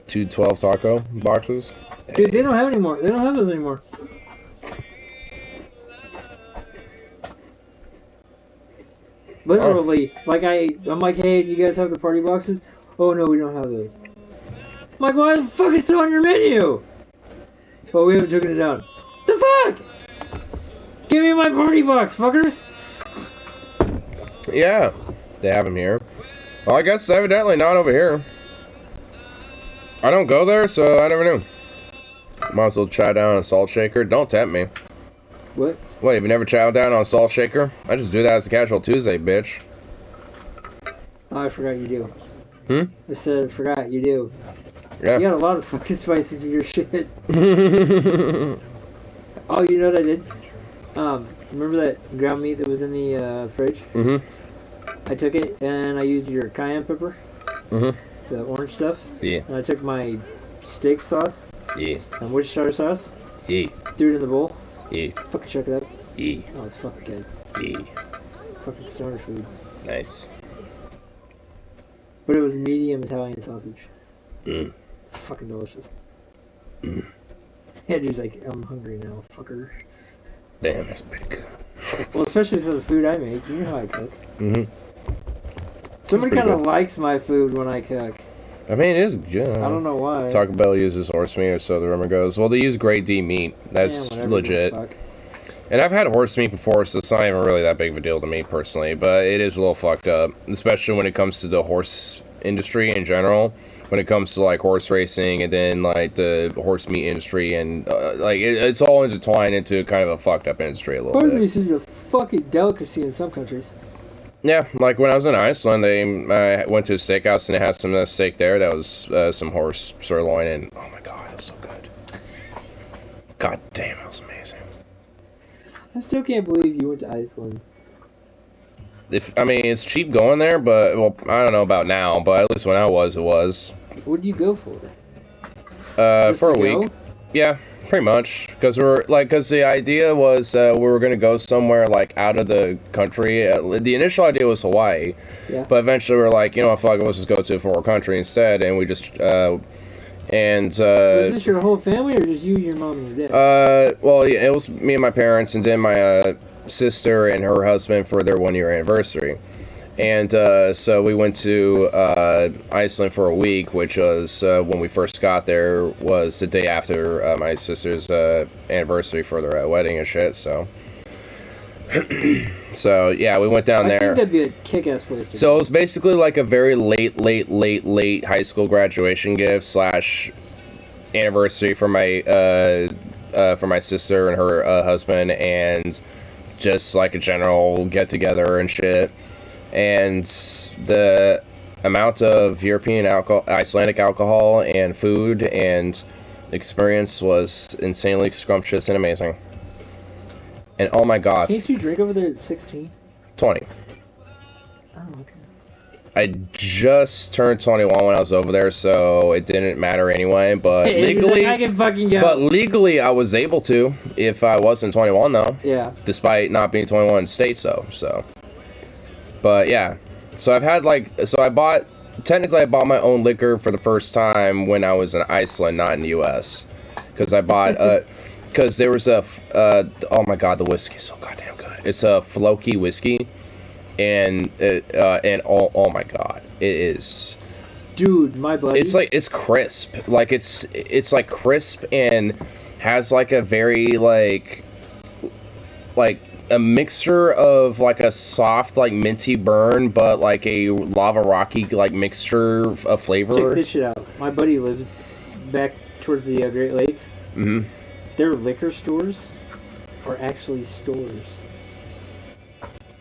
2 12 taco boxes. Dude, they don't have any more. They don't have those anymore. Literally, like I'm like, hey, do you guys have the party boxes? Oh no, we don't have those. I'm like, why the fuck is it on your menu? Oh, we haven't taken it down. The fuck? Give me my party box, fuckers. Yeah. They have them here. Well, I guess evidently not over here. I don't go there, so I never knew. Might as well chow down on a salt shaker. Don't tempt me. What? What, have you never chowed down on a salt shaker? I just do that as a casual Tuesday, bitch. Oh, I forgot you do. Hmm? I said I forgot you do. Yeah. You got a lot of fucking spices in your shit. Oh, you know what I did? Remember that ground meat that was in the fridge? Mm-hmm. I took it and I used your cayenne pepper. Mm-hmm. The orange stuff. Yeah. And I took my steak sauce. Yeah. And Worcestershire sauce. Yeah. Threw it in the bowl. Yeah. Fucking shook it up. Yeah. Oh, it's fucking good. Yeah. Fucking stoner food. Nice. But it was medium Italian sausage. Mm. Fucking delicious. Mm. Andrew's like, I'm hungry now, fucker. Damn, that's pretty good. Well, especially for the food I make. You know how I cook. Mm-hmm. Somebody kind of likes my food when I cook. I mean, it is good. I don't know why. Taco Bell uses horse meat, or so the rumor goes. Well, they use grade D meat. That's legit. And I've had horse meat before, so it's not even really that big of a deal to me personally. But it is a little fucked up, especially when it comes to the horse industry in general. When it comes to like horse racing and then like the horse meat industry and like it's all intertwined into kind of a fucked up industry a little bit. Horse meat is a fucking delicacy in some countries. Yeah, like when I was in Iceland, I went to a steakhouse and it had some steak there that was some horse sirloin, and oh my god, it was so good. God damn, it was amazing. I still can't believe you went to Iceland. I mean, it's cheap going there, but well, I don't know about now, but at least when I was, it was. What did you go for? For a week. Yeah, pretty much. Because the idea was we were gonna go somewhere like out of the country. The initial idea was Hawaii, yeah. But eventually we were like, you know, fuck it, let's just go to a foreign country instead, and we just was this your whole family or just you, your mom, and your dad? Well, yeah, it was me and my parents, and then my sister and her husband for their 1-year anniversary. And so we went to Iceland for a week, which was when we first got there was the day after my sister's anniversary for their wedding and shit. So, so yeah, we went down there. I think that'd be a kick-ass place. So it was basically like a very late high school graduation gift / anniversary for my sister and her husband, and just like a general get together and shit. And the amount of European alcohol, Icelandic alcohol and food and experience was insanely scrumptious and amazing. And oh my god. Can't you drink over there at 16? 20. Oh, okay. I just turned 21 when I was over there, so it didn't matter anyway, but legally, I can fucking go. But legally I was able to if I wasn't 21 though. Yeah. Despite not being 21 in states though, so. But yeah, so I bought my own liquor for the first time when I was in Iceland, not in the U.S. Because I bought, because there was oh my god, the whiskey's so goddamn good. It's a Floki whiskey, and oh my god, it is. Dude, my buddy. It's crisp, like it's like crisp and has like a very like a mixture of like a soft like minty burn, but like a lava rocky like mixture of flavor. Check this shit out. My buddy lives back towards the Great Lakes. Mm-hmm. Their liquor stores are actually stores.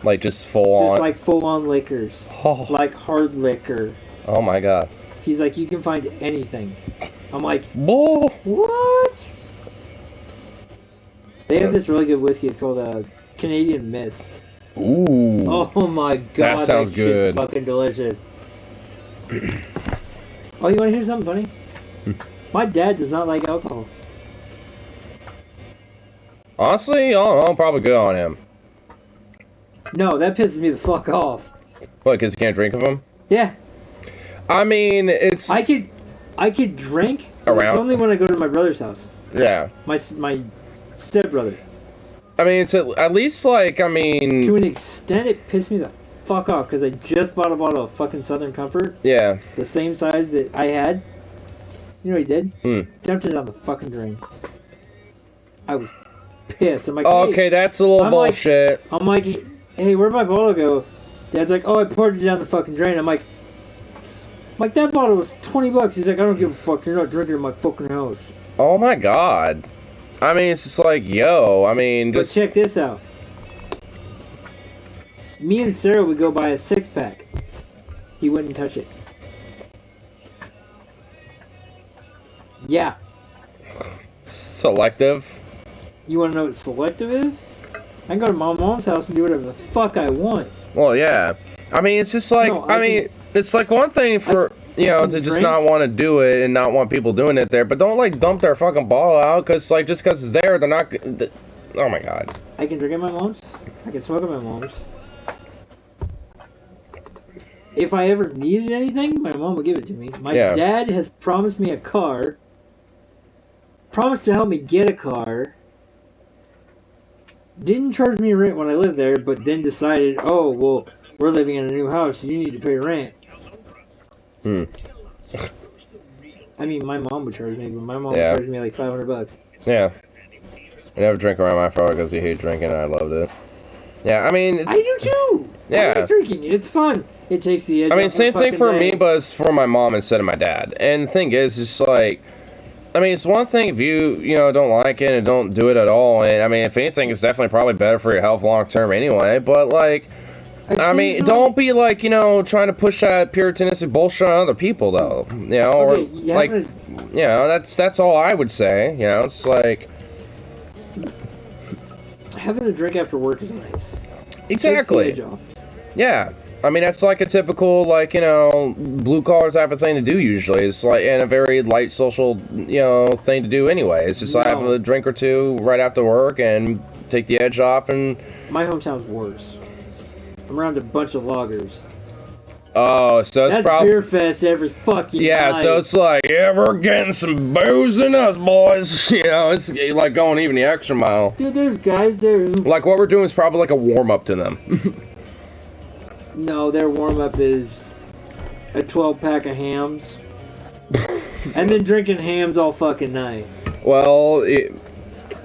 Like just full on. Just like full on liquors. Oh. Like hard liquor. Oh my god. He's like, you can find anything. I'm like, whoa. What? They have this really good whiskey. It's called Canadian Mist. Ooh. Oh my god, that sounds good. Fucking delicious. Oh, you want to hear something funny? My dad does not like alcohol. Honestly, I'm probably good on him. No, that pisses me the fuck off. What, because you can't drink with him? Yeah. I mean, it's... I could drink, around. It's only when I go to my brother's house. Yeah. My stepbrother. I mean, it's at least, like, I mean... To an extent, it pissed me the fuck off, because I just bought a bottle of fucking Southern Comfort. Yeah. The same size that I had. You know what he did? Dumped it down the fucking drain. I was pissed. I'm like, hey. Okay, that's a little bullshit. I'm like, hey, where'd my bottle go? Dad's like, oh, I poured it down the fucking drain. I'm like, that bottle was $20. He's like, I don't give a fuck. You're not drinking in my fucking house. Oh my god. I mean, it's just like, yo, I mean, just... But check this out. Me and Sarah would go buy a 6-pack. He wouldn't touch it. Yeah. Selective? You want to know what selective is? I can go to my mom's house and do whatever the fuck I want. Well, yeah. I mean, it's just like, No, it's like one thing for, to just not want to do it and not want people doing it there, but don't, like, dump their fucking bottle out, because, like, just because it's there, they're not, oh my god. I can drink at my mom's. I can smoke at my mom's. If I ever needed anything, my mom would give it to me. My dad has promised me a car. Promised to help me get a car. Didn't charge me rent when I lived there, but then decided, oh, well, we're living in a new house, so you need to pay rent. I mean, my mom would charge me, but my mom would charge me like $500. Yeah. I never drink around my father because he hated drinking, and I loved it. Yeah, I mean... I do too! Yeah. I like drinking. It's fun. It takes the edge I mean, off same the thing for fucking me, day. but it's for my mom instead of my dad. And the thing is, it's like... I mean, it's one thing if you don't like it and don't do it at all. And, I mean, if anything, it's definitely probably better for your health long term anyway. But, like... I mean, don't be, like, trying to push that puritanistic bullshit on other people, though. Okay, that's all I would say. It's like... Having a drink after work is nice. Exactly. Takes the edge off. Yeah. I mean, that's like a typical, like, blue-collar type of thing to do usually. It's like, and a very light social, thing to do anyway. It's just like have a drink or two right after work and take the edge off and... My hometown's worse. I'm around a bunch of loggers. Oh, so it's That's probably... beer fest every fucking night. So it's like, we're getting some booze in us, boys. It's like going even the extra mile. Dude, there's guys there who... Like, what we're doing is probably like a warm-up to them. No, their warm-up is a 12-pack of hams. And then drinking hams all fucking night. Well, you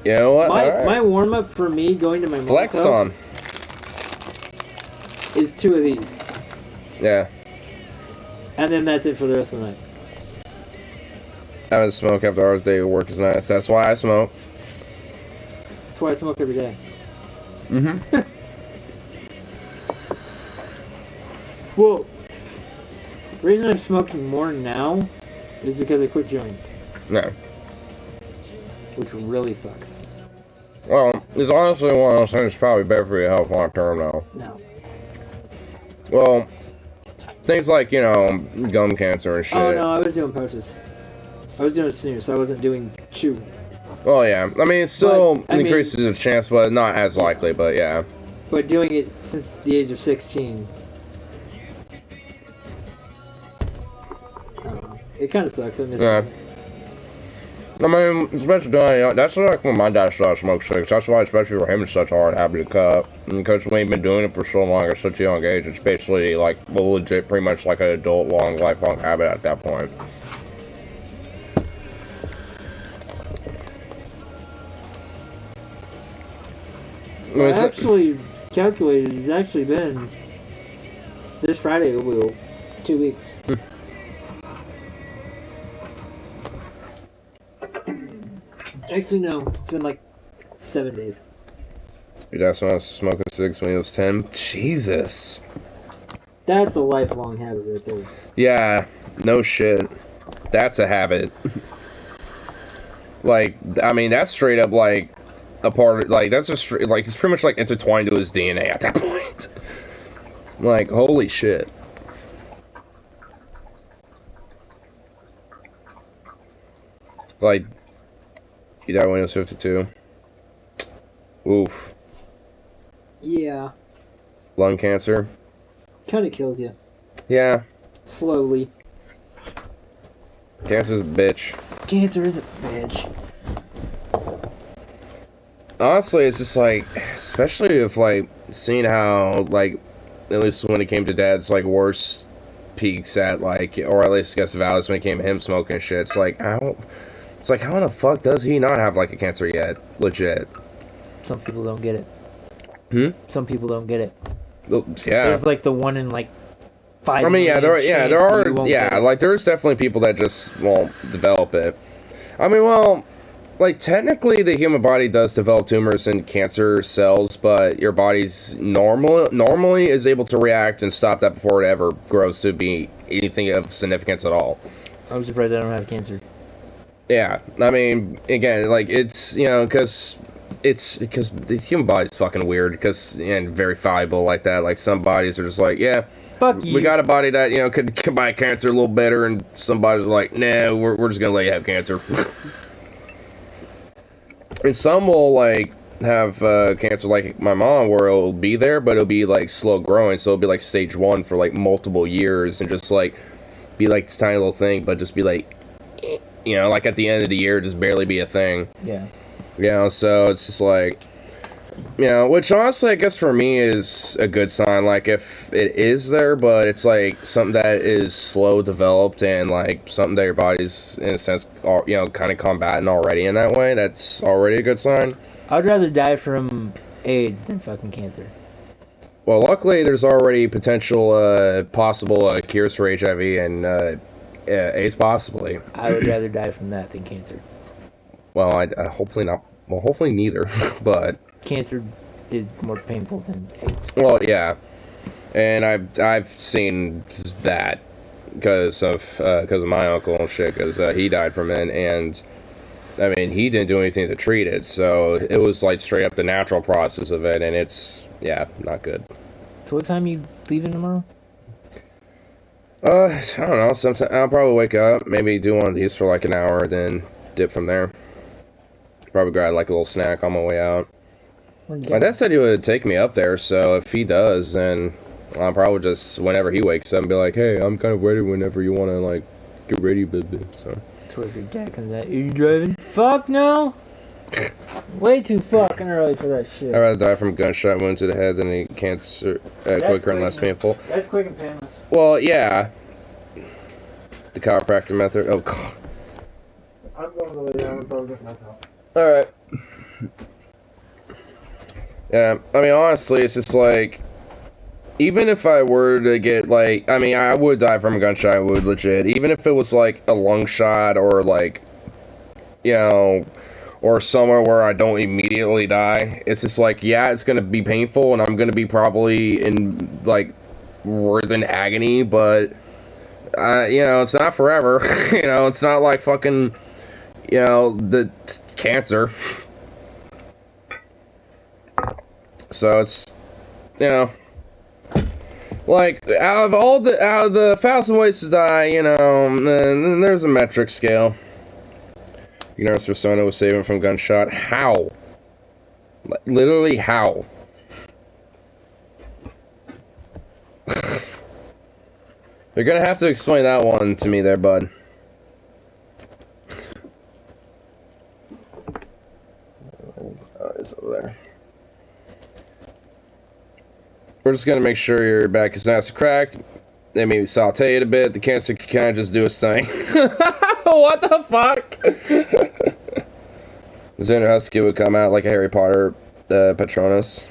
know what? My warm-up for me going to my mom's Flex house on. is 2 of these. Yeah. And then that's it for the rest of the night. Having a smoke after hours day of work is nice. That's why I smoke. That's why I smoke every day. Mm-hmm. Well, the reason I'm smoking more now is because I quit jointing. No. Which really sucks. Well, it's honestly one of those things that's probably better for your health long term now. No. Well, things like, gum cancer and shit. Oh, no, I was doing pouches. I was doing snooze, so I wasn't doing chew. Oh, yeah. I mean, it still I mean- increases the chance, but not as likely, but yeah. But doing it since the age of 16. I don't know. It kind of sucks. I miss Yeah. it. I mean, especially doing, that's like when my dad started smoking cigarettes. That's why, especially for him, it's such a hard habit to cut. And because we ain't been doing it for so long at such a young age, it's basically like legit, pretty much like an adult, lifelong habit at that point. I actually calculated it's actually been this Friday will 2 weeks. Actually, no. It's been like 7 days. Your dad started smoking cigs when he was 10? Jesus. That's a lifelong habit right there. Yeah, no shit. That's a habit. Like, I mean, that's straight up like a part of, like, that's just like, it's pretty much like intertwined to his DNA at that point. Like, holy shit. Like, he died when he was 52. Oof. Yeah. Lung cancer. Kind of kills you. Yeah. Slowly. Cancer's a bitch. Cancer is a bitch. Honestly, it's just like, especially if, like, seeing how, like, at least when it came to Dad's, like, worst peaks at, like, or at least I guess valleys when it came to him smoking shit, it's like, how in the fuck does he not have, like, a cancer yet? Legit. Some people don't get it. Hmm? Some people don't get it. Well, yeah. It's like the 1 in, like, 5 I mean, yeah, there chance are, that you won't get it. like, there's definitely people that just won't develop it. I mean, well, like, technically the human body does develop tumors and cancer cells, but your body's normally is able to react and stop that before it ever grows to be anything of significance at all. I'm surprised I don't have cancer. Yeah, I mean, again, like, it's, because it's because the human body's fucking weird and very fallible like that. Like some bodies are just like, yeah, fuck you. We got a body that, you know, could combat cancer a little better, and some bodies are like, nah, we're just gonna let you have cancer. And some will like have cancer like my mom, where it'll be there, but it'll be like slow growing, so it'll be like stage 1 for like multiple years, and just like be like this tiny little thing, but just be like, you know, like at the end of the year, just barely be a thing. Yeah. You know, so it's just like, you know, which honestly I guess for me is a good sign. Like if it is there, but it's like something that is slow developed, and like something that your body's in a sense, you know, kind of combating already in that way, that's already a good sign. I'd rather die from AIDS than fucking cancer. Well, luckily there's already potential possible cures for HIV and AIDS possibly. I would rather die from that than cancer. Well, I hopefully not. Well, hopefully neither. But cancer is more painful than AIDS. Well, yeah, and I've seen that because of my uncle and shit, because he died from it, and I mean he didn't do anything to treat it, so it was like straight up the natural process of it, and it's not good. So what time you leaving tomorrow? I don't know. Sometime I'll probably wake up, maybe do one of these for like an hour, then dip from there. Probably grab like a little snack on my way out. My dad said he would take me up there, so if he does, then I'll probably just, whenever he wakes up, be like, hey, I'm kind of ready whenever you want to, like, get ready, baby. So if your dad comes out, are you driving? Fuck no! Way too fucking early for that shit. I'd rather die from a gunshot wound to the head than a cancer quicker and less painful. That's quick and painless. Well, yeah. The chiropractor method. Oh, God. I'm going to lay down and probably get myself. Alright. Yeah, I mean, honestly, it's just like, even if I were to get, like, I mean, I would die from a gunshot, I would, legit. Even if it was, like, a lung shot, or, like, you know, or somewhere where I don't immediately die, it's just like, yeah, it's gonna be painful, and I'm gonna be probably in, like, worse than agony, but, you know, it's not forever. You know, it's not like fucking, you know, the cancer. So it's, you know, like, out of the 1,000 ways to die, you know, then there's a metric scale. You notice Persona was saving from gunshot. How? Literally, how? You're gonna have to explain that one to me there, bud. Oh, it's over there. We're just gonna make sure your back is nice and cracked. Then maybe saute it a bit. The cancer can kind of just do its thing. What the fuck? Xander Husky would come out like a Harry Potter Patronus.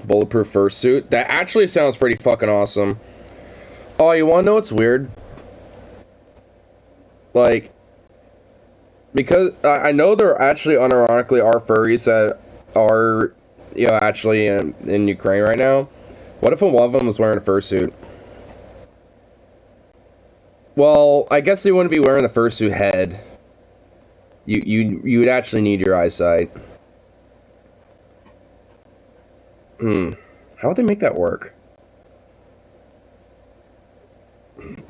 Bulletproof fursuit. That actually sounds pretty fucking awesome. Oh, you wanna know what's weird? Like, because I know there actually unironically are furries that are, you know, actually in Ukraine right now. What if one of them was wearing a fursuit? Well, I guess they wouldn't be wearing the fursuit head. You would actually need your eyesight. How would they make that work?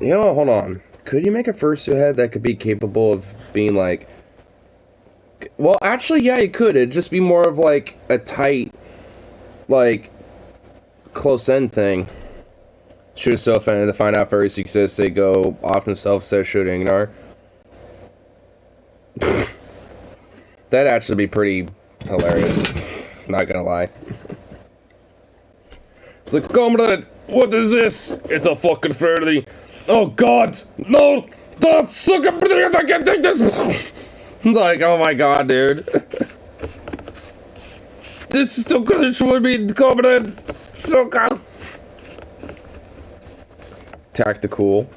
You know, hold on. Could you make a fursuit head that could be capable of being like... Well, actually, yeah, you could. It'd just be more of like a tight, like, close end thing. Shoot so offended to find out furries exist, they go off themselves instead of shooting, you know? That'd actually be pretty hilarious. Not gonna lie. It's like, comrade, what is this? It's a fucking furry. Oh god, no! Don't suck up, I can't take this! Like, oh my god, dude. This is too good for me, comrade! Sucker! Tactical.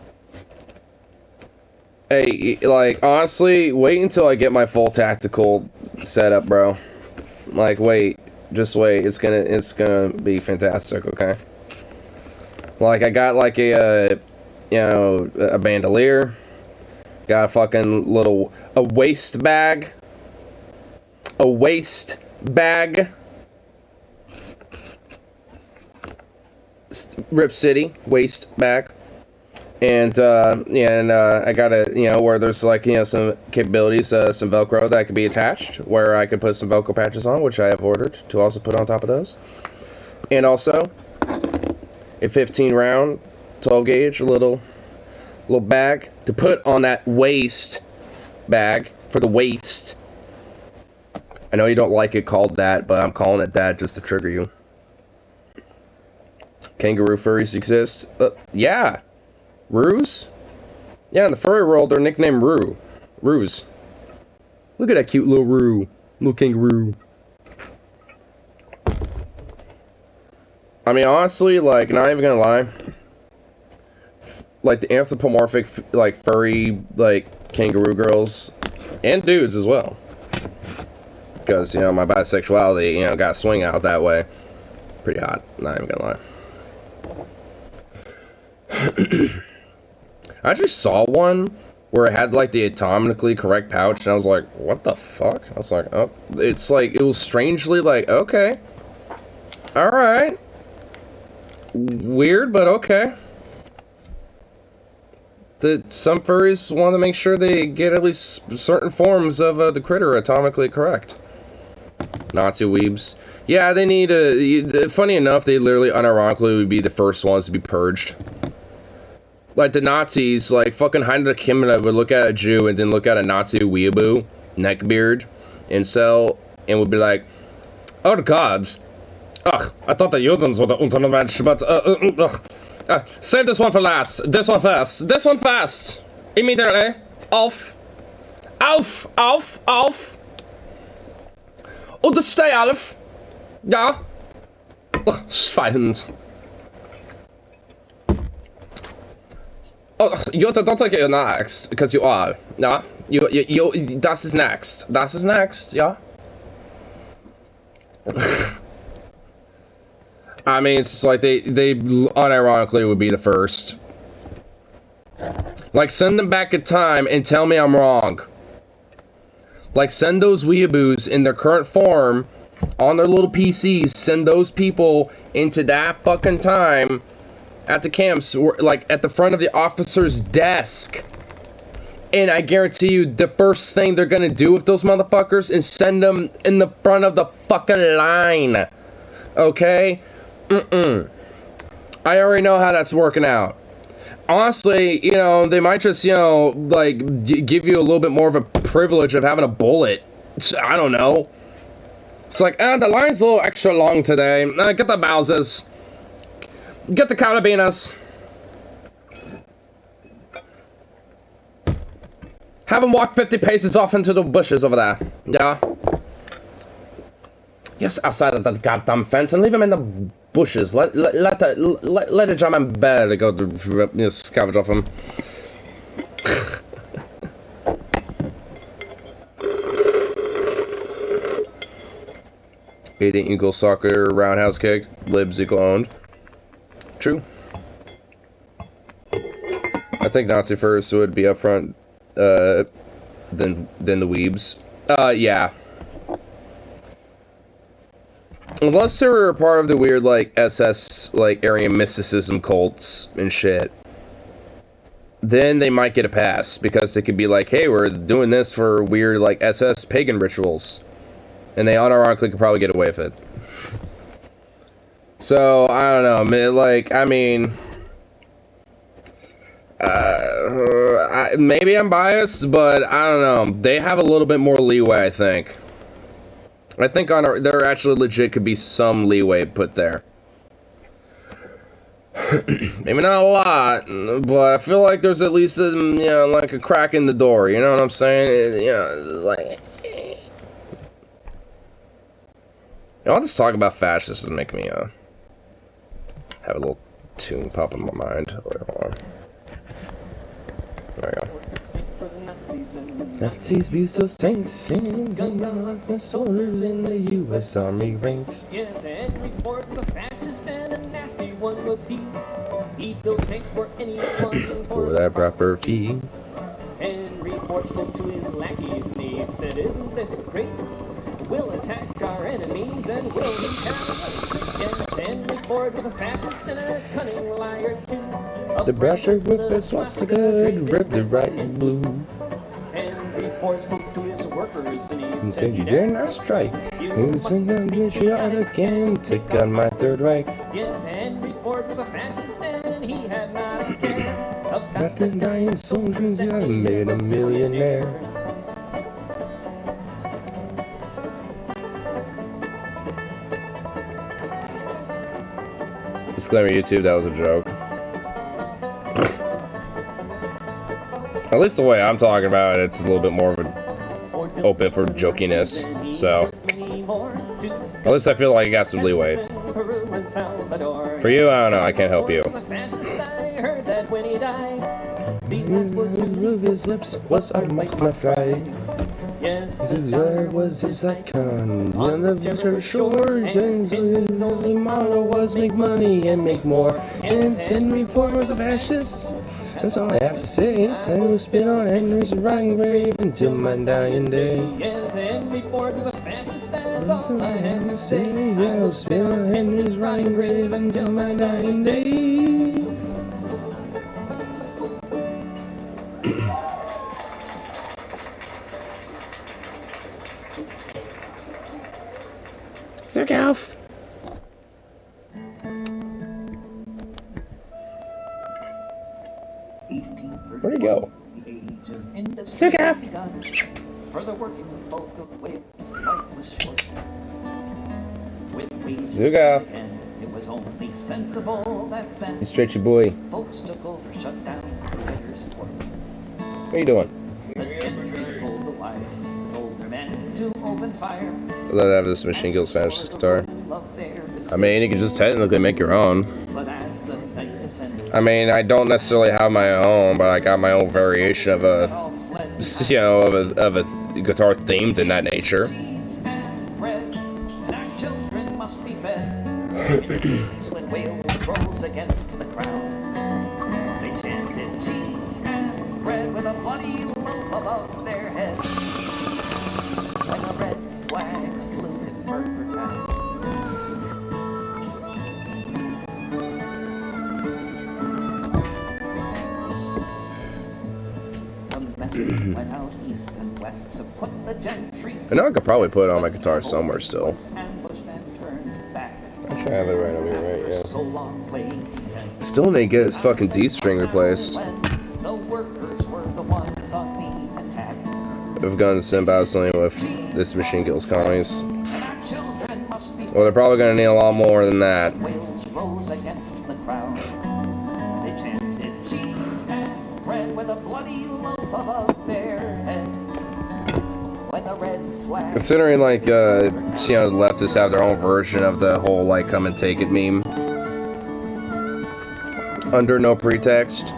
Hey, like, honestly, wait until I get my full tactical setup, bro. Like, wait. Just wait. It's gonna be fantastic, okay? Like, I got, like, a bandolier. Got a fucking a waist bag. A waist bag. Rip City waist bag. And I got a, where there's like, some capabilities, some Velcro that could be attached, where I could put some Velcro patches on, which I have ordered to also put on top of those. And also, a 15 round, 12 gauge, little bag to put on that waist bag for the waist. I know you don't like it called that, but I'm calling it that just to trigger you. Kangaroo furries exist? Yeah. Roos? Yeah, in the furry world, they're nicknamed Roos. Look at that cute little Roo. Little kangaroo. I mean, honestly, like, not even gonna lie. Like, the anthropomorphic, like, furry, like, kangaroo girls. And dudes as well. Because, my bisexuality, gotta swing out that way. Pretty hot, not even gonna lie. I actually saw one where it had like the atomically correct pouch, and I was like, what the fuck? I was like, oh, it's like, it was strangely like, okay. Alright. Weird, but okay. Some furries want to make sure they get at least certain forms of the critter atomically correct. Nazi weebs. Yeah, they need funny enough, they literally unironically would be the first ones to be purged. Like, the Nazis, like, fucking Heinrich Himmler would look at a Jew and then look at a Nazi weeaboo, neckbeard, incel, and would be like, oh god. Ugh, I thought the Judens were the Untermensch, but, save this one for last. This one first. This one first. Immediately. Auf. Auf. Auf. Auf. Und stay, Alf. Ja. Ugh, Schweinhund. Oh, you don't think you're next, because you are. Yeah? You, das is next. Das is next, yeah? I mean, it's like they unironically would be the first. Like, send them back in time and tell me I'm wrong. Like, send those weeaboos in their current form on their little PCs, send those people into that fucking time at the camps, like at the front of the officer's desk. And I guarantee you, the first thing they're gonna do with those motherfuckers is send them in the front of the fucking line. Okay? I already know how that's working out. Honestly, they might just, like, give you a little bit more of a privilege of having a bullet. I don't know. It's like, the line's a little extra long today. Get the Bowsers. Get the Carabinas. Have them walk 50 paces off into the bushes over there. Yeah? Yes, outside of that goddamn fence, and leave them in the bushes. Let a German bear go to scavenge off them. Eating eagle soccer roundhouse kick. Libs equal owned. True. I think Nazi first would be up front than the weebs. Yeah. Unless they were a part of the weird, like, SS, like, Aryan mysticism cults and shit. Then they might get a pass, because they could be like, hey, we're doing this for weird, like, SS pagan rituals. And they unironically could probably get away with it. So, I don't know, like, I mean... maybe I'm biased, but I don't know. They have a little bit more leeway, I think. I think there actually legit could be some leeway put there. Maybe not a lot, but I feel like there's at least a, like a crack in the door, you know what I'm saying? Like... All this talk about fascists is making me, have a little tune pop in my mind. Wait, hold on. There we go. Nazis abuse those tanks and soldiers in the U.S. Army ranks. Yes, and report the fascist and a nasty one was he. He built tanks for anyone for that proper fee. And report spoke to his lackeys and he said, isn't this great? we'll attack our enemies and we'll retaliate. Yes, Henry Ford was a fascist and a cunning liar too. The brusher with the swastika, red, the right, and blue. Henry Ford spoke to his workers and He said, you dare not strike. Who's in the patriotic again? Take on my Third Reich. Yes, Henry Ford was a fascist and he had not a care About the dying soldiers, you have made a millionaire. Disclaimer, YouTube, that was a joke. At least the way I'm talking about it, it's a little bit more of an open for jokiness. So, at least I feel like I got some leeway. For you, I don't know, I can't help you. Move his lips was I make my fly. There was his icon on the future shore. His only motto was make money and make more. And Henry Ford was a fascist. That's all I have to say. I will spit on Henry's rotting grave until my dying day. Yes, Henry Ford was a fascist. That's all I have to say. I will spit on Henry's rotting grave until my dying day. Zerkauf! Where'd he go? Zerkauf! Zerkauf! You stretchy boy. What are you doing? I'd love to have this Machine Guild Spanish guitar. I mean, you can just technically make your own. I mean, I don't necessarily have my own, but I got my own variation of a, you know, of a guitar themed in that nature. I know I could probably put it on my guitar somewhere still. I should have it right over here, right? Yeah. Still need to get his fucking D string replaced. I've gone symbiotically with this Machine Guild's colonies. Well, they're probably gonna need a lot more than that. Considering, like, you know, the leftists have their own version of the whole, like, come and take it meme. Under no pretext.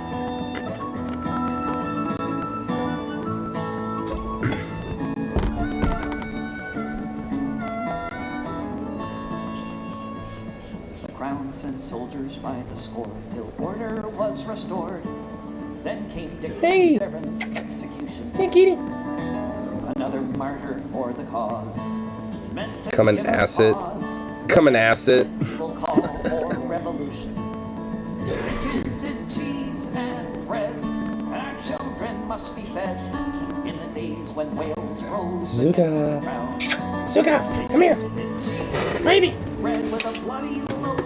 The crown sent soldiers by the score till order was restored. Then came Dick Devon's execution. Hey, Kitty. Another martyr for the cause. Come and ass it. Come and ass it. We'll call for revolution. Cheese and bread, and our children must be fed. In the days when Wales rose Zuka. Zuka, come here. Baby.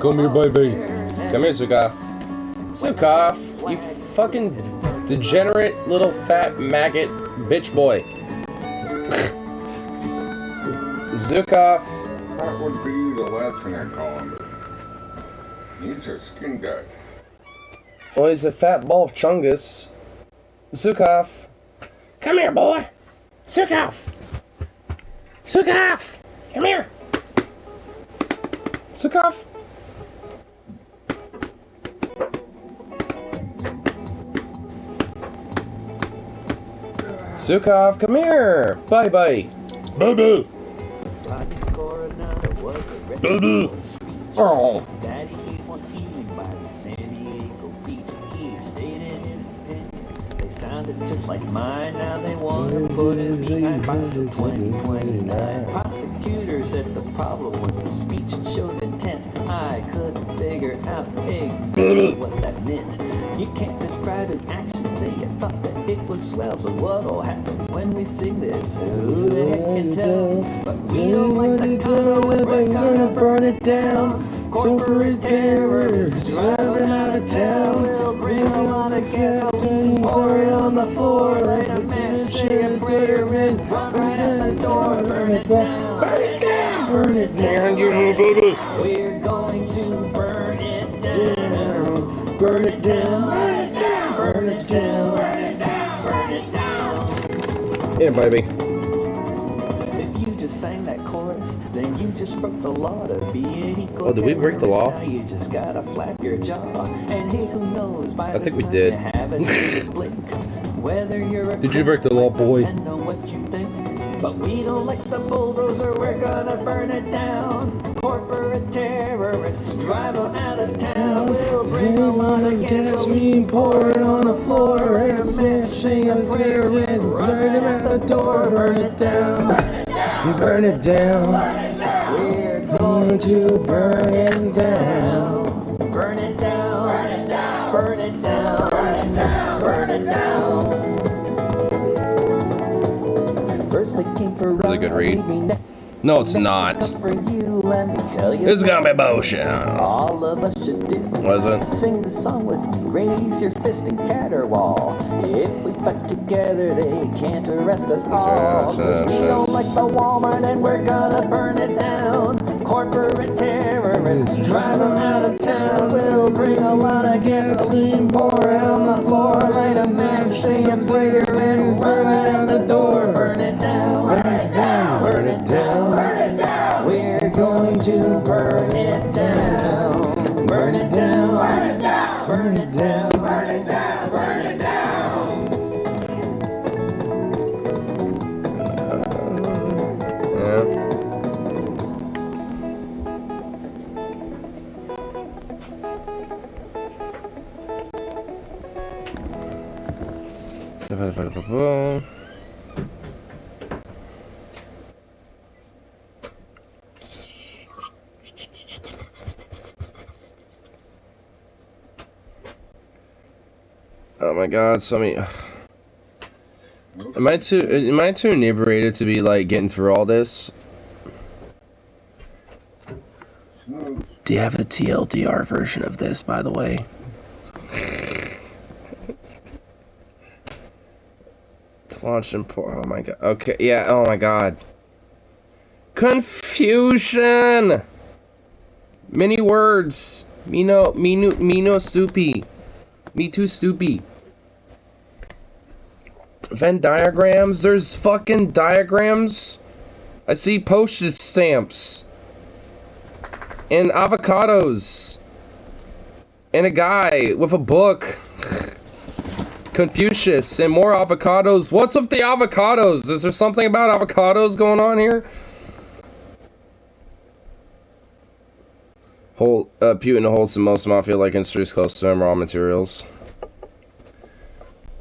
Come here, baby. Come here, Zuka. Zuka, you fucking degenerate little fat maggot bitch boy. Zukov. That would be the last thing I'd call him. He's a skin guy. Well, he's a fat ball of chungus. Zukov. Come here, boy. Zukov. Zukov. Come here. Zukov. Zukov, come here. Bye-bye. Boo-boo. Boo-boo. Oh. Daddy was eating by the San Diego beach. He stated his opinion. They sounded just like mine. Now they want to put it behind bars of 2029. Peter said the problem was the speech and showed intent. I couldn't figure out exactly what that meant. You can't describe an action, say you thought that it was swell. So what'll happen when we sing this? Who the heck can tell? But we don't like the condo and we're gonna burn it down. Corporate terrorists driving out of town. We'll bring a lot of gasoline, pour it on the floor, light a match, say a prayer, and run right out the door. Burn it down, burn it down, burn it down, yeah, baby. We're going to burn it down, burn it down, burn it down, burn it down, burn it down, burn it down. Yeah, baby. If you just sang that chorus, then you just broke the law to be an equal. Oh, did we break the law? Now you just gotta flap your jaw. And hey, who knows? By I think we did. Whether you're a Did you break the law, boy? I know what you think. But we don't like the bulldozer, we're gonna burn it down. Corporate terrorists drive them out of town. We'll bring a lot of gasoline, pour it on the floor, and a mashing of prayer, and burn it out the door. Burn it down, burn it down, we're going to burn it down. Burn it down, burn it down, burn it down, burn it down, burn it down. First they came for really good read. No, it's not. It's gonna be bullshit. All of us should do. Was it? Sing the song with me. Raise your fist and caterwaul. If we fight together, they can't arrest us all. 'Cause we don't like the Walmart and we're gonna burn it down. Corporate terrorists drive them out of town. We'll bring a lot of gasoline, pour it on the floor, light a match, say a prayer, and burn it out the door. Burn it down, burn it down, burn it down, burn it down. We're going to burn it down. Burn it down, burn it down, burn it down, burn it down, burn it down. Yeah. Oh my god, so many. Am I too inebriated to be like getting through all this? Do you have a TLDR version of this, by the way? Launch and pour. Oh my god. Okay, yeah, oh my god. Confusion! Many words. Me no stoopy. Me too stoopy. Venn diagrams? There's fucking diagrams? I see postage stamps. And avocados. And a guy with a book. Confucius and more avocados. What's with the avocados? Is there something about avocados going on here? Putin holds the most mafia-like industries close to him, raw materials.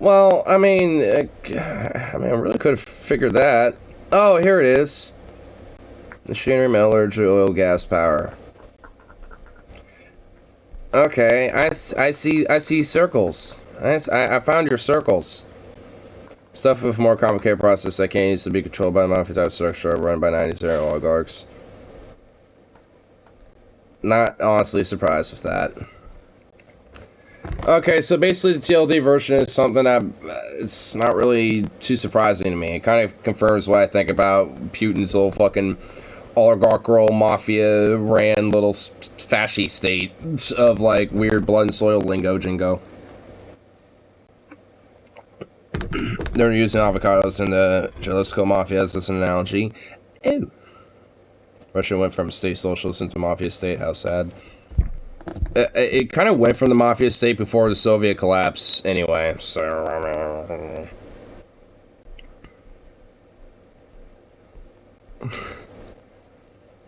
Well, I mean, I really could have figured that. Oh, here it is. Machinery, metallurgy, oil, gas, power. Okay, I see circles. I found your circles. Stuff with more complicated process that can't easily be controlled by the mafia type structure run by 90s oligarchs. Not honestly surprised with that. Okay, so basically the TLD version is something that it's not really too surprising to me. It kind of confirms what I think about Putin's little fucking oligarchical mafia ran little fasci state of like weird blood and soil lingo jingo. They're using avocados in the Jalisco Mafia as an analogy. Ew. Russia went from state socialist into mafia state. How sad. It kind of went from the mafia state before the Soviet collapse anyway, so...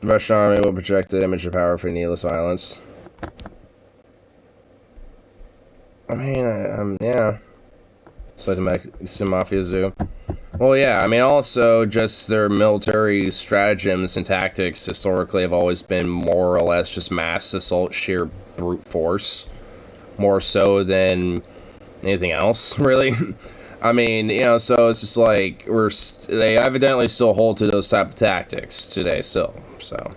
The Russian army will project the image of power for needless violence. I mean, yeah. It's like the Mexican Mafia Zoo. Well, Well, yeah, I mean, also, just their military stratagems and tactics historically have always been more or less just mass assault, sheer brute force. More so than anything else, really. I mean, you know, so it's just like, they evidently still hold to those type of tactics today still, so.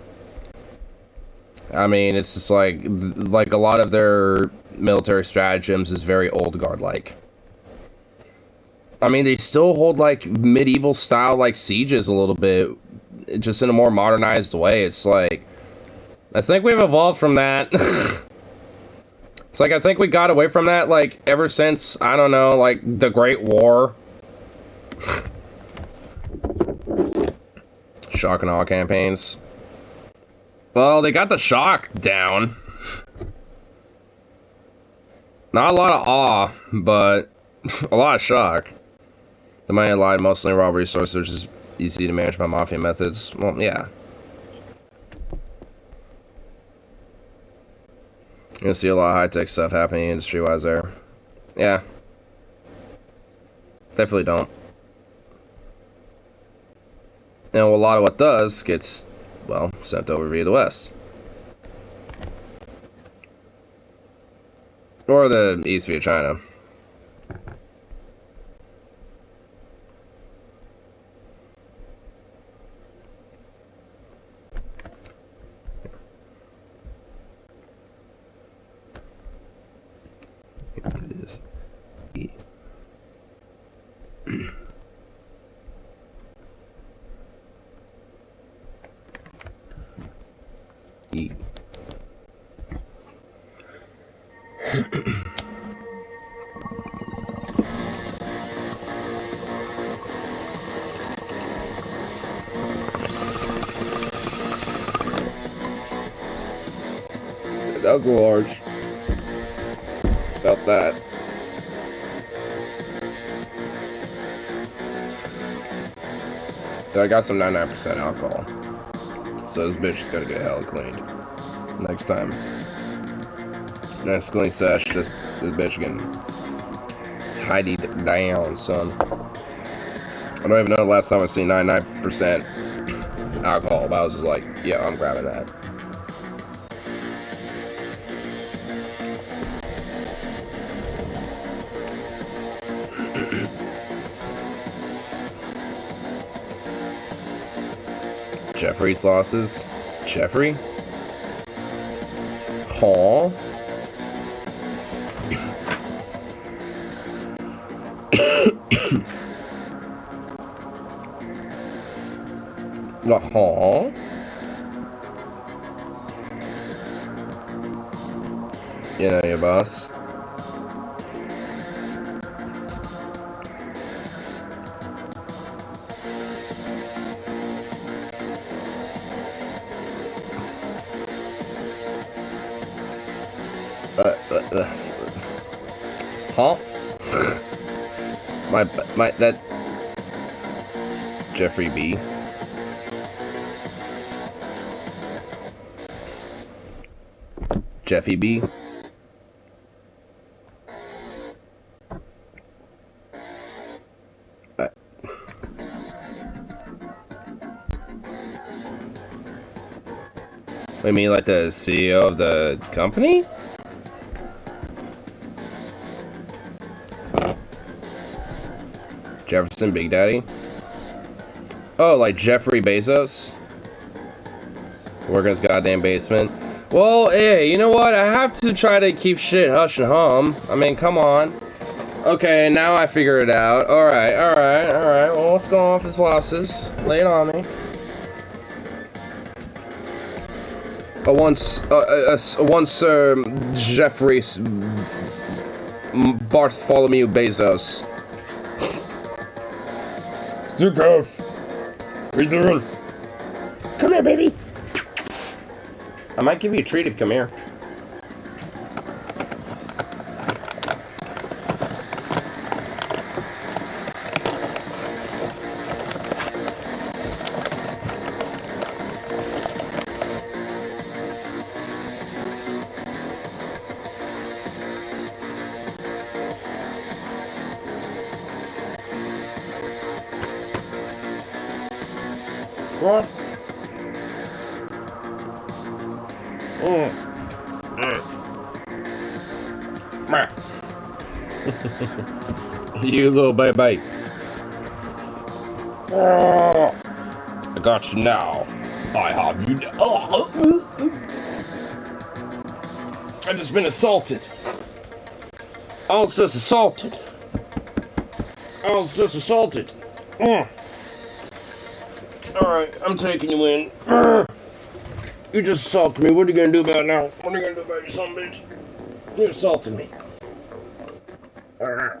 I mean, it's just like a lot of their military stratagems is very old guard-like. I mean, they still hold, like, medieval style, like, sieges a little bit, just in a more modernized way. It's like, I think we've evolved from that. It's like, I think we got away from that, like, ever since, I don't know, like, the Great War. Shock and awe campaigns. Well, they got the shock down. Not a lot of awe, but a lot of shock. The money lied mostly in raw resources, which is easy to manage by mafia methods. Well, yeah. You're gonna see a lot of high-tech stuff happening industry-wise there. Yeah. Definitely don't. And a lot of what does gets, well, sent over via the West. Or the East via China. It is E. E. That was a large. About that. So I got some 99% alcohol. So this bitch is gonna get hella cleaned. Next time. Next clean sesh, this bitch getting tidied down, son. I don't even know the last time I seen 99% alcohol, but I was just like, yeah, I'm grabbing that. Jeffrey sauces. Jeffrey? Huh? Huh? You know your boss. Huh? That Jeffrey B. Jeffy B. I mean, like the CEO of the company? Jefferson Big Daddy? Oh, like Jeffrey Bezos? Work in his goddamn basement. Well, hey, you know what? I have to try to keep shit hush and hum. I mean, come on. Okay, now I figure it out. Alright. Well, let's go off his losses. Lay it on me. Once Jeffrey Bartholomew Bezos. Zukov! What you doing? Come here, baby! I might give you a treat if you come here. What? You little baby. I got you now. I have you now. I've just been assaulted. I was just assaulted. Alright, I'm taking you in. You just assaulted me. What are you gonna do about it now? What are you gonna do about it, you son of a bitch? You assaulted me. What are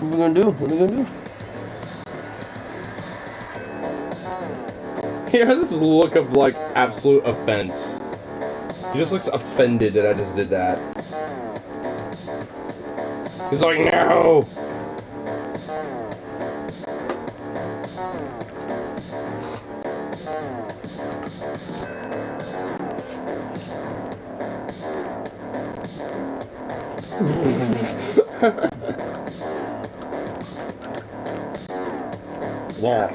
we gonna do? What are we gonna do? He has this look of like absolute offense. He just looks offended that I just did that. He's like, no! Yeah.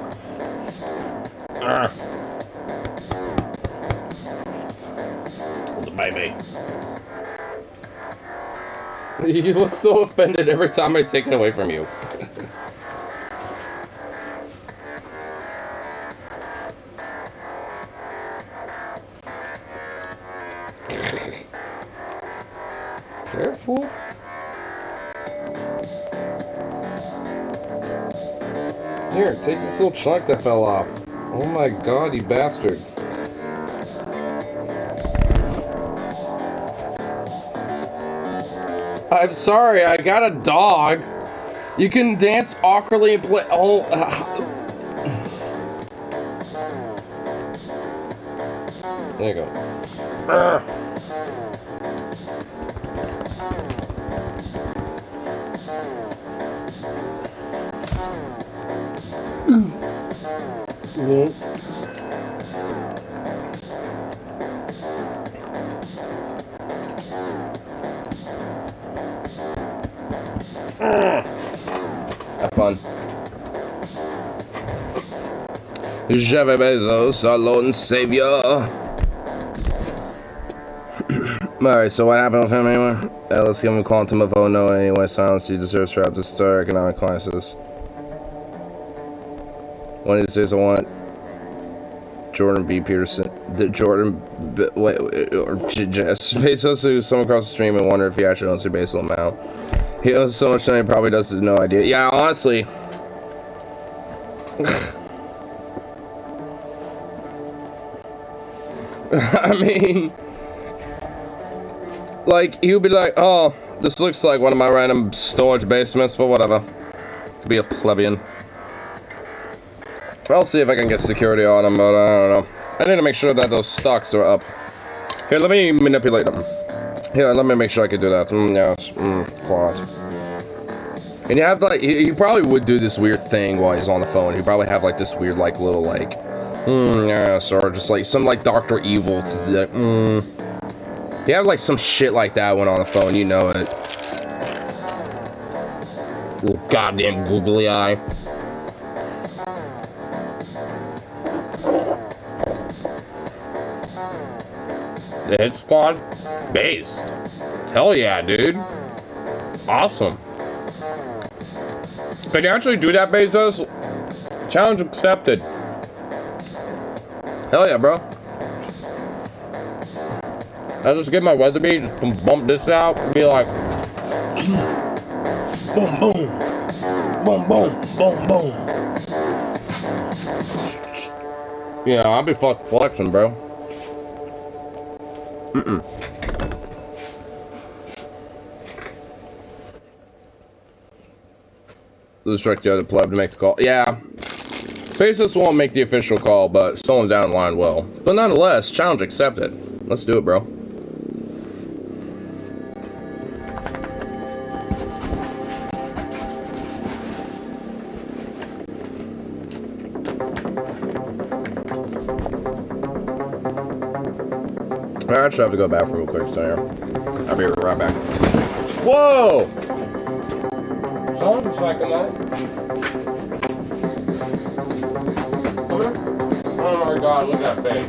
It's a baby. You look so offended every time I take it away from you. Careful. Here, take this little chunk that fell off. Oh my god, you bastard. I'm sorry, I got a dog. You can dance awkwardly and play. Oh. There you go. Have fun. J'avais Bezos, our Lord and Savior. Alright, so what happened with him anyway? Let's give him a quantum of oh no anyway. Silence, he deserves throughout this star economic crisis. One of these days I want Jordan B. Peterson, Bezos who's someone across the stream and wonder if he actually owns their basal amount. He owns so much that he probably does no idea. Yeah, honestly. I mean, like, he would be like, oh, this looks like one of my random storage basements, but whatever. Could be a plebeian. I'll see if I can get security on them, but I don't know. I need to make sure that those stocks are up. Here, let me manipulate them. Here, let me make sure I can do that. Yes, quad. And you have, like, he probably would do this weird thing while he's on the phone. He'd probably have, like, this weird, like, little, like, yes, or just, like, some, like, Dr. Evil, You have, like, some shit like that when on the phone, you know it. Little goddamn googly eye. The hit squad? Based. Hell yeah, dude. Awesome. Can you actually do that, Bezos? Challenge accepted. Hell yeah, bro. I'll just get my Weatherby, just bump this out, and be like... boom, boom. Boom, boom, boom, boom. Yeah, I'll be fucking flexing, bro. Let's direct the other pleb to make the call. Yeah. Bezos won't make the official call, but someone down the line will. But nonetheless, challenge accepted. Let's do it, bro. I actually have to go back real quick, so yeah. I'll be right back. Whoa! Someone just like a light. Oh my god, look at that face.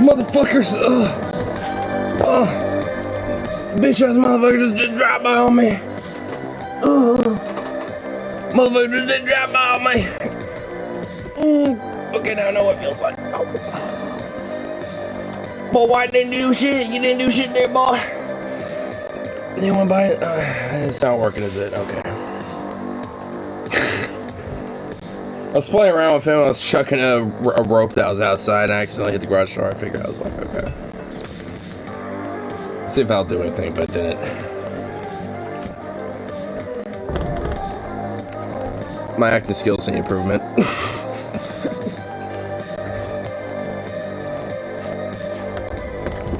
Motherfuckers, bitch ass motherfuckers just dropped by on me. Motherfuckers just did drop by on me. Okay, now I know what it feels like. Oh. Boy, why didn't do shit? You didn't do shit there, boy. You wanna buy it? It's not working, is it? Okay. I was playing around with him, I was chucking a rope that was outside, and I accidentally hit the garage door. I figured, I was like, okay. See if I'll do anything, but it didn't. My acting skills need improvement.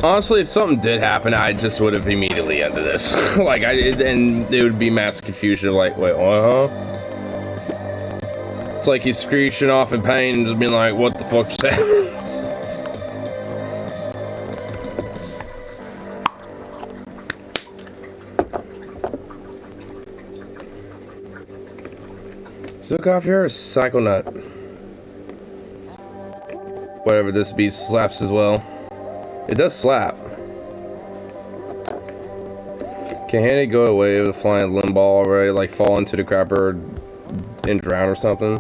Honestly, if something did happen, I just would have immediately ended this. Like, and there would be mass confusion, like, wait, what, huh? It's like he's screeching off in pain and just being like, what the fuck just happened? Zook off your psycho nut. Whatever, this beast slaps as well. It does slap. Can Handy go away with a flying limb ball already, like fall into the crapper and drown or something?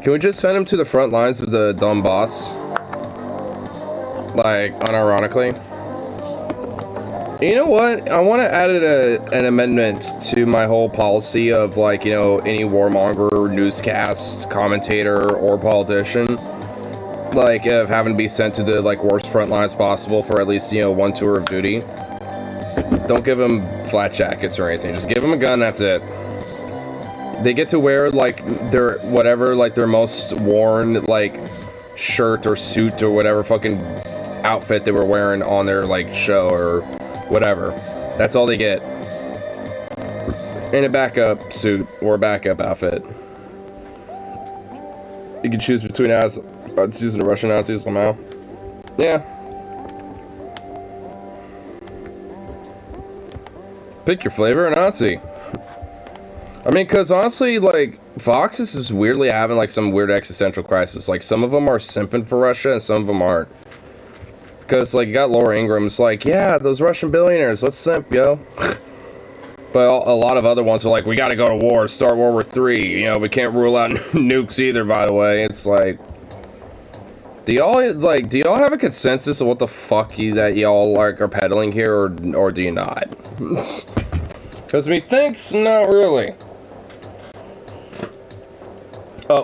Can we just send him to the front lines of the dumb boss? Like, unironically. You know what? I want to add an amendment to my whole policy of, like, you know, any warmonger, newscast, commentator, or politician, like, of having to be sent to the, like, worst front lines possible for at least, you know, one tour of duty. Don't give them flat jackets or anything. Just give them a gun, that's it. They get to wear, like, their, whatever, like, their most worn, like, shirt or suit or whatever fucking outfit they were wearing on their, like, show or whatever. That's all they get. And a backup suit or a backup outfit. You can choose between Nazis and the Russian Nazis somehow. Yeah. Pick your flavor, a Nazi. I mean, because honestly, like, Fox is just weirdly having, like, some weird existential crisis. Like, some of them are simping for Russia and some of them aren't. Because, like, you got Laura Ingraham, it's like, yeah, those Russian billionaires, let's simp, yo. But a lot of other ones are like, we gotta go to war, start World War III. You know, we can't rule out nukes either, by the way. It's like, do y'all have a consensus of what the fuck that y'all, like, are peddling here, or do you not? Because methinks, not really.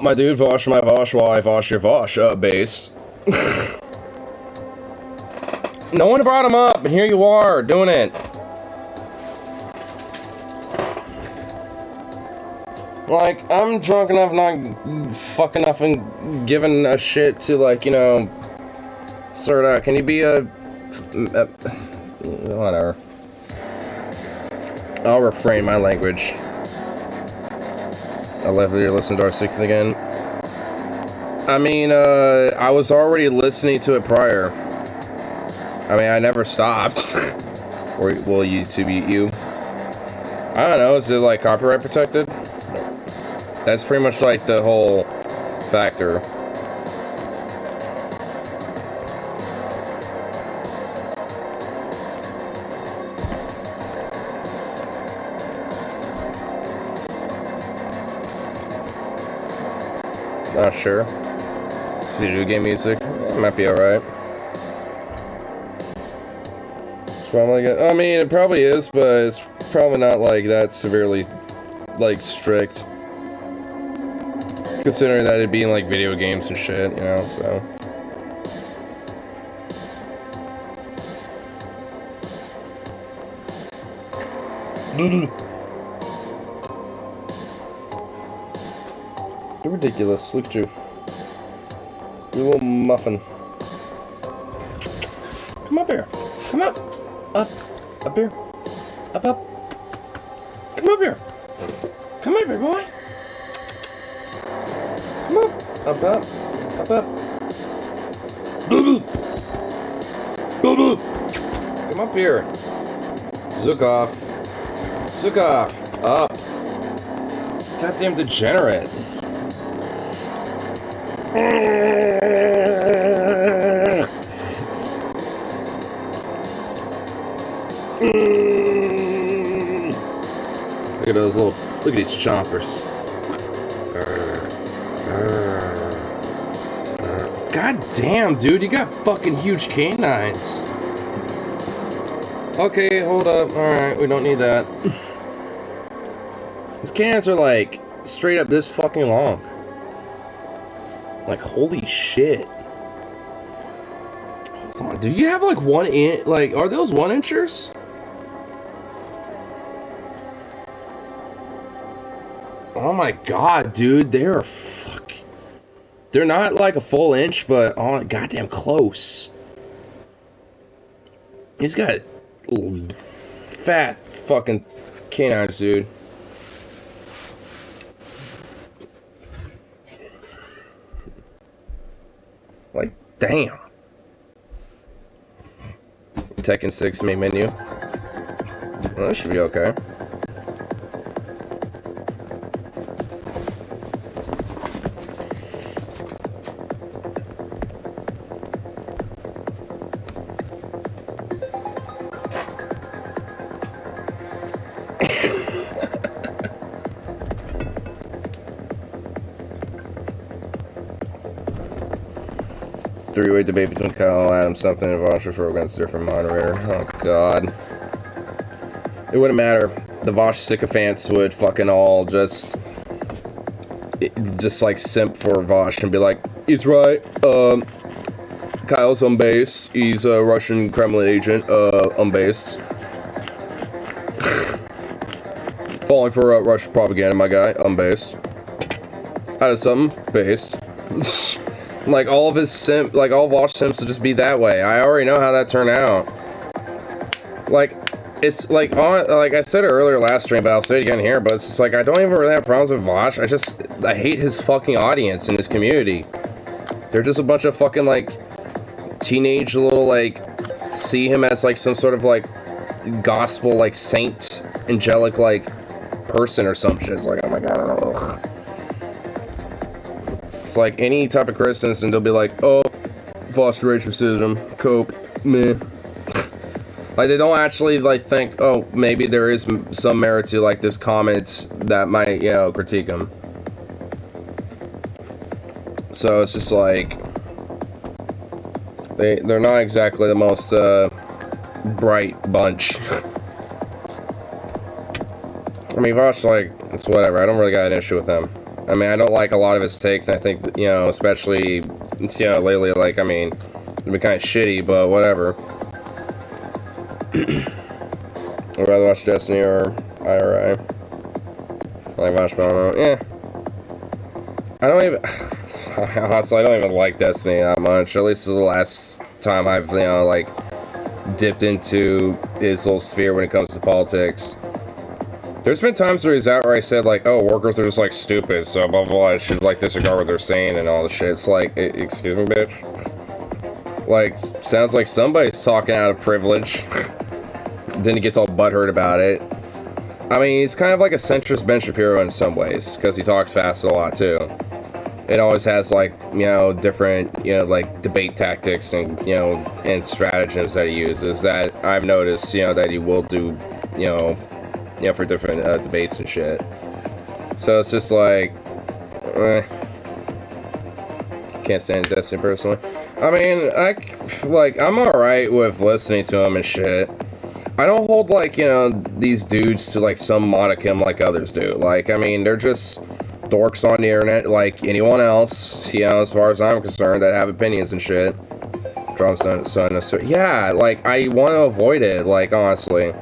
My dude, Vosh my Vosh while I Vosh your Vosh, based. No one brought him up, and here you are, doing it. Like, I'm drunk enough, not fucking enough and giving a shit to, like, you know, sort of, can you be a whatever. I'll refrain my language. I'll let you listen to our 6th again. I mean, I was already listening to it prior. I mean, I never stopped. Or will YouTube eat you? I don't know, is it, like, copyright protected? That's pretty much, like, the whole factor. Not sure. It's video game music. It might be alright. It's probably good. I mean, it probably is, but it's probably not, like, that severely, like, strict. Considering that it being, like, video games and shit, you know, so. You're ridiculous. Look at you. You're a little muffin. Come up here. Come up. Up here. Up. Come up here. Come up here, boy. Come up. Up. Boo. Come up here. Zukov. Up. Goddamn degenerate. Look at those little, look at these chompers. God damn, dude, you got fucking huge canines. Okay, hold up. Alright, we don't need that. These canines are like straight up this fucking long. Like, holy shit. Hold on, do you have like 1 inch? Like, are those 1 inchers? Oh my god, dude, they're they're not like a full inch, but oh, goddamn close. He's got little fat fucking canines, dude. Like, damn. Tekken 6 main menu. Well, that should be okay. Three-way debate between Kyle, Adam, something, and Vosh for against a different moderator. Oh, God. It wouldn't matter. The Vosh sycophants would fucking all just like simp for Vosh and be like, he's right, Kyle's unbased, he's a Russian Kremlin agent, unbased. Falling for Russian propaganda, my guy, unbased. Out of something, based. Like, all of his simp, like, all Vosh simps would just be that way. I already know how that turned out. Like, it's, like, like I said it earlier last stream, but I'll say it again here, but it's just, like, I don't even really have problems with Vosh. I hate his fucking audience and his community. They're just a bunch of fucking, like, teenage little, like, see him as, like, some sort of, like, gospel, like, saint, angelic, like, person or some shit. It's like, oh my God, I don't know. Ugh. It's like any type of Christians, and they'll be like, oh, Vosh rage racism, cope, meh. Like, they don't actually, like, think, oh, maybe there is some merit to, like, this comment that might, you know, critique him. So it's just like, they're not exactly the most, bright bunch. I mean, Vosh, like, it's whatever. I don't really got an issue with him. I mean, I don't like a lot of his takes, and I think, you know, especially, you know, lately, like, I mean, it's been kind of shitty, but whatever. I'd rather watch Destiny or IRI. I like Vosh, but I don't know. Yeah. I don't even... Honestly, I don't even like Destiny that much. At least the last time I've, you know, like, dipped into his little sphere when it comes to politics. There's been times where he's out where I said, like, oh, workers are just, like, stupid, so blah, blah, blah, I should, like, disregard what they're saying and all the shit. It's like, excuse me, bitch? Like, sounds like somebody's talking out of privilege. Then he gets all butthurt about it. I mean, he's kind of like a centrist Ben Shapiro in some ways, because he talks fast a lot, too. It always has, like, you know, different, you know, like, debate tactics and, you know, and stratagems that he uses that I've noticed, you know, that he will do, you know, for different debates and shit. So it's just like, can't stand Destiny personally. I mean, I'm alright with listening to him and shit. I don't hold, like, you know, these dudes to, like, some modicum like others do. Like, I mean, they're just dorks on the internet like anyone else, you know, as far as I'm concerned, that have opinions and shit. Yeah, like, I want to avoid it, like, honestly.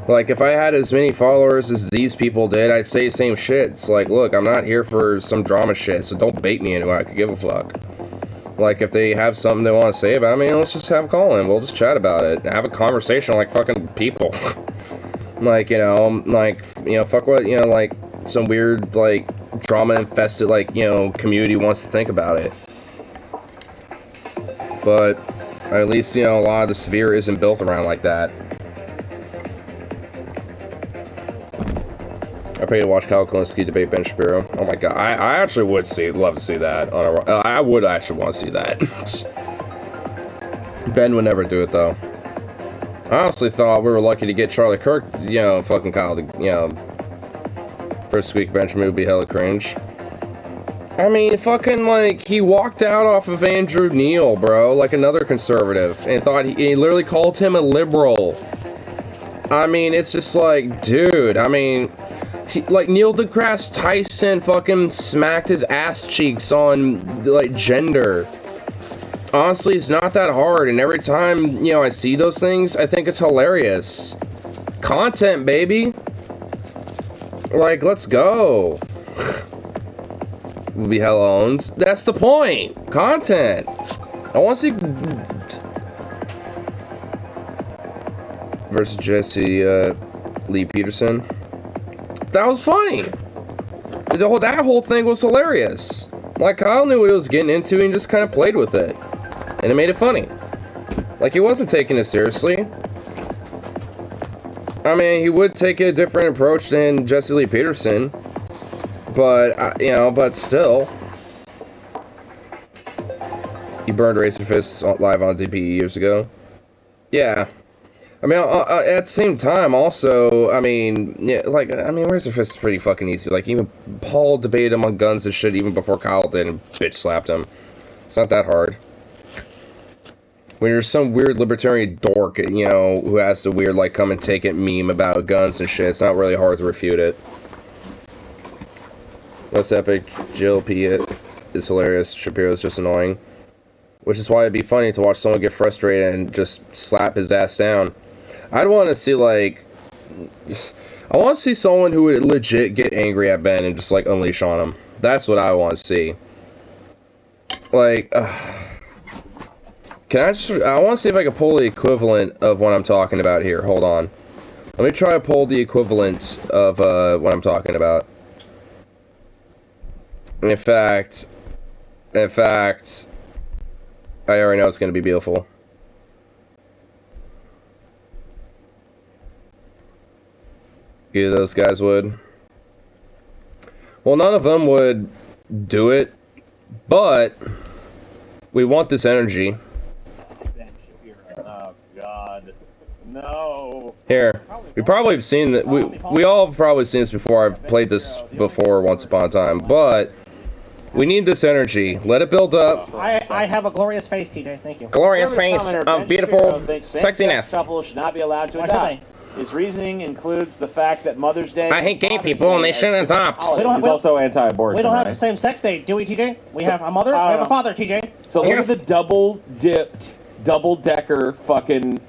Like, if I had as many followers as these people did, I'd say the same shit. It's like, look, I'm not here for some drama shit, so don't bait me anyway. I could give a fuck. Like, if they have something they want to say about me, let's just have a call in. We'll just chat about it. Have a conversation like fucking people. Like, you know, fuck what, you know, like, some weird, like, drama-infested, like, you know, community wants to think about it. But, at least, you know, a lot of the sphere isn't built around like that. I paid to watch Kyle Kalinske debate Ben Shapiro. Oh my God, I actually would love to see that. I would actually want to see that. Ben would never do it though. I honestly thought we were lucky to get Charlie Kirk, you know, fucking Kyle, to, you know, first week Benjamin would be hella cringe. I mean, fucking, like, he walked out off of Andrew Neil, bro, like another conservative, and thought he literally called him a liberal. I mean, it's just like, dude, I mean, like, Neil deGrasse Tyson fucking smacked his ass cheeks on, like, gender. Honestly, it's not that hard, and every time, you know, I see those things, I think it's hilarious. Content, baby. Like, let's go. We'll be hella owns. That's the point. Content. I want to see... versus Jesse Lee Peterson. That was funny. That whole thing was hilarious. Like, Kyle knew what he was getting into and just kind of played with it. And it made it funny. Like, he wasn't taking it seriously. I mean, he would take a different approach than Jesse Lee Peterson. But, you know, but still. He burned Razor Fist live on DPE years ago. Yeah. I mean, at the same time, also, I mean, yeah, like, I mean, Razor Fist is pretty fucking easy. Like, even Paul debated him on guns and shit even before Kyle did and bitch slapped him. It's not that hard. When you're some weird libertarian dork, you know, who has to weird, like, come and take it meme about guns and shit, it's not really hard to refute it. That's epic. Jill P. is hilarious. Shapiro's just annoying. Which is why it'd be funny to watch someone get frustrated and just slap his ass down. I'd want to see, like... I want to see someone who would legit get angry at Ben and just, like, unleash on him. That's what I want to see. Like... I want to see if I can pull the equivalent of what I'm talking about here. Hold on. Let me try to pull the equivalent of what I'm talking about. In fact, I already know it's going to be beautiful. Either of those guys would. Well, none of them would do it, but we want this energy. Oh, God. No. Here, we probably have seen that. We all have probably seen this before. I've played this before once upon a time, but we need this energy. Let it build up. I have a glorious face, TJ. Thank you. Glorious face of beautiful sexiness. Couples should not be allowed to adopt. His reasoning includes the fact that Mother's Day... I hate gay people and they shouldn't adopt. He's also anti-abortion, We don't have right? the same sex day, do we, TJ? We have a mother, we have a father, TJ. So look at the double-dipped, double-decker fucking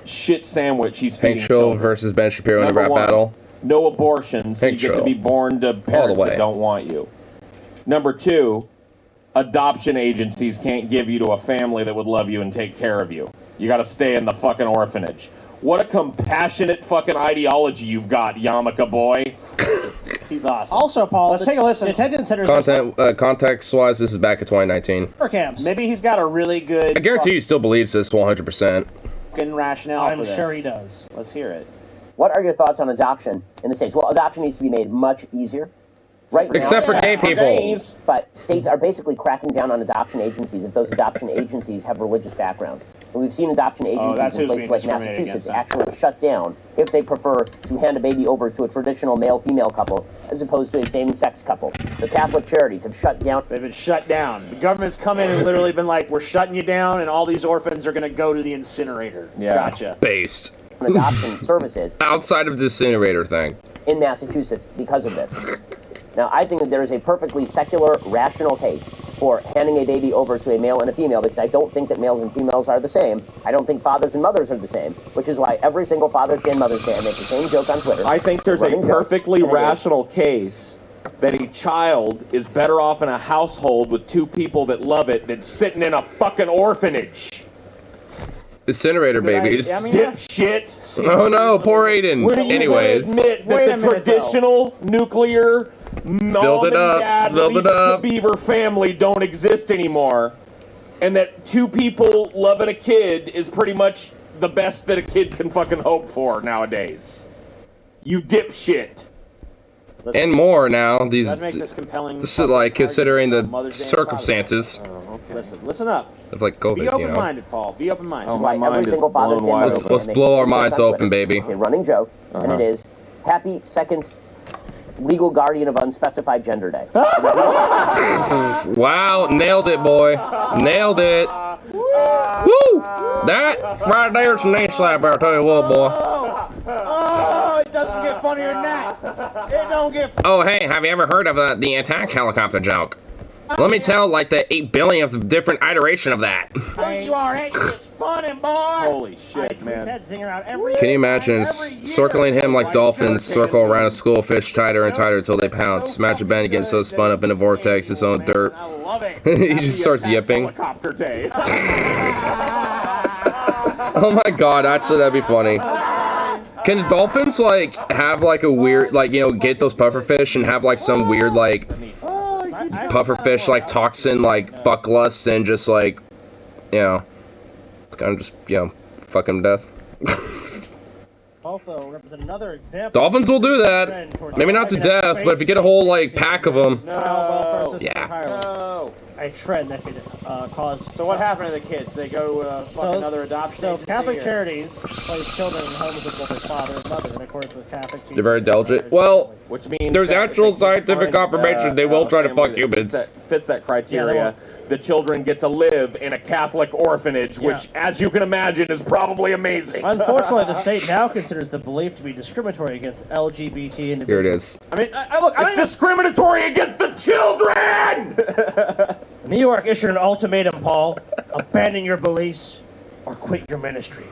shit sandwich he's feeding Hank Schill children. versus Ben Shapiro in a Number rap one, battle. No abortions, so you get to be born to parents that don't want you. Number two, adoption agencies can't give you to a family that would love you and take care of you. You gotta stay in the fucking orphanage. What a compassionate fucking ideology you've got, Yamaka boy. He's awesome. Also, Paul, let's take a listen. Detention centers. Context-wise, this is back in 2019. Maybe he's got a really good... I guarantee he still believes this 100%. rationale I'm for this. sure he does. Let's hear it. What are your thoughts on adoption in the States? Well, adoption needs to be made much easier. Right now, except for gay people. But states are basically cracking down on adoption agencies if those adoption agencies have religious backgrounds. And we've seen adoption agencies in places like Massachusetts actually shut down if they prefer to hand a baby over to a traditional male-female couple as opposed to a same-sex couple. The Catholic charities have shut down. They've been shut down. The government's come in and literally been like, we're shutting you down, and all these orphans are going to go to the incinerator. Yeah. Gotcha. Based. Adoption services. Outside of the incinerator thing. In Massachusetts because of this. Now, I think that there is a perfectly secular, rational case for handing a baby over to a male and a female, because I don't think that males and females are the same. I don't think fathers and mothers are the same, which is why every single Father's Day and Mother's Day I make the same joke on Twitter. I think there's a perfectly rational case that a child is better off in a household with two people that love it than sitting in a fucking orphanage. Incinerator babies. Dipshit. Oh no, poor Aiden. Anyways. Admit that the traditional nuclear mom and dad leave the Beaver family don't exist anymore, and that two people loving a kid is pretty much the best that a kid can fucking hope for nowadays. You dipshit. And more now. These. That makes this compelling. This is like considering the circumstances. Listen up. Of like COVID, Be open-minded, Paul. Be open-minded. Oh, my mind is blown wide open. Let's blow our minds open, baby. It's a running joke, and it is Happy Second Legal Guardian of Unspecified Gender Day. Wow, nailed it, boy. Nailed it. Woo! That right there's a knee slap, I'll tell you what, boy. Oh, it doesn't get funnier than that. It don't get. Oh, hey, have you ever heard of the attack helicopter joke? Let me tell, like, the 8 billionth different iteration of that. You are, ain't you? It's funny, boy. Holy shit, man. That zinger out every Can you imagine circling him like dolphins circle around a school of fish tighter and tighter until they pounce? Imagine Ben getting so spun up in a vortex, his own dirt. He just starts yipping. Helicopter day. Oh my god, actually that'd be funny. Can dolphins, like, have, like, a weird, like, you know, get those pufferfish and have, like, some weird, like, pufferfish, like, toxin, like, fuck lust and just, like, you know, kind of just, you know, fuck him to death? Also represent another example. Dolphins will do that. Maybe not to death, but if you get a whole, like, pack of them. No. Yeah. No. A trend that could cause... So what happened to the kids? They go fuck another adoption agency? Catholic Charities place children in homes with both their father and mother in accordance with Catholic teachings. They're very indulgent. Well, which means there's actual scientific confirmation they will try to fuck humans. Fits that criteria. The children get to live in a Catholic orphanage, which, as you can imagine, is probably amazing. Unfortunately, the state now considers the belief to be discriminatory against LGBT individuals. Here it is. I mean, look, it's discriminatory against the children! New York issued an ultimatum, Paul. Abandon your beliefs or quit your ministry.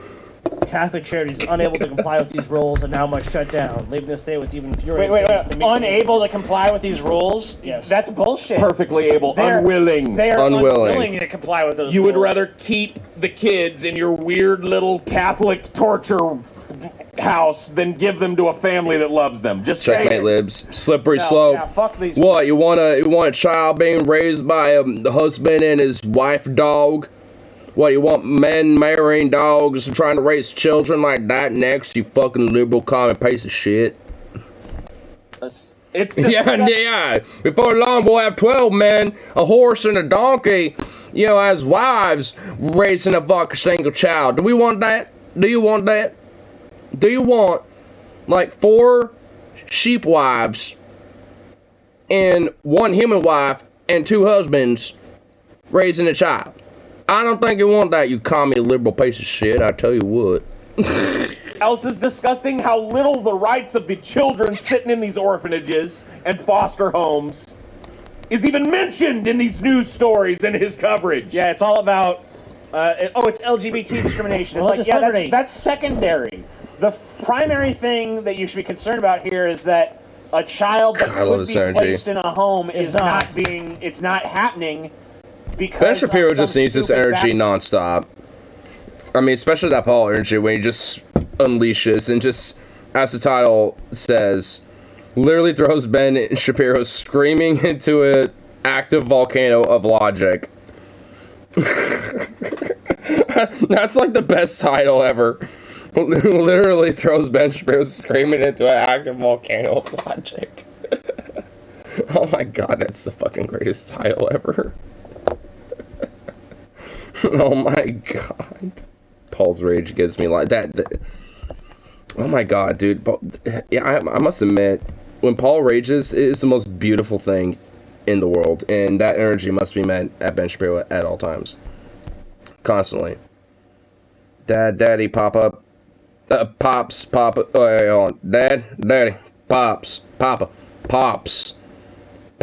Catholic Charities unable to comply with these rules and now must shut down, leaving the state with even fewer... Wait. Unable to comply with these rules? Yes. That's bullshit. Perfectly able. Unwilling. They are unwilling to comply with those rules. You would rather keep the kids in your weird little Catholic torture house than give them to a family that loves them. Just checkmate, libs. Slippery slope. Yeah, fuck these. What, you want a child being raised by the husband and his wife dog? What, you want men marrying dogs and trying to raise children like that next, you fucking liberal common piece of shit? Yeah. Before long, we'll have 12 men, a horse, and a donkey, you know, as wives, raising a fucking single child. Do we want that? Do you want that? Do you want, like, 4 sheep wives and 1 human wife and 2 husbands raising a child? I don't think you want that, you commie liberal piece of shit, I tell you what. Else is disgusting how little the rights of the children sitting in these orphanages and foster homes is even mentioned in these news stories and his coverage. Yeah, it's all about, it's LGBT discrimination. It's like, yeah, that's secondary. The primary thing that you should be concerned about here is that a child that could be placed in a home is it's not happening. Ben Shapiro just needs this energy nonstop. I mean, especially that Paul energy when he just unleashes and just, as the title says, literally throws Ben Shapiro screaming into an active volcano of logic. That's like the best title ever. Literally throws Ben Shapiro screaming into an active volcano of logic. Oh my god, that's the fucking greatest title ever. Oh my god. Paul's rage gives me like that. Oh my god, dude. Yeah, I must admit, when Paul rages, it is the most beautiful thing in the world. And that energy must be met at Ben Shapiro at all times. Constantly. Dad, daddy, pop-up. Pops, papa. Oh, wait, hold on. Dad, daddy, pops, papa, pops,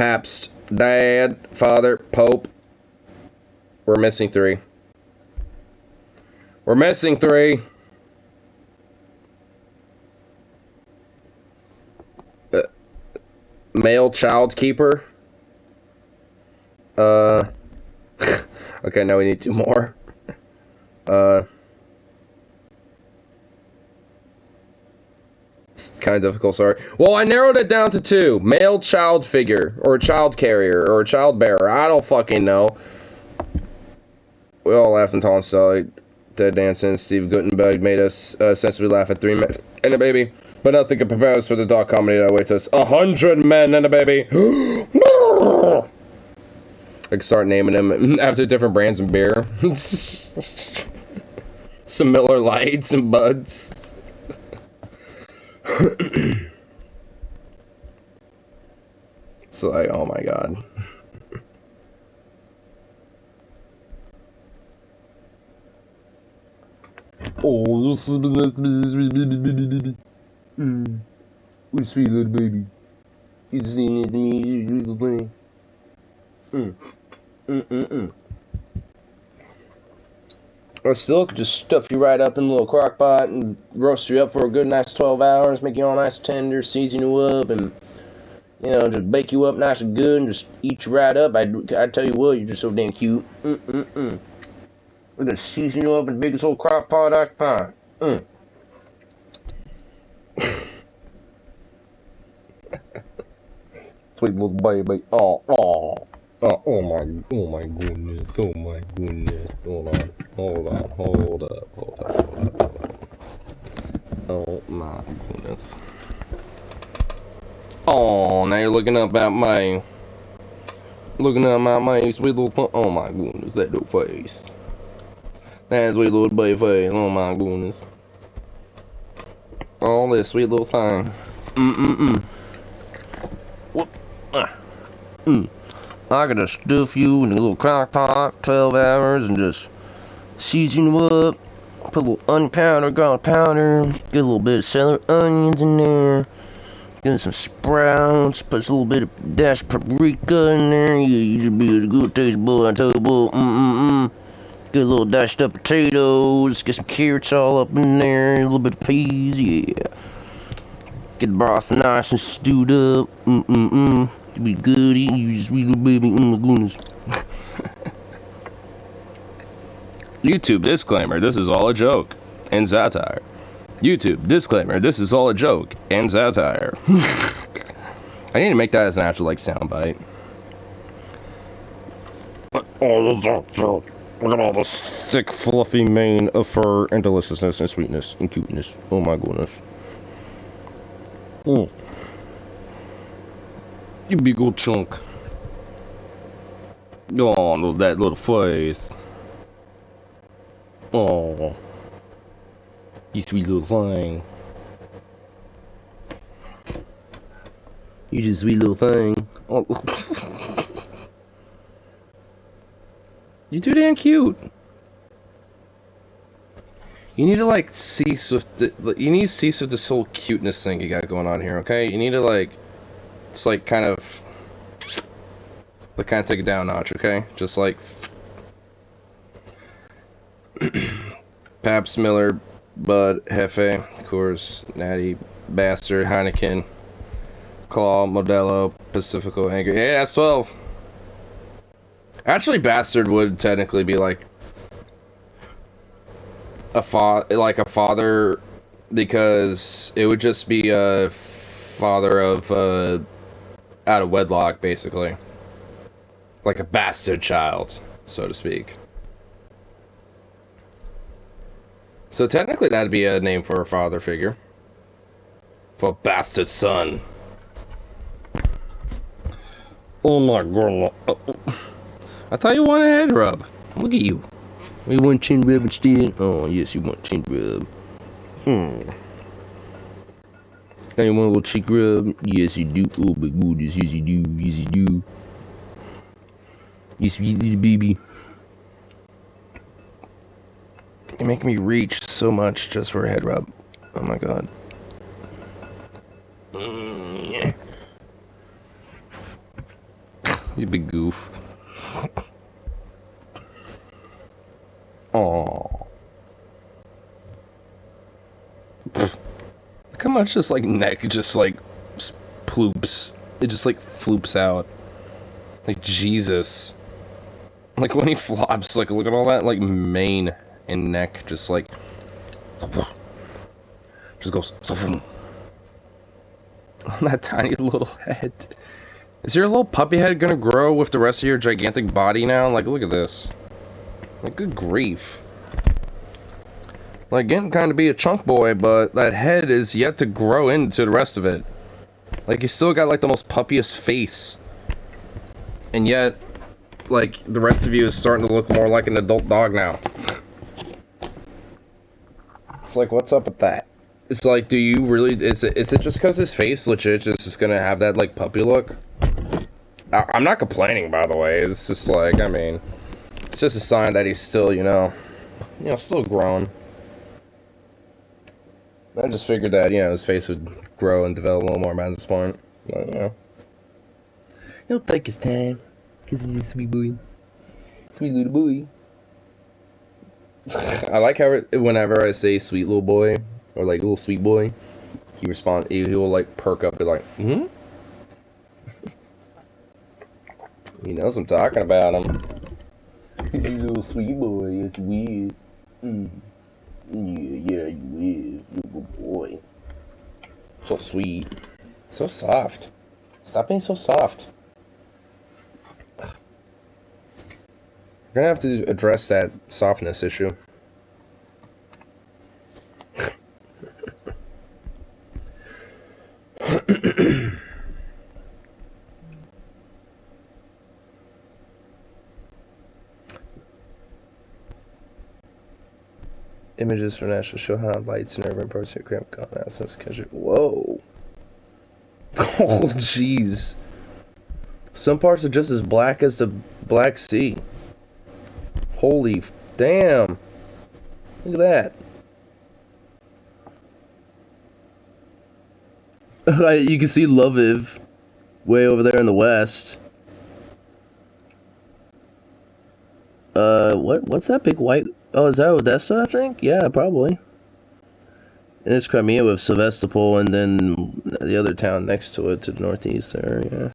Pabst, Dad, Father, Pope. We're missing 3. We're missing 3. Male child keeper. Okay, now we need 2 more. It's kind of difficult, sorry. Well, I narrowed it down to 2. Male child figure, or child carrier, or child bearer. I don't fucking know. We all laughed until I'm sorry. Ted Danson, Steve Guttenberg made us sensibly laugh at 3 men and a baby, but nothing can prepare us for the dark comedy that awaits us. 100 men and a baby. I can start naming them after different brands of beer. Some Miller Lights and Buds. It's like, oh my god. Oh, this is what a sweet little baby. You just need to me, you little thing. Or still could just stuff you right up in a little crock pot and roast you up for a good nice 12 hours, make you all nice tender, season you up, and, you know, just bake you up nice and good and just eat you right up. I tell you what, you're just so damn cute. We're gonna season you up in the biggest old crock pot I can find. Sweet little baby. Oh, oh. Oh my goodness. Oh my goodness. Hold on. Hold up. Hold up. Oh my goodness. Oh, now you're looking up at my sweet little, oh my goodness, that little face. That sweet little baby face, oh my goodness. Oh, this sweet little thing. Whoop. I gotta stuff you in a little crock pot, 12 hours, and just season you up. Put a little onion powder, garlic powder, get a little bit of celery onions in there. Get some sprouts, put a little bit of dashed paprika in there. Yeah, you should be a good taste boy, I tell you, boy. Get a little dashed up potatoes, get some carrots all up in there, a little bit of peas, yeah. Get the broth nice and stewed up. It'll be good, you sweet little baby, oh my goodness. YouTube disclaimer, this is all a joke and satire. YouTube disclaimer, this is all a joke and satire. I need to make that as an actual, like, soundbite. Oh, this is all a joke. Look at all the thick, fluffy mane of fur and deliciousness and sweetness and cuteness. Oh my goodness. You big old chunk. Oh, that little face. Oh. You sweet little thing. You just sweet little thing. Oh. You're too damn cute. You need to like cease with this whole cuteness thing you got going on here, okay? You need to like, it's like kind of take it down a notch, okay? Just like Pabst, Miller, Bud, Hefe, Coors, Natty, Bastard, Heineken, Claw, Modelo, Pacifico, Angry. Hey, that's 12. Actually, Bastard would technically be like a father, because it would just be a father of out of wedlock, basically, like a bastard child, so to speak. So technically that'd be a name for a father figure. For a bastard son. Oh my god. I thought you wanted a head rub. Look at you. You want chin rub instead? Oh yes, you want chin rub. Now you want a little cheek rub? Yes you do. Oh my goodness, yes you do. Yes you do. You sweet little baby. You're making me reach so much just for a head rub. Oh my god. You big goof. Aww. Look how much this like neck just like ploops. It just like floops out. Like Jesus. Like when he flops, like look at all that like mane and neck just like just goes so on that tiny little head. Is your little puppy head gonna grow with the rest of your gigantic body now? Like look at this. Like good grief. Like getting kind of be a chunk boy, but that head is yet to grow into the rest of it. Like you still got like the most puppiest face. And yet like the rest of you is starting to look more like an adult dog now. It's like, what's up with that? It's like, do you really, is it just because his face legit is gonna have that, like, puppy look? I'm not complaining, by the way. It's just like, I mean, it's just a sign that he's still, you know, still growing. I just figured that, you know, his face would grow and develop a little more by this point. But, you know. He'll take his time, because he's a sweet boy. Sweet little boy. I like how whenever I say sweet little boy, or like little sweet boy, he responds, he will like perk up and like, He knows I'm talking about him. Hey little sweet boy, yes you is. Yeah, you is, little boy. So sweet. So soft. Stop being so soft. We're gonna have to address that softness issue. Images from National show how lights and urban parts of Cramp gone out since country. Whoa. Oh, jeez. Some parts are just as black as the Black Sea. Holy damn. Look at that. You can see Lviv way over there in the west. What's that big white? Oh, is that Odessa, I think? Yeah, probably. And it's Crimea with Sevastopol and then the other town next to it to the northeast there, yeah.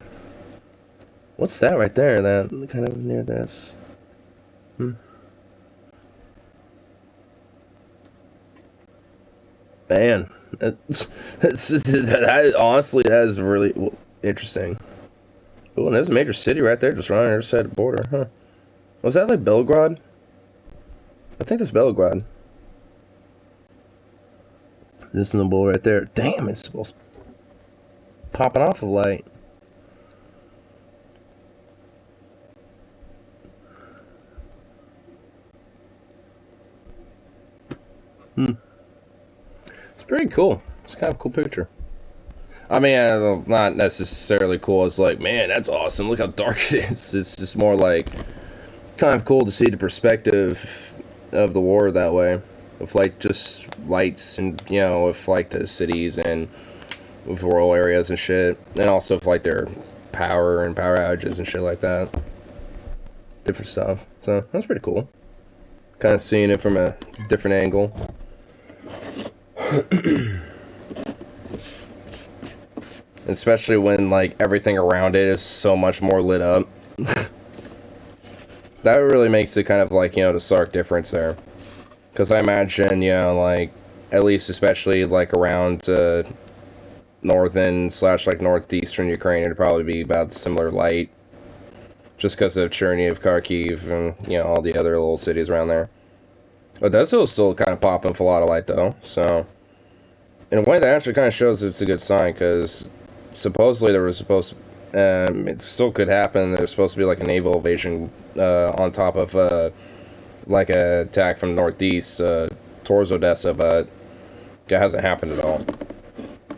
What's that right there? That kind of near this. Man, that honestly, that is really interesting. Oh, and there's a major city right there just running outside the border, huh? Was that like Belgrade? I think it's Belgrade. This in the bowl right there. Damn, it's supposed to popping off of light. It's pretty cool. It's kind of a cool picture. I mean, not necessarily cool. It's like, man, that's awesome. Look how dark it is. It's just more like kind of cool to see the perspective of the war that way, with like just lights and, you know, with like the cities and with rural areas and shit, and also with like their power and power outages and shit like that, different stuff. So that's pretty cool, kind of seeing it from a different angle. Especially when like everything around it is so much more lit up. That really makes it kind of like, you know, the stark difference there. Because I imagine, you know, like, at least especially like around northern / like northeastern Ukraine, it'd probably be about similar light. Just because of Chernihiv, Kharkiv, and, you know, all the other little cities around there. Odessa is still kind of popping for a lot of light though, so. In a way that actually kind of shows it's a good sign, because supposedly there was supposed to, it still could happen, there's supposed to be like a naval invasion on top of like a attack from the northeast towards Odessa, but that hasn't happened at all.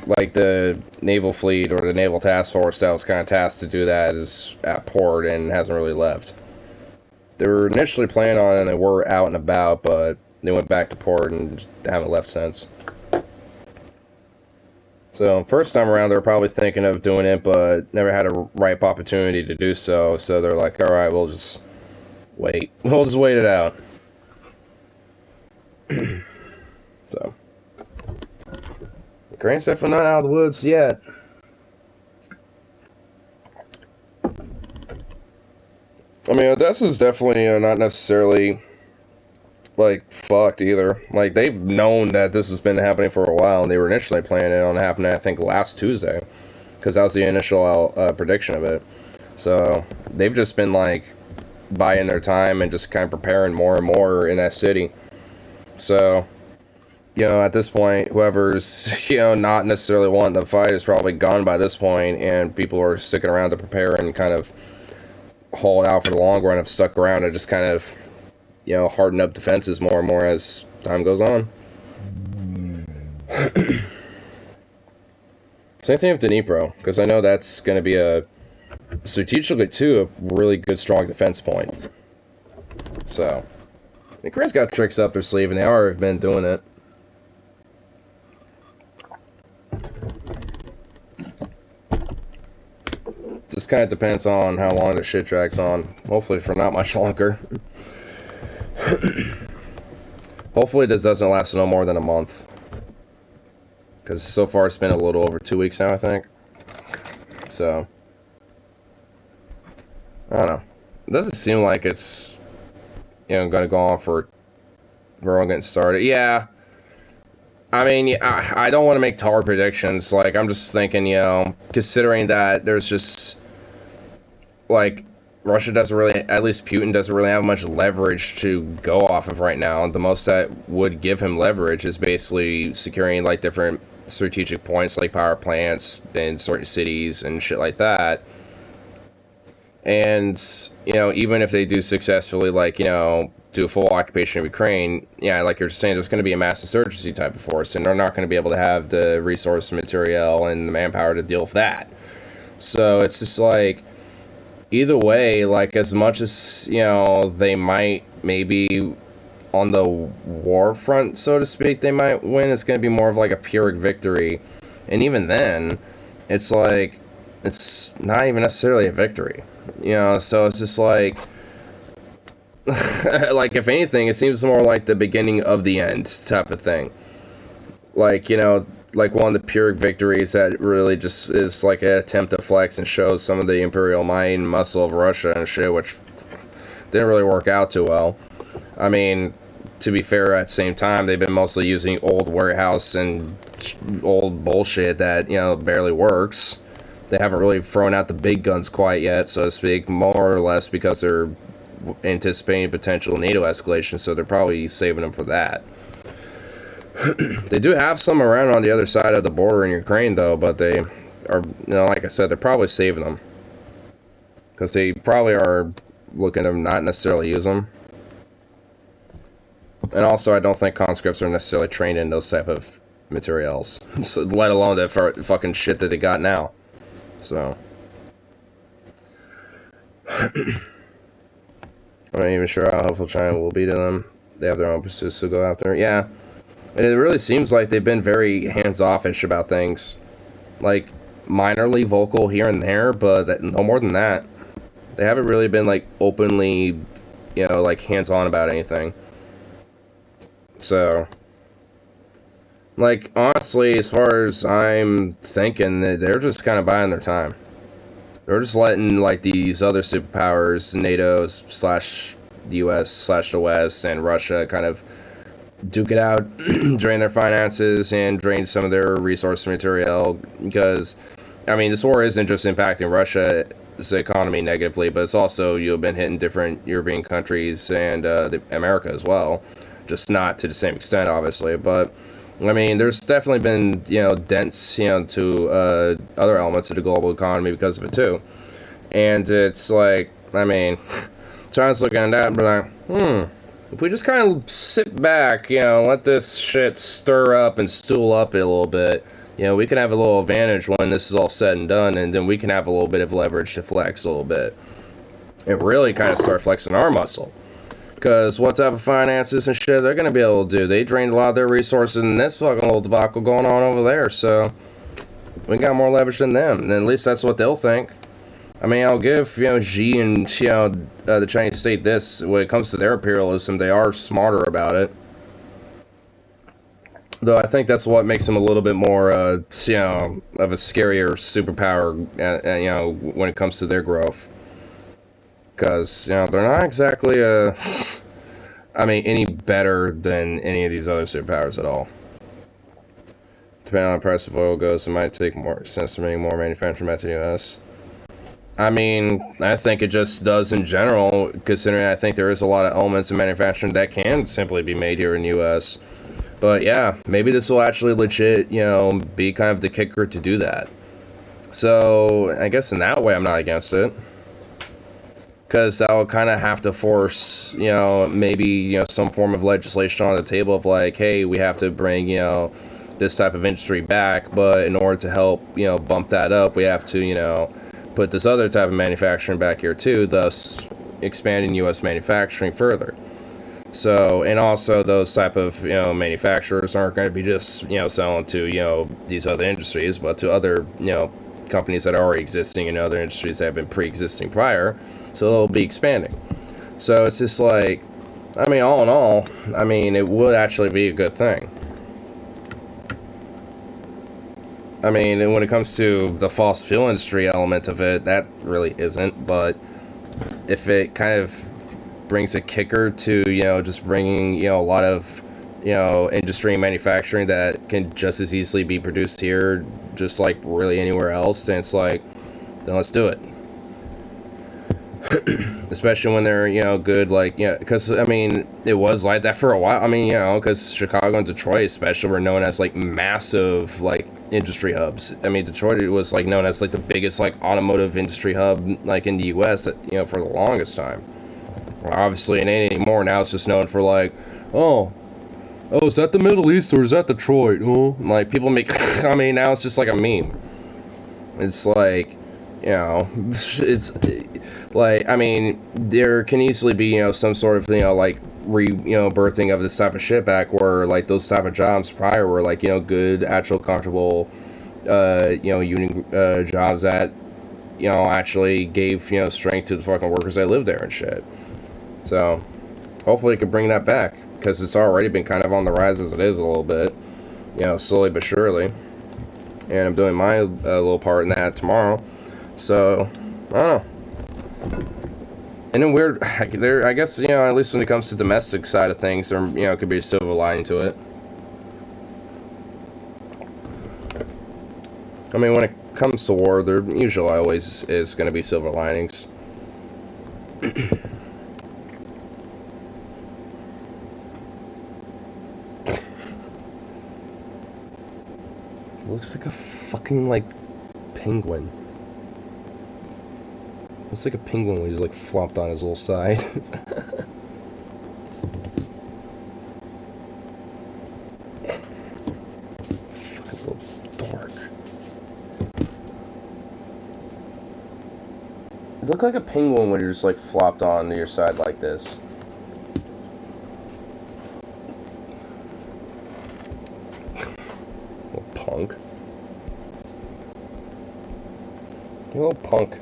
Like the naval fleet or the naval task force that was kind of tasked to do that is at port and hasn't really left. They were initially planning on it and they were out and about, but they went back to port and haven't left since. So, first time around, they were probably thinking of doing it, but never had a ripe opportunity to do so. So they're like, alright, we'll just wait. We'll just wait it out. So. Ukraine's definitely not out of the woods yet. I mean, Odessa's definitely not necessarily like fucked either. Like, they've known that this has been happening for a while, and they were initially planning it on happening, I think, last Tuesday, because that was the initial prediction of it. So they've just been like buying their time and just kind of preparing more and more in that city. So, you know, at this point, whoever's, you know, not necessarily wanting to fight is probably gone by this point, and people are sticking around to prepare and kind of haul it out for the long run, have stuck around and just kind of, you know, harden up defenses more and more as time goes on. Same thing with Dnipro, because I know that's going to be a, strategically too, a really good, strong defense point. So, Ukraine's got tricks up their sleeve, and they have been doing it. Just kind of depends on how long the shit drags on. Hopefully for not much longer. Hopefully this doesn't last no more than a month. Because so far it's been a little over 2 weeks now, I think. So, I don't know. It doesn't seem like it's, you know, going to go on for, we're all getting started. Yeah. I mean, I don't want to make tall predictions. Like, I'm just thinking, you know, considering that there's just, like, Russia doesn't really, at least Putin doesn't really have much leverage to go off of right now. The most that would give him leverage is basically securing, like, different strategic points, like power plants in certain cities and shit like that. And, you know, even if they do successfully, like, you know, do a full occupation of Ukraine, yeah, like you're saying, there's going to be a mass insurgency type of force, and they're not going to be able to have the resource material and the manpower to deal with that. So it's just like, either way, like, as much as, you know, they might maybe on the war front, so to speak, they might win, it's going to be more of like a Pyrrhic victory. And even then, it's like, it's not even necessarily a victory, you know. So it's just like like, if anything, it seems more like the beginning of the end type of thing. Like, you know, like one of the Pyrrhic victories that really just is like an attempt to flex and shows some of the imperial might and muscle of Russia and shit, which didn't really work out too well. I mean, to be fair, at the same time, they've been mostly using old warehouse and old bullshit that, you know, barely works. They haven't really thrown out the big guns quite yet, so to speak, more or less because they're anticipating potential NATO escalation, so they're probably saving them for that. They do have some around on the other side of the border in Ukraine, though, but they are, you know, like I said, they're probably saving them. Because they probably are looking to not necessarily use them. And also, I don't think conscripts are necessarily trained in those type of materials, so, let alone the fucking shit that they got now. So, I'm not even sure how helpful China will be to them. They have their own pursuits to go after. Yeah, and it really seems like they've been very hands-off-ish about things. Like, minorly vocal here and there, but no more than that. They haven't really been, like, openly, you know, like, hands-on about anything. So, like, honestly, as far as I'm thinking, they're just kind of biding their time. They're just letting, like, these other superpowers, NATO / the US / the West and Russia, kind of duke it out, drain their finances, and drain some of their resource material. Because, I mean, this war isn't just impacting Russia's economy negatively, but it's also, you've been hitting different European countries and America as well. Just not to the same extent, obviously, but I mean, there's definitely been, you know, dents, you know, to other elements of the global economy because of it too. And it's like, I mean, China's looking at that, but like, if we just kind of sit back, you know, let this shit stir up and stool up a little bit, you know, we can have a little advantage when this is all said and done, and then we can have a little bit of leverage to flex a little bit. And really kind of start flexing our muscle. Because what type of finances and shit they're going to be able to do? They drained a lot of their resources in this fucking little debacle going on over there, so we got more leverage than them. And at least that's what they'll think. I mean, I'll give, you know, Xi and, you know, the Chinese state this. When it comes to their imperialism, they are smarter about it. Though I think that's what makes them a little bit more, you know, of a scarier superpower, you know, when it comes to their growth. Because, you know, they're not exactly, I mean, any better than any of these other superpowers at all. Depending on the price of oil goes, it might take more sense to bring more manufacturing back to the U.S. I mean, I think it just does in general, considering I think there is a lot of elements of manufacturing that can simply be made here in the U.S. But yeah, maybe this will actually legit, you know, be kind of the kicker to do that. So, I guess in that way, I'm not against it. Because that would kind of have to force, you know, maybe, you know, some form of legislation on the table of like, hey, we have to bring, you know, this type of industry back, but in order to help, you know, bump that up, we have to, you know, put this other type of manufacturing back here too, thus expanding U.S. manufacturing further. So, and also those type of, you know, manufacturers aren't going to be just, you know, selling to, you know, these other industries, but to other, you know, companies that are already existing in other industries that have been pre-existing prior. So they'll be expanding. So it's just like, I mean, all in all, I mean, it would actually be a good thing. I mean, and when it comes to the fossil fuel industry element of it, that really isn't. But if it kind of brings a kicker to, you know, just bringing, you know, a lot of you know, industry and manufacturing that can just as easily be produced here, just like really anywhere else, then it's like, then let's do it. Especially when they're, you know, good, like, you know, because, I mean, it was like that for a while. I mean, you know, because Chicago and Detroit especially were known as, like, massive, like, industry hubs. I mean, Detroit was, like, known as, like, the biggest, like, automotive industry hub, like, in the U.S., you know, for the longest time. Well, obviously, it ain't anymore. Now it's just known for, like, oh, is that the Middle East or is that Detroit? Oh, like, people make, I mean, now it's just like a meme. It's like, you know, it's like, I mean, there can easily be, you know, some sort of, you know, like, birthing of this type of shit back where, like, those type of jobs prior were, like, you know, good, actual, comfortable, you know, union jobs that, you know, actually gave, you know, strength to the fucking workers that live there and shit. So, hopefully it can bring that back, because it's already been kind of on the rise as it is a little bit, you know, slowly but surely. And I'm doing my little part in that tomorrow. So, I don't know. And then weird, I guess, you know, at least when it comes to domestic side of things, there, you know, could be a silver lining to it. I mean, when it comes to war, there usually always is going to be silver linings. Looks like a fucking, like, penguin. Looks like a penguin when he's, like, flopped on his little side. Fucking little dork. It looked like a penguin when you're just, like, flopped on to your side like this. Little punk. You little punk.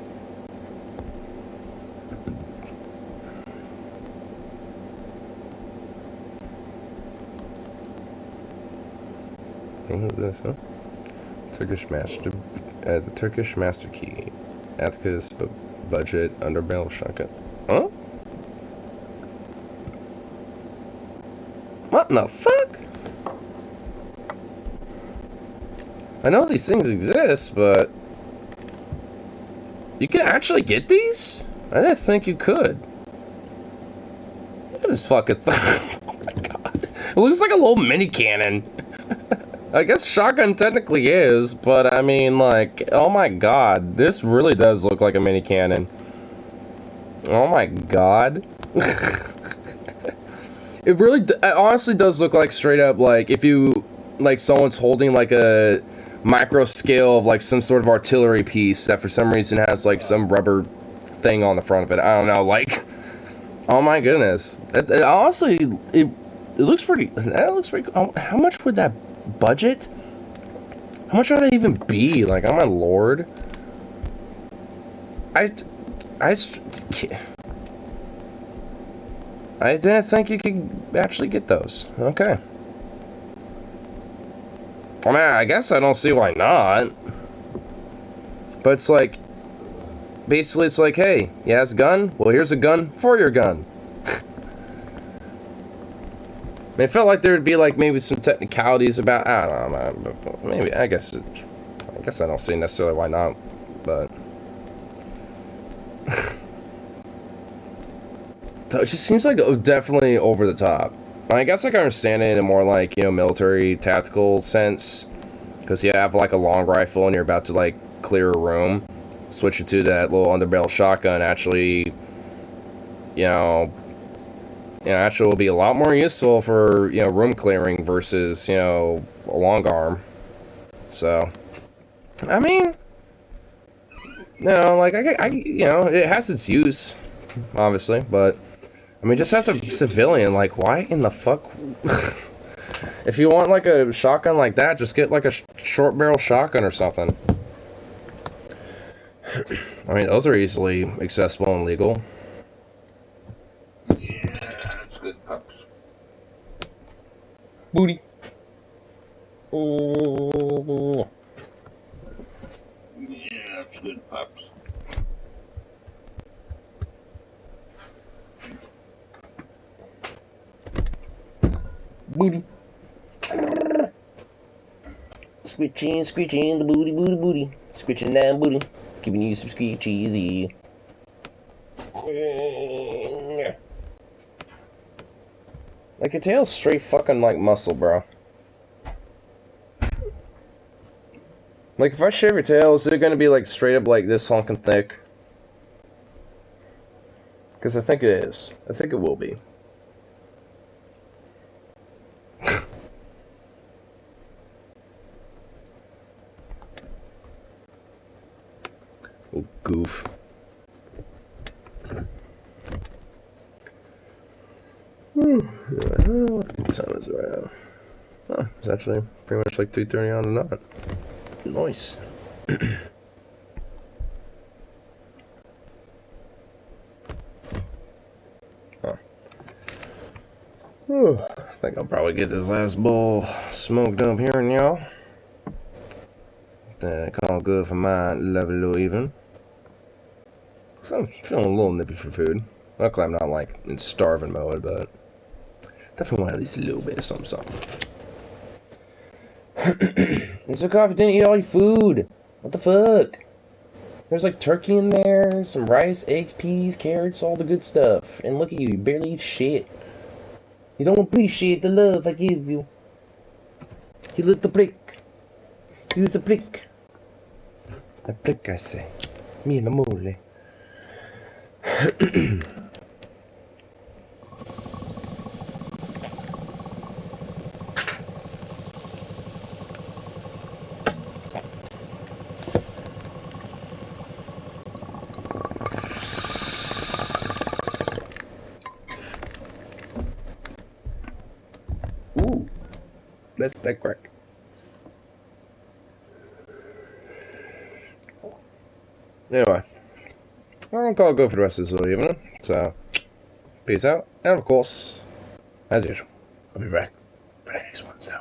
What is this, huh? Turkish master, the Turkish master key. Atticus budget underbarrel shotgun. Huh? What in the fuck? I know these things exist, but you can actually get these? I didn't think you could. Look at this fucking thing. Oh my god. It looks like a little mini cannon. I guess shotgun technically is, but I mean, like, oh my god, this really does look like a mini cannon. Oh my god. It really, it honestly does look like straight up, like, if you, like, someone's holding, like, a micro scale of, like, some sort of artillery piece that for some reason has, like, some rubber thing on the front of it. I don't know, like, oh my goodness. It honestly, it looks pretty, that looks pretty, how much would that budget? How much would that even be? Like, oh my lord. I didn't think you could actually get those. Okay. I mean, I guess I don't see why not. But it's like, basically it's like, hey, you have a gun? Well, here's a gun for your gun. I mean, it felt like there would be, like, maybe some technicalities about, I don't know, but maybe, I guess I don't see necessarily why not, but it just seems like definitely over the top. I guess I can understand it in a more, like, you know, military, tactical sense, because you have, like, a long rifle and you're about to, like, clear a room, switch it to that little underbarrel shotgun, actually, actually will be a lot more useful for, you know, room clearing versus, you know, a long arm. So, I mean, no, like, I you know, it has its use, obviously, but, I mean, just as a civilian, like, why in the fuck? If you want, like, a shotgun like that, just get, like, a short barrel shotgun or something. I mean, those are easily accessible and legal. Booty. Oh. Yeah, that's good, pups. Booty. Screeching the booty. Screeching that booty. Giving you some screechies. Like, your tail's straight fucking like muscle, bro. Like, if I shave your tail, is it gonna be like straight up like this honking thick? Because I think it is. I think it will be. Oh, goof. What time is it right now? Oh, it's actually pretty much like 2:30 on the dot. Nice. Whew. I think I'll probably get this last bowl smoked up here, and y'all. Then call good for my lovely little evening. So I'm feeling a little nippy for food. Luckily, I'm not like in starving mode, but definitely want at least a little bit of something. Mr. Coffee didn't eat all your food. What the fuck? There's like turkey in there, some rice, eggs, peas, carrots, all the good stuff. And look at you, you barely eat shit. You don't appreciate the love I give you. You little prick. Use the prick. The prick, I say. Me and the mole. Ooh, that's that crack. Anyway, I'll call it good for the rest of this evening. So, peace out, and of course, as usual, I'll be back for the next one. So.